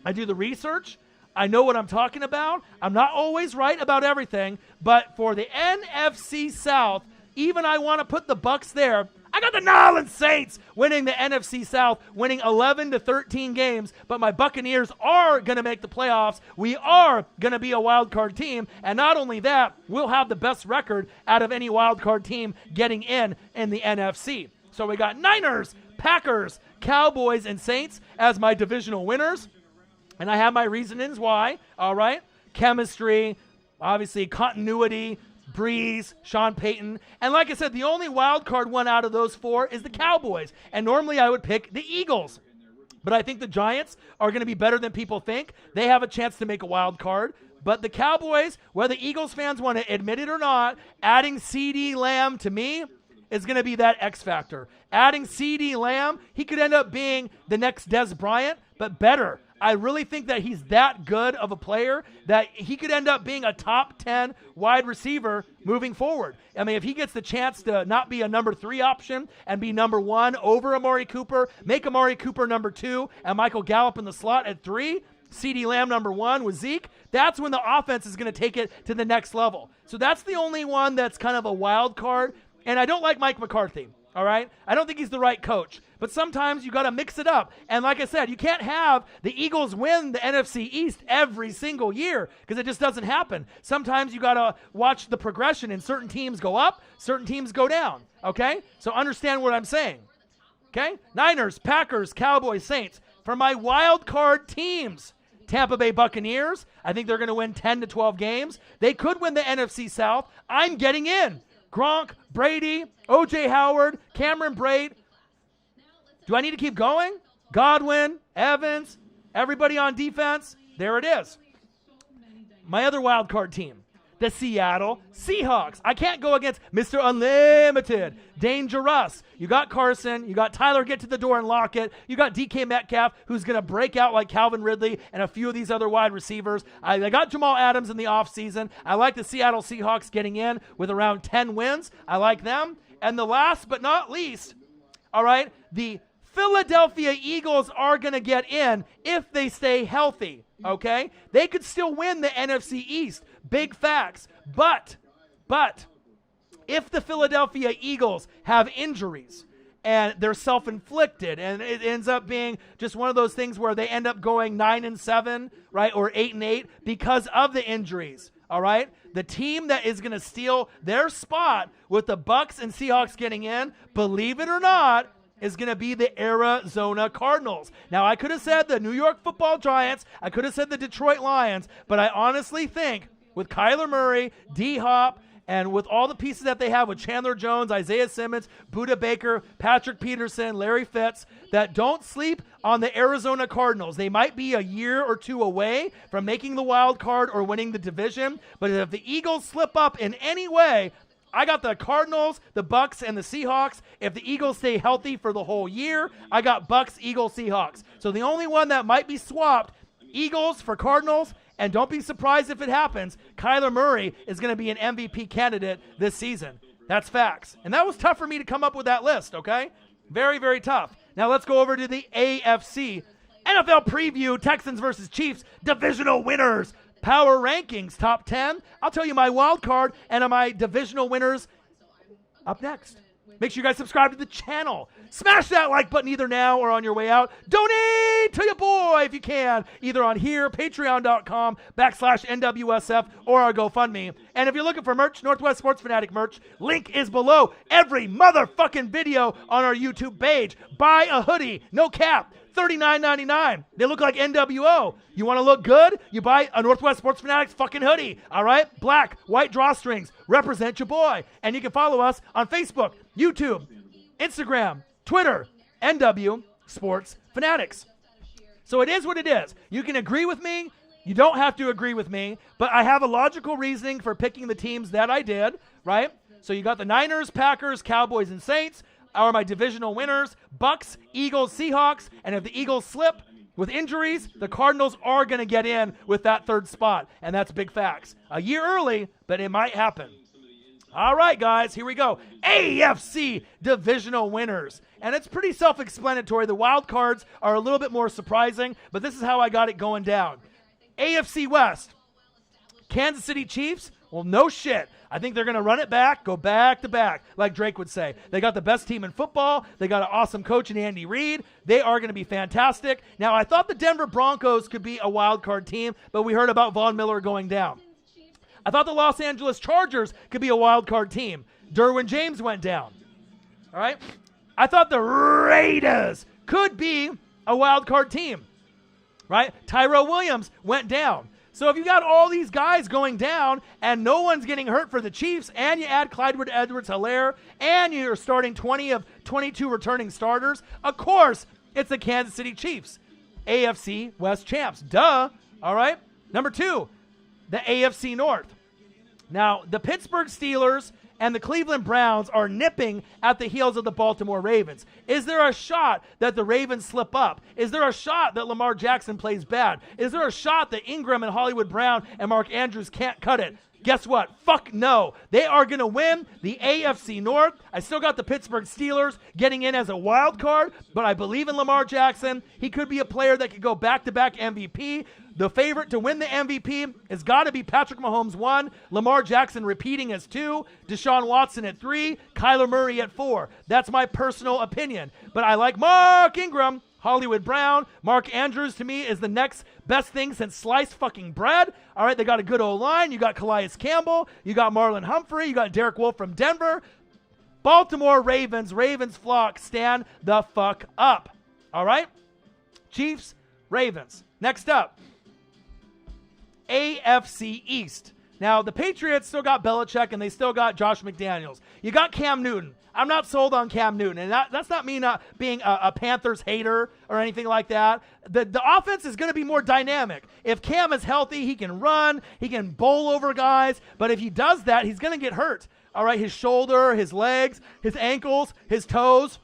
I do the research. I know what I'm talking about. I'm not always right about everything, but for the NFC South, even I want to put the Bucs there. I got the New Orleans Saints winning the NFC South, winning 11 to 13 games, but my Buccaneers are going to make the playoffs. We are going to be a wild card team, and not only that, we'll have the best record out of any wild card team getting in the NFC. So we got Niners, Packers, Cowboys, and Saints as my divisional winners. And I have my reasonings why, all right? Chemistry, obviously continuity, Breeze, Sean Payton. And like I said, the only wild card one out of those four is the Cowboys. And normally I would pick the Eagles. But I think the Giants are going to be better than people think. They have a chance to make a wild card. But the Cowboys, whether Eagles fans want to admit it or not, adding CeeDee Lamb to me is going to be that X factor. Adding CeeDee Lamb, he could end up being the next Des Bryant, but better. I really think that he's that good of a player that he could end up being a top 10 wide receiver moving forward. I mean, if he gets the chance to not be a number 3 option and be number 1 over Amari Cooper, make Amari Cooper number 2 and Michael Gallup in the slot at 3, CeeDee Lamb number 1 with Zeke, that's when the offense is going to take it to the next level. So that's the only one that's kind of a wild card. And I don't like Mike McCarthy. All right? I don't think he's the right coach. But sometimes you got to mix it up. And like I said, you can't have the Eagles win the NFC East every single year because it just doesn't happen. Sometimes you got to watch the progression, and certain teams go up, certain teams go down. Okay? So understand what I'm saying. Okay? Niners, Packers, Cowboys, Saints. For my wild card teams, Tampa Bay Buccaneers, I think they're going to win 10 to 12 games. They could win the NFC South. I'm getting in. Gronk, Brady, O.J. Howard, Cameron Brate. Do I need to keep going? Godwin, Evans, everybody on defense. There it is. My other wild card team, the Seattle Seahawks. I can't go against Mr. Unlimited, Dangerous. You got Carson. You got Tyler Get to the Door and Lockett. You got DK Metcalf, who's going to break out like Calvin Ridley and a few of these other wide receivers. I got Jamal Adams in the offseason. I like the Seattle Seahawks getting in with around 10 wins. I like them. And the last but not least, all right, the Philadelphia Eagles are going to get in if they stay healthy, okay? They could still win the NFC East. Big facts. But if the Philadelphia Eagles have injuries and they're self-inflicted and it ends up being just one of those things where they end up going 9-7, right, or 8-8 because of the injuries, all right? The team that is going to steal their spot with the Bucs and Seahawks getting in, believe it or not, is going to be the Arizona Cardinals. Now, I could have said the New York Football Giants. I could have said the Detroit Lions. But I honestly think with Kyler Murray, D-Hop, and with all the pieces that they have with Chandler Jones, Isaiah Simmons, Budda Baker, Patrick Peterson, Larry Fitz, that don't sleep on the Arizona Cardinals. They might be a year or two away from making the wild card or winning the division. But if the Eagles slip up in any way, I got the Cardinals, the Bucs, and the Seahawks. If the Eagles stay healthy for the whole year, I got Bucs, Eagles, Seahawks. So the only one that might be swapped, Eagles for Cardinals, and don't be surprised if it happens, Kyler Murray is going to be an MVP candidate this season. That's facts. And that was tough for me to come up with that list, okay? Very, very tough. Now let's go over to the AFC. NFL preview, Texans versus Chiefs, divisional winners. Power rankings, top 10. I'll tell you my wild card and my divisional winners up next. Make sure you guys subscribe to the channel. Smash that like button either now or on your way out. Donate to your boy if you can, either on here, patreon.com/NWSF, or our GoFundMe. And if you're looking for merch, Northwest Sports Fanatic merch, link is below every motherfucking video on our YouTube page. Buy a hoodie, no cap. $39.99. They look like NWO. You want to look good? You buy a Northwest Sports Fanatics fucking hoodie. All right? Black, white drawstrings. Represent your boy. And you can follow us on Facebook, YouTube, Instagram, Twitter, NW Sports Fanatics. So it is what it is. You can agree with me. You don't have to agree with me. But I have a logical reasoning for picking the teams that I did, right? So you got the Niners, Packers, Cowboys, and Saints are my divisional winners. Bucs, Eagles, Seahawks, and if the Eagles slip with injuries, the Cardinals are going to get in with that third spot, and that's big facts. A year early, but it might happen. All right, guys, here we go. AFC divisional winners. And it's pretty self-explanatory. The wild cards are a little bit more surprising, but this is how I got it going down. AFC West, Kansas City Chiefs. Well, no shit. I think they're going to run it back, go back to back, like Drake would say. They got the best team in football. They got an awesome coach in Andy Reid. They are going to be fantastic. Now, I thought the Denver Broncos could be a wild card team, but we heard about Von Miller going down. I thought the Los Angeles Chargers could be a wild card team. Derwin James went down. All right? I thought the Raiders could be a wild card team. Right? Tyrell Williams went down. So if you got all these guys going down and no one's getting hurt for the Chiefs, and you add Clyde Edwards-Helaire, and you're starting 20 of 22 returning starters, of course it's the Kansas City Chiefs, AFC West champs. Duh. All right. Number 2, the AFC North. Now, the Pittsburgh Steelers and the Cleveland Browns are nipping at the heels of the Baltimore Ravens. Is there a shot that the Ravens slip up? Is there a shot that Lamar Jackson plays bad? Is there a shot that Ingram and Hollywood Brown and Mark Andrews can't cut it? Guess what? Fuck no. They are going to win the AFC North. I still got the Pittsburgh Steelers getting in as a wild card, but I believe in Lamar Jackson. He could be a player that could go back-to-back MVP. The favorite to win the MVP has got to be Patrick Mahomes 1, Lamar Jackson repeating as 2, Deshaun Watson at 3, Kyler Murray at 4. That's my personal opinion. But I like Mark Ingram, Hollywood Brown. Mark Andrews, to me, is the next best thing since sliced fucking bread. All right, they got a good O-line. You got Calais Campbell. You got Marlon Humphrey. You got Derek Wolfe from Denver. Baltimore Ravens, Ravens flock, stand the fuck up. All right? Chiefs, Ravens. Next up, AFC East. Now, the Patriots still got Belichick, and they still got Josh McDaniels. You got Cam Newton. I'm not sold on Cam Newton, and that's not me not being a Panthers hater or anything like that. The offense is going to be more dynamic. If Cam is healthy, he can run, he can bowl over guys, but if he does that, he's going to get hurt. All right, his shoulder, his legs, his ankles, his toes,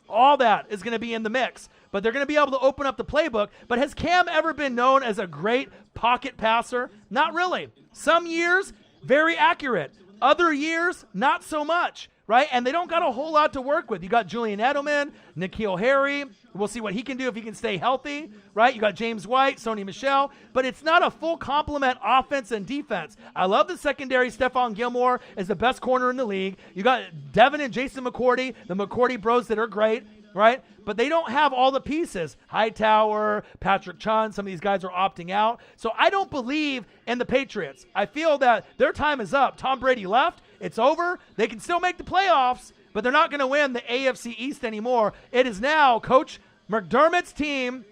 all that is going to be in the mix. But they're going to be able to open up the playbook. But has Cam ever been known as a great pocket passer? Not really. Some years, very accurate. Other years, not so much, right? And they don't got a whole lot to work with. You got Julian Edelman, N'Keal Harry. We'll see what he can do if he can stay healthy, right? You got James White, Sony Michel. But it's not a full complement offense and defense. I love the secondary. Stephon Gilmore is the best corner in the league. You got Devin and Jason McCourty, the McCourty bros that are great, right? But they don't have all the pieces. Hightower, Patrick Chung, some of these guys are opting out. So I don't believe in the Patriots. I feel that their time is up. Tom Brady left. It's over. They can still make the playoffs, but they're not going to win the AFC East anymore. It is now Coach McDermott's team,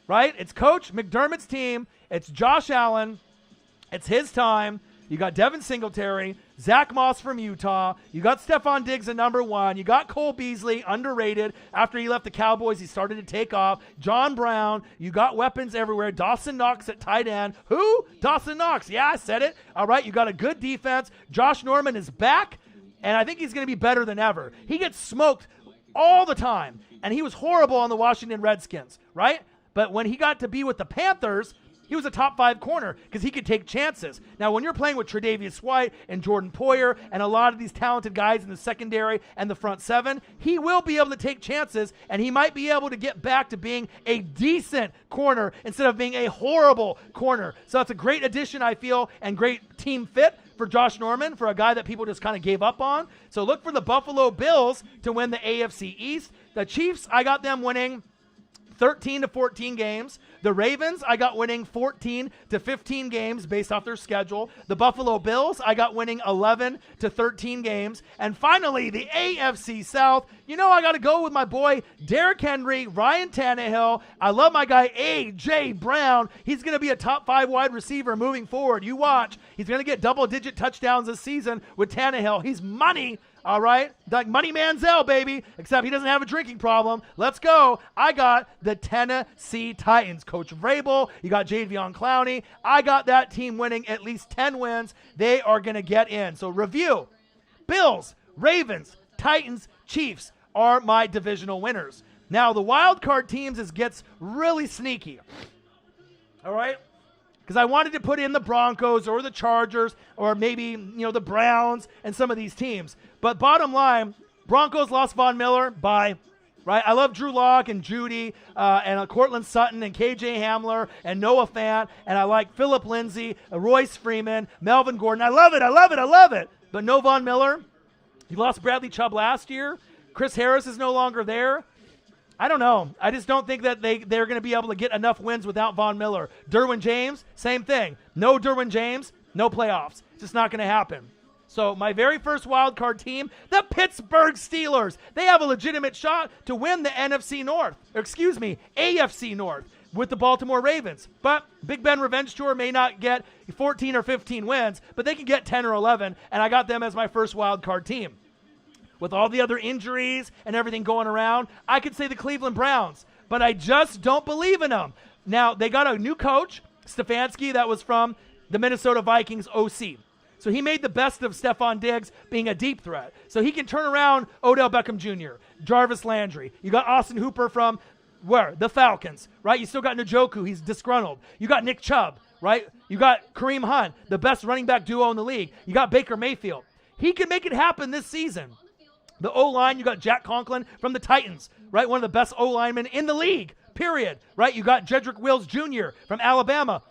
right? It's Coach McDermott's team. It's Josh Allen. It's his time. You got Devin Singletary, Zach Moss from Utah. You got Stephon Diggs at number 1. You got Cole Beasley, underrated. After he left the Cowboys, he started to take off. John Brown. You got weapons everywhere. Dawson Knox at tight end. Who? Dawson Knox. Yeah, I said it. All right, you got a good defense. Josh Norman is back, and I think he's going to be better than ever. He gets smoked all the time, and he was horrible on the Washington Redskins, right? But when he got to be with the Panthers, he was a top 5 corner because he could take chances. Now, when you're playing with Tre'Davious White and Jordan Poyer and a lot of these talented guys in the secondary and the front 7, he will be able to take chances, and he might be able to get back to being a decent corner instead of being a horrible corner. So that's a great addition, I feel, and great team fit for Josh Norman, for a guy that people just kind of gave up on. So look for the Buffalo Bills to win the AFC East. The Chiefs, I got them winning 13 to 14 games. The Ravens, I got winning 14 to 15 games based off their schedule. The Buffalo Bills, I got winning 11 to 13 games. And finally, the AFC South, you know I got to go with my boy Derrick Henry, Ryan Tannehill. I love my guy A.J. Brown. He's going to be a top 5 wide receiver moving forward. You watch. He's going to get double-digit touchdowns this season with Tannehill. He's money. All right? Like Money Manziel, baby, except he doesn't have a drinking problem. Let's go. I got the Tennessee Titans. Coach Vrabel, you got Jadeveon Clowney. I got that team winning at least 10 wins. They are going to get in. So review. Bills, Ravens, Titans, Chiefs are my divisional winners. Now, the wild card teams gets really sneaky. All right? Because I wanted to put in the Broncos or the Chargers or maybe, the Browns and some of these teams. But bottom line, Broncos lost Von Miller. Bye. Right? I love Drew Lock and Judy and Cortland Sutton and KJ Hamler and Noah Fant. And I like Phillip Lindsay, Royce Freeman, Melvin Gordon. I love it. I love it. I love it. But no Von Miller. You lost Bradley Chubb last year. Chris Harris is no longer there. I don't know. I just don't think that they're going to be able to get enough wins without Von Miller. Derwin James, same thing. No Derwin James, no playoffs. It's just not going to happen. So my very first wild card team, the Pittsburgh Steelers. They have a legitimate shot to win the AFC North with the Baltimore Ravens. But Big Ben Revenge Tour may not get 14 or 15 wins, but they can get 10 or 11, and I got them as my first wild card team. With all the other injuries and everything going around, I could say the Cleveland Browns, but I just don't believe in them. Now, they got a new coach, Stefanski, that was from the Minnesota Vikings OC. So he made the best of Stephon Diggs being a deep threat. So he can turn around Odell Beckham Jr., Jarvis Landry. You got Austin Hooper from where? The Falcons, right? You still got Njoku. He's disgruntled. You got Nick Chubb, right? You got Kareem Hunt, the best running back duo in the league. You got Baker Mayfield. He can make it happen this season. The O-line, you got Jack Conklin from the Titans, right? One of the best O-linemen in the league, period, right? You got Jedrick Wills Jr. from Alabama.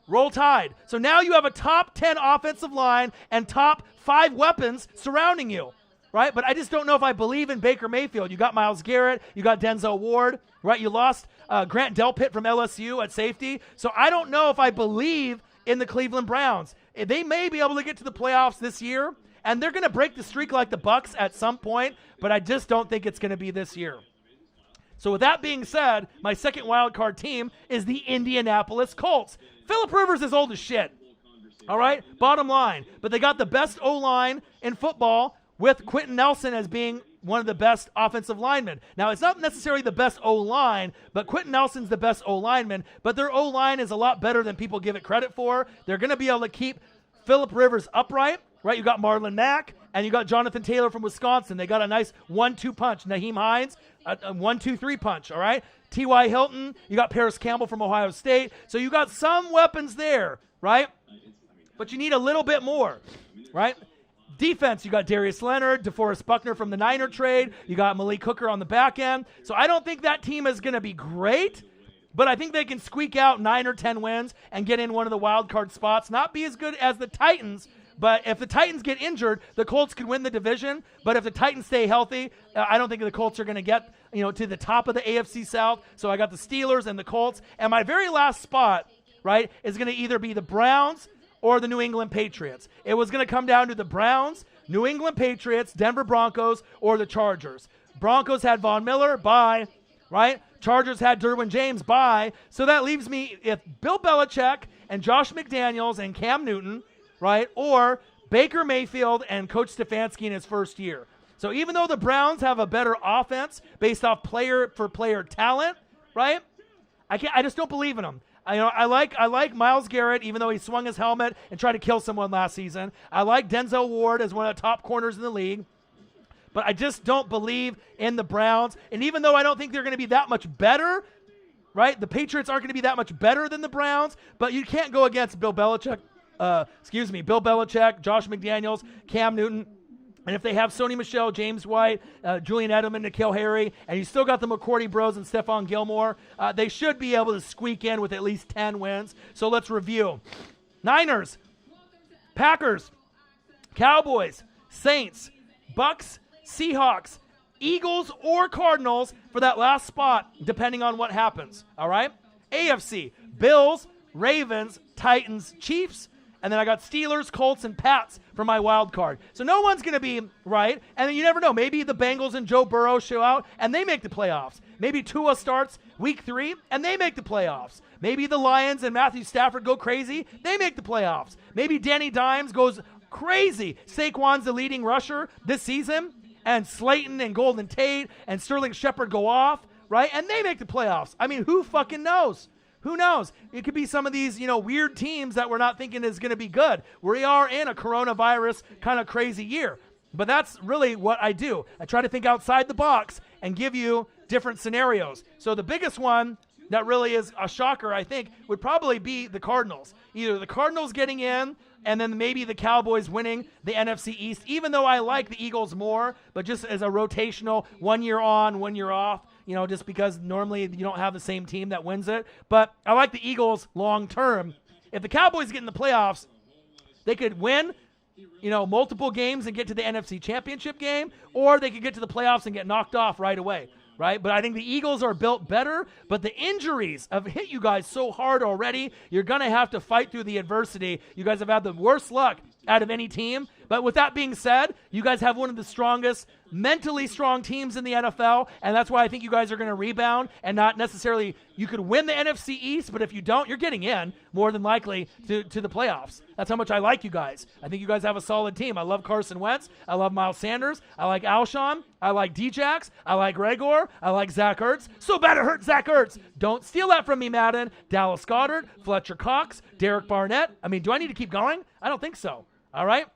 Roll Tide. So now you have a top 10 offensive line and top 5 weapons surrounding you, right? But I just don't know if I believe in Baker Mayfield. You got Myles Garrett. You got Denzel Ward, right? You lost Grant Delpit from LSU at safety. So I don't know if I believe in the Cleveland Browns. They may be able to get to the playoffs this year, and they're going to break the streak like the Bucs at some point, but I just don't think it's going to be this year. So with that being said, my second wild card team is the Indianapolis Colts. Phillip Rivers is old as shit. All right? Bottom line. But they got the best O-line in football with Quentin Nelson as being one of the best offensive linemen. Now, it's not necessarily the best O-line, but Quentin Nelson's the best O-lineman, but their O-line is a lot better than people give it credit for. They're going to be able to keep Phillip Rivers upright, right? You got Marlon Mack, and you got Jonathan Taylor from Wisconsin. They got a nice 1-2 punch. Naheem Hines, a 1-2-3 punch, all right? T.Y. Hilton, you got Paris Campbell from Ohio State. So you got some weapons there, right? But you need a little bit more, right? Defense, you got Darius Leonard, DeForest Buckner from the Niner trade. You got Malik Hooker on the back end. So I don't think that team is going to be great, but I think they can squeak out 9 or 10 wins and get in one of the wild card spots. Not be as good as the Titans, but if the Titans get injured, the Colts could win the division. But if the Titans stay healthy, I don't think the Colts are going to get to the top of the AFC South. So I got the Steelers and the Colts. And my very last spot, right, is going to either be the Browns or the New England Patriots. It was going to come down to the Browns, New England Patriots, Denver Broncos, or the Chargers. Broncos had Von Miller, bye, right? Chargers had Derwin James, bye. So that leaves me if Bill Belichick and Josh McDaniels and Cam Newton, right, or Baker Mayfield and Coach Stefanski in his first year. So even though the Browns have a better offense based off player-for-player talent, right, I just don't believe in them. I like Myles Garrett, even though he swung his helmet and tried to kill someone last season. I like Denzel Ward as one of the top corners in the league. But I just don't believe in the Browns. And even though I don't think they're going to be that much better, right? The Patriots aren't going to be that much better than the Browns. But you can't go against Bill Belichick, Josh McDaniels, Cam Newton. And if they have Sony Michel, James White, Julian Edelman, N'Keal Harry, and you still got the McCourty Bros and Stephon Gilmore, they should be able to squeak in with at least 10 wins. So let's review. Niners, Packers, Cowboys, Saints, Bucks, Seahawks, Eagles, or Cardinals for that last spot, depending on what happens. All right? AFC, Bills, Ravens, Titans, Chiefs, and then I got Steelers, Colts, and Pats for my wild card. So no one's going to be right. And then you never know. Maybe the Bengals and Joe Burrow show out, and they make the playoffs. Maybe Tua starts week 3, and they make the playoffs. Maybe the Lions and Matthew Stafford go crazy. They make the playoffs. Maybe Danny Dimes goes crazy. Saquon's the leading rusher this season, and Slayton and Golden Tate and Sterling Shepard go off, right? And they make the playoffs. I mean, who fucking knows? Who knows? It could be some of these, weird teams that we're not thinking is going to be good. We are in a coronavirus kind of crazy year. But that's really what I do. I try to think outside the box and give you different scenarios. So the biggest one that really is a shocker, I think, would probably be the Cardinals. Either the Cardinals getting in and then maybe the Cowboys winning the NFC East, even though I like the Eagles more, but just as a rotational 1 year on, 1 year off. Just because normally you don't have the same team that wins it. But I like the Eagles long term. If the Cowboys get in the playoffs, they could win, multiple games and get to the NFC Championship game, or they could get to the playoffs and get knocked off right away, right? But I think the Eagles are built better, but the injuries have hit you guys so hard already. You're going to have to fight through the adversity. You guys have had the worst luck out of any team. But with that being said, you guys have one of the strongest, mentally strong teams in the NFL, and that's why I think you guys are going to rebound and not necessarily – you could win the NFC East, but if you don't, you're getting in more than likely to the playoffs. That's how much I like you guys. I think you guys have a solid team. I love Carson Wentz. I love Miles Sanders. I like Alshon. I like Djax. I like Gregor. I like Zach Ertz. So bad it hurt Zach Ertz. Don't steal that from me, Madden. Dallas Goedert, Fletcher Cox, Derek Barnett. I mean, do I need to keep going? I don't think so. All right?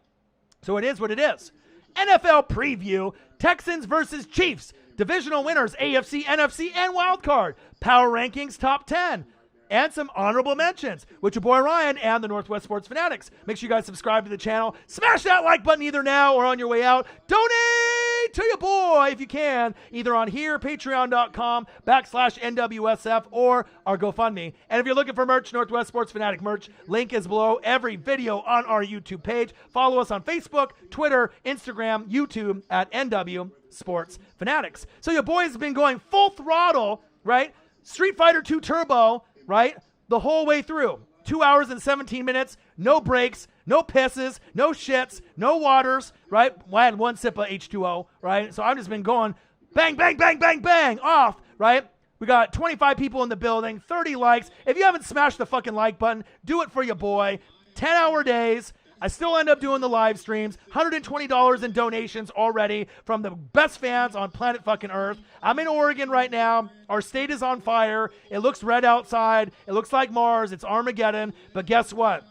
So it is what it is. NFL preview, Texans versus Chiefs. Divisional winners, AFC, NFC, and wild card. Power rankings, top 10. And some honorable mentions with your boy Ryan and the Northwest Sports Fanatics. Make sure you guys subscribe to the channel. Smash that like button either now or on your way out. Donate to your boy if you can, either on here, patreon.com/NWSF, or our GoFundMe. And if you're looking for merch, Northwest Sports Fanatic merch, link is below every video on our YouTube page. Follow us on Facebook, Twitter, Instagram, YouTube at NW Sports Fanatics. So your boy's been going full throttle, right? Street Fighter 2 Turbo, right? The whole way through. 2 hours and 17 minutes, no breaks, no pisses, no shits, no waters, right? Well, I had one sip of H2O, right? So I've just been going bang, bang, bang, bang, bang, off, right? We got 25 people in the building, 30 likes. If you haven't smashed the fucking like button, do it for your boy. 10-hour days. I still end up doing the live streams. $120 in donations already from the best fans on planet fucking Earth. I'm in Oregon right now. Our state is on fire. It looks red outside. It looks like Mars. It's Armageddon. But guess what?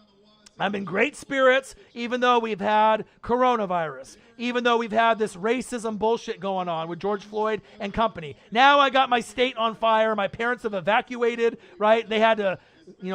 I'm in great spirits, even though we've had coronavirus, even though we've had this racism bullshit going on with George Floyd and company. Now I got my state on fire. My parents have evacuated, right? They had to,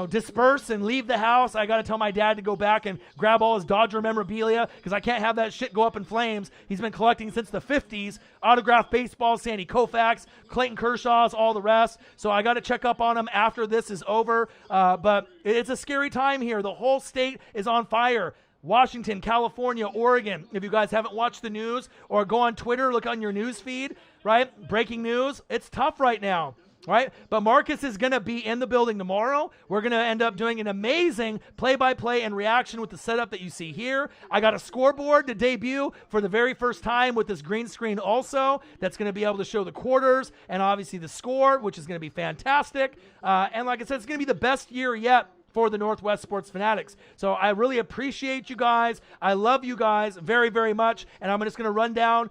disperse and leave the house. I got to tell my dad to go back and grab all his Dodger memorabilia because I can't have that shit go up in flames. He's been collecting since the 50s, autographed baseball, Sandy Koufax, Clayton Kershaw's, all the rest. So I got to check up on him after this is over. But it's a scary time here. The whole state is on fire. Washington, California, Oregon. If you guys haven't watched the news or go on Twitter, look on your news feed, right? Breaking news. It's tough right now. Right? But Marcus is going to be in the building tomorrow. We're going to end up doing an amazing play-by-play and reaction with the setup that you see here. I got a scoreboard to debut for the very first time with this green screen also. That's going to be able to show the quarters and obviously the score, which is going to be fantastic. And like I said, it's going to be the best year yet for the Northwest Sports Fanatics. So I really appreciate you guys. I love you guys very, very much. And I'm just going to run down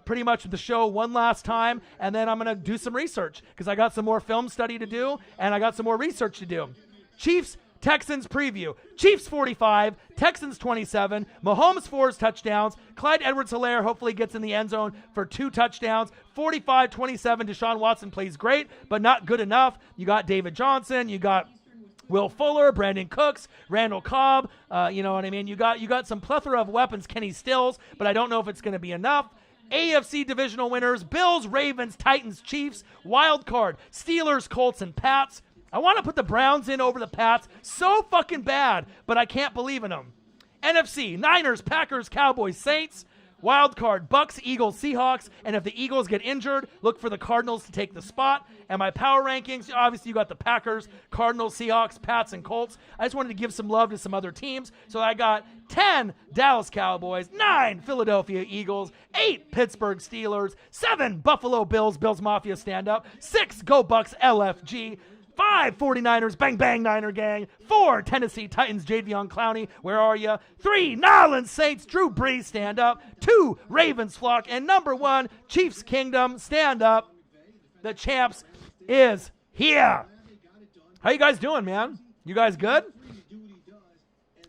pretty much the show one last time, and then I'm going to do some research because I got some more film study to do, and I got some more research to do. Chiefs, Texans preview. Chiefs 45, Texans 27, Mahomes 4 touchdowns. Clyde Edwards-Helaire hopefully gets in the end zone for 2 touchdowns. 45-27, Deshaun Watson plays great, but not good enough. You got David Johnson, you got Will Fuller, Brandon Cooks, Randall Cobb, you know what I mean? You got some plethora of weapons, Kenny Stills, but I don't know if it's going to be enough. AFC divisional winners, Bills, Ravens, Titans, Chiefs, wild card, Steelers, Colts, and Pats. I want to put the Browns in over the Pats so fucking bad, but I can't believe in them. NFC, Niners, Packers, Cowboys, Saints. Wild card, Bucks, Eagles, Seahawks, and if the Eagles get injured, look for the Cardinals to take the spot. And my power rankings, obviously you got the Packers, Cardinals, Seahawks, Pats, and Colts. I just wanted to give some love to some other teams. So I got 10 Dallas Cowboys, 9 Philadelphia Eagles, 8 Pittsburgh Steelers, 7 Buffalo Bills, Bills Mafia stand up, 6 Go Bucks LFG, 5 49ers, bang bang Niner gang. 4 Tennessee Titans, Jadeveon Clowney, where are you? 3 Nolans Saints, Drew Brees, stand up. 2 Ravens flock, and number 1 Chiefs Kingdom, stand up. The champs is here. How you guys doing, man? You guys good?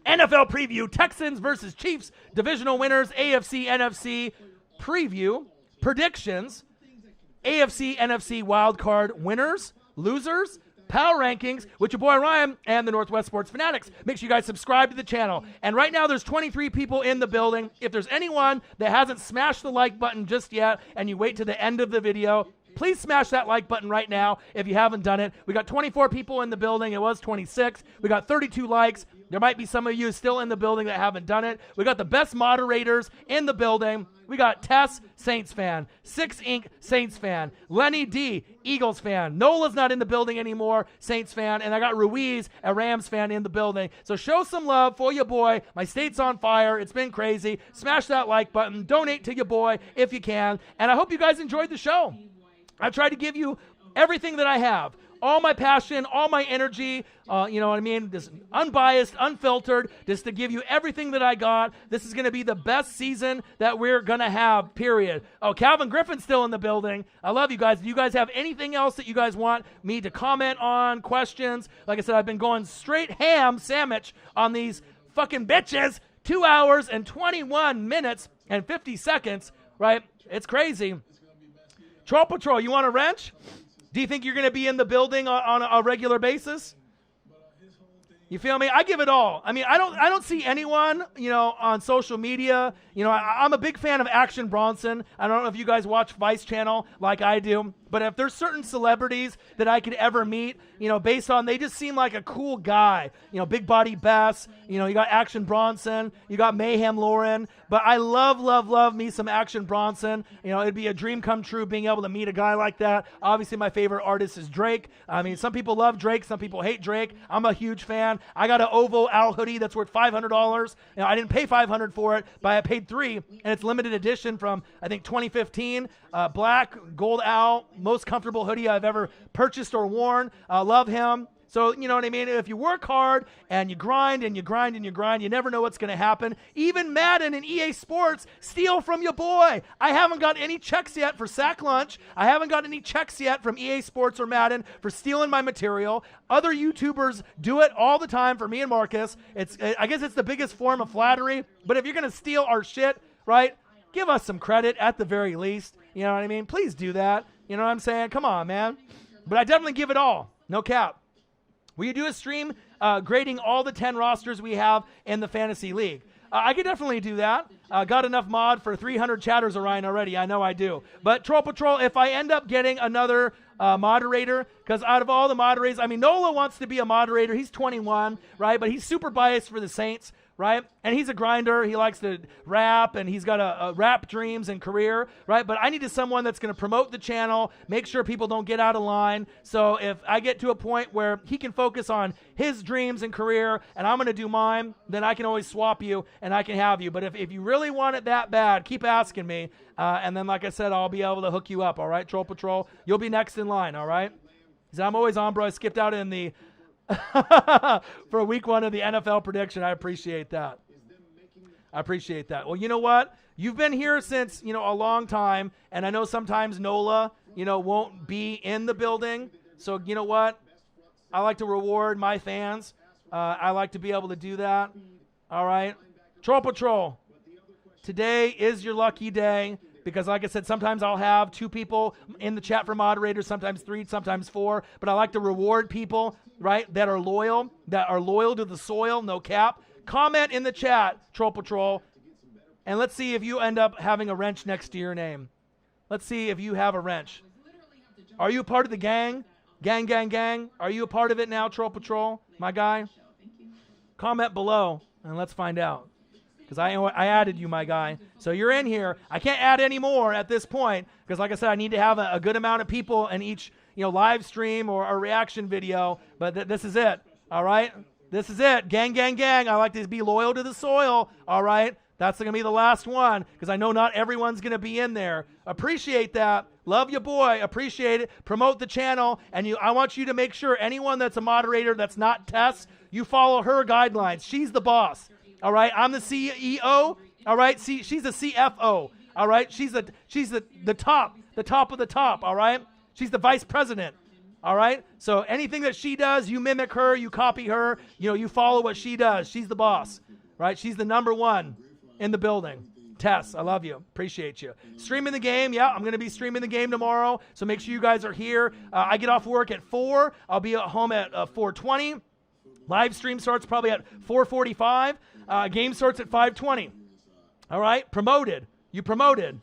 NFL preview: Texans versus Chiefs, divisional winners. AFC, NFC preview predictions. AFC, NFC wild card winners, losers. Power rankings with your boy Ryan and the Northwest Sports Fanatics. Make sure you guys subscribe to the channel. And right now there's 23 people in the building. If there's anyone that hasn't smashed the like button just yet and you wait to the end of the video, please smash that like button right now if you haven't done it. We got 24 people in the building. It was 26. We got 32 likes. There might be some of you still in the building that haven't done it. We got the best moderators in the building. We got Tess, Saints fan. 6 Inc., Saints fan. Lenny D, Eagles fan. Nola's not in the building anymore, Saints fan. And I got Ruiz, a Rams fan, in the building. So show some love for your boy. My state's on fire. It's been crazy. Smash that like button. Donate to your boy if you can. And I hope you guys enjoyed the show. I tried to give you everything that I have. All my passion, all my energy, you know what I mean? Just unbiased, unfiltered, just to give you everything that I got. This is going to be the best season that we're going to have, period. Oh, Calvin Griffin's still in the building. I love you guys. Do you guys have anything else that you guys want me to comment on, questions? Like I said, I've been going straight ham sandwich on these fucking bitches. 2 hours and 21 minutes and 50 seconds, right? It's crazy. Troll Patrol, you want a wrench? Do you think you're going to be in the building on a regular basis? You feel me? I give it all. I mean, I don't see anyone, you know, on social media. You know, I'm a big fan of Action Bronson. I don't know if you guys watch Vice Channel like I do. But if there's certain celebrities that I could ever meet, you know, based on they just seem like a cool guy. You know, Big Body Bess. You know, you got Action Bronson. You got Mayhem Lauren. But I love me some Action Bronson. You know, it'd be a dream come true being able to meet a guy like that. Obviously, my favorite artist is Drake. I mean, some people love Drake. Some people hate Drake. I'm a huge fan. I got an Ovo Owl hoodie that's worth $500. You know, I didn't pay $500 for it, but I paid $3, and it's limited edition from, I think, 2015. Black, gold owl, most comfortable hoodie I've ever purchased or worn. Love him. So, you know what I mean? If you work hard and you grind and you grind and you grind, you never know what's going to happen. Even Madden and EA Sports steal from your boy. I haven't got any checks yet for Sack Lunch. I haven't got any checks yet from EA Sports or Madden for stealing my material. Other YouTubers do it all the time for me and Marcus. I guess it's the biggest form of flattery. But if you're going to steal our shit, right, give us some credit at the very least. You know what I mean? Please do that. You know what I'm saying? Come on, man. But I definitely give it all. No cap. Will you do a stream grading all the 10 rosters we have in the fantasy league? I could definitely do that. Got enough mod for 300 chatters, Orion, already. I know I do. But Troll Patrol, if I end up getting another moderator, because out of all the moderators, I mean, Nola wants to be a moderator. He's 21, right? But he's super biased for the Saints, right? And he's a grinder. He likes to rap, and he's got a rap dreams and career, right? But I needed someone that's going to promote the channel, make sure people don't get out of line. So if I get to a point where he can focus on his dreams and career, and I'm going to do mine, then I can always swap you, and I can have you. But if you really want it that bad, keep asking me. And then, like I said, I'll be able to hook you up, all right, Troll Patrol? You'll be next in line, all right? Because I'm always on, bro. I skipped out in the for week 1 of the NFL prediction. I appreciate that. I appreciate that. Well, you know what? You've been here since, a long time, and I know sometimes Nola, won't be in the building. So, you know what? I like to reward my fans. I like to be able to do that. All right? Troll Patrol, today is your lucky day. Because like I said, sometimes I'll have 2 people in the chat for moderators, sometimes 3, sometimes 4. But I like to reward people, right, that are loyal to the soil, no cap. Comment in the chat, Troll Patrol, and let's see if you end up having a wrench next to your name. Let's see if you have a wrench. Are you a part of the gang? Gang, gang, gang. Are you a part of it now, Troll Patrol, my guy? Comment below, and let's find out. Because I added you, my guy. So you're in here. I can't add any more at this point because, like I said, I need to have a good amount of people in each live stream or a reaction video. But this is it, all right? This is it. Gang, gang, gang. I like to be loyal to the soil, all right? That's going to be the last one because I know not everyone's going to be in there. Appreciate that. Love you, boy. Appreciate it. Promote the channel. And I want you to make sure anyone that's a moderator that's not Tess, you follow her guidelines. She's the boss. All right, I'm the CEO. All right, she's the CFO. All right, she's the top of the top. All right, she's the vice president. All right, so anything that she does, you mimic her, you copy her. You follow what she does. She's the boss. Right? She's the number one in the building. Tess, I love you. Appreciate you. Streaming the game. Yeah, I'm going to be streaming the game tomorrow. So make sure you guys are here. I get off work at 4. I'll be at home at 4:20. Live stream starts probably at 4:45. Game starts at 5:20. All right? Promoted. You promoted.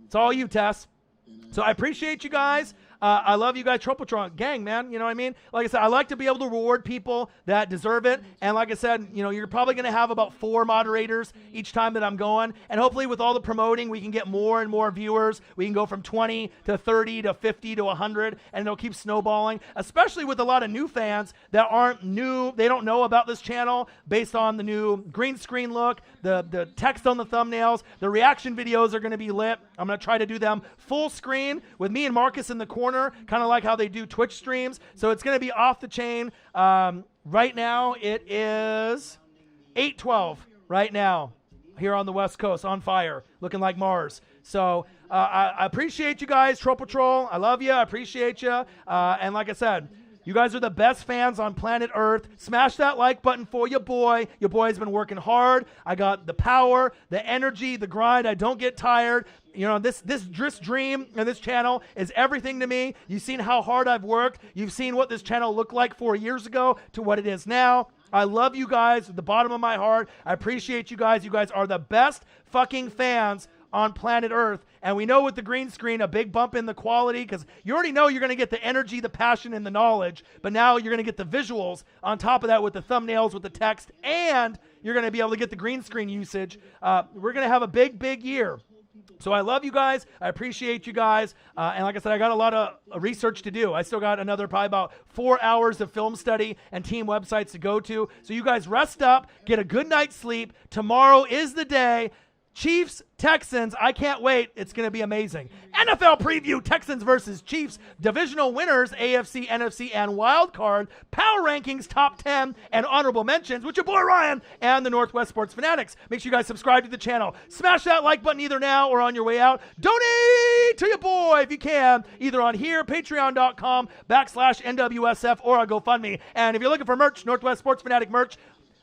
It's all you, Tess. So I appreciate you guys. I love you guys. Tropotron gang, man. You know what I mean? Like I said, I like to be able to reward people that deserve it. And like I said, you're probably going to have about 4 moderators each time that I'm going. And hopefully with all the promoting, we can get more and more viewers. We can go from 20 to 30 to 50 to 100, and it'll keep snowballing, especially with a lot of new fans that aren't new. They don't know about this channel based on the new green screen look, the text on the thumbnails. The reaction videos are going to be lit. I'm going to try to do them full screen with me and Marcus in the corner, kind of like how they do Twitch streams. So it's going to be off the chain. Right now it is 8:12 right now here on the West Coast, on fire, looking like Mars. So I appreciate you guys, Troll Patrol. I love you. I appreciate you. And like I said, you guys are the best fans on planet Earth. Smash that like button for your boy. Your boy's been working hard. I got the power, the energy, the grind. I don't get tired. This dream and this channel is everything to me. You've seen how hard I've worked. You've seen what this channel looked like 4 years ago to what it is now. I love you guys at the bottom of my heart. I appreciate you guys. You guys are the best fucking fans on planet Earth. And we know with the green screen, a big bump in the quality, because you already know you're going to get the energy, the passion, and the knowledge. But now you're going to get the visuals on top of that with the thumbnails, with the text, and you're going to be able to get the green screen usage. We're going to have a big, big year. So I love you guys. I appreciate you guys. And like I said, I got a lot of research to do. I still got another probably about 4 hours of film study and team websites to go to. So you guys rest up, get a good night's sleep. Tomorrow is the day. Chiefs, Texans, I can't wait. It's going to be amazing. NFL preview, Texans versus Chiefs. Divisional winners, AFC, NFC, and wild card. Power rankings, top 10, and honorable mentions with your boy Ryan and the Northwest Sports Fanatics. Make sure you guys subscribe to the channel. Smash that like button either now or on your way out. Donate to your boy if you can, either on here, patreon.com/NWSF, or on GoFundMe. And if you're looking for merch, Northwest Sports Fanatic merch,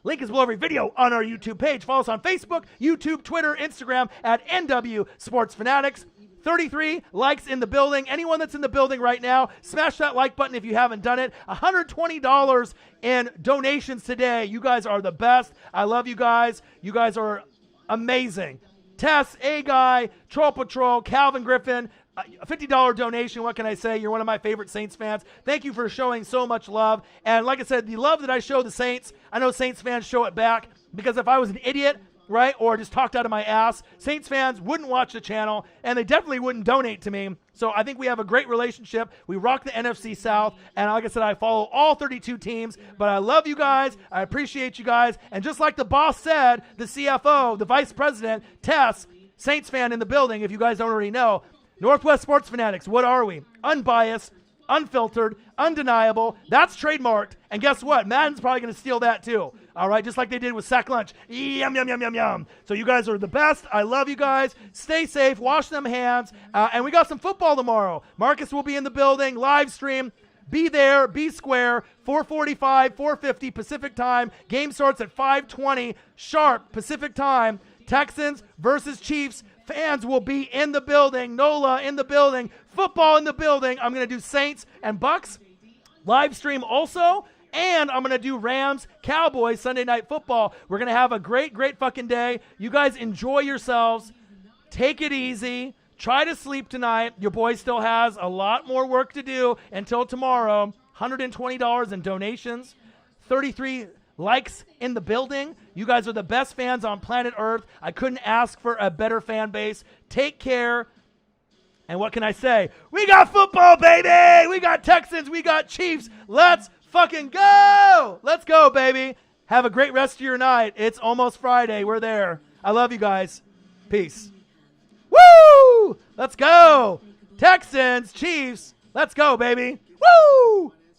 link is below every video on our YouTube page. Follow us on Facebook, YouTube, Twitter, Instagram at NW Sports Fanatics. 33 likes in the building. Anyone that's in the building right now, smash that like button if you haven't done it. $120 in donations today. You guys are the best. I love you guys. You guys are amazing. Tess, A-Guy, Troll Patrol, Calvin Griffin, a $50 donation. What can I say? You're one of my favorite Saints fans. Thank you for showing so much love. And like I said, the love that I show the Saints, I know Saints fans show it back, because if I was an idiot, right, or just talked out of my ass, Saints fans wouldn't watch the channel, and they definitely wouldn't donate to me. So I think we have a great relationship. We rock the NFC South, and like I said, I follow all 32 teams, but I love you guys. I appreciate you guys. And just like the boss said, the CFO, the vice president, Tess, Saints fan in the building, if you guys don't already know, Northwest Sports Fanatics, what are we? Unbiased, unfiltered, undeniable. That's trademarked. And guess what? Madden's probably going to steal that too. All right, just like they did with Sack Lunch. Yum, yum, yum, yum, yum. So you guys are the best. I love you guys. Stay safe. Wash them hands. And we got some football tomorrow. Marcus will be in the building. Live stream. Be there. Be square. 4:45, 4:50 Pacific time. Game starts at 5:20 sharp Pacific time. Texans versus Chiefs. Fans will be in the building. NOLA in the building. Football in the building. I'm going to do Saints and Bucks live stream also. And I'm going to do Rams, Cowboys, Sunday Night Football. We're going to have a great, great fucking day. You guys enjoy yourselves. Take it easy. Try to sleep tonight. Your boy still has a lot more work to do until tomorrow. $120 in donations. 33 likes in the building. You guys are the best fans on planet Earth. I couldn't ask for a better fan base. Take care. And what can I say? We got football, baby. We got Texans. We got Chiefs. Let's fucking go. Let's go, baby. Have a great rest of your night. It's almost Friday. We're there. I love you guys. Peace. Woo! Let's go. Texans, Chiefs. Let's go, baby. Woo!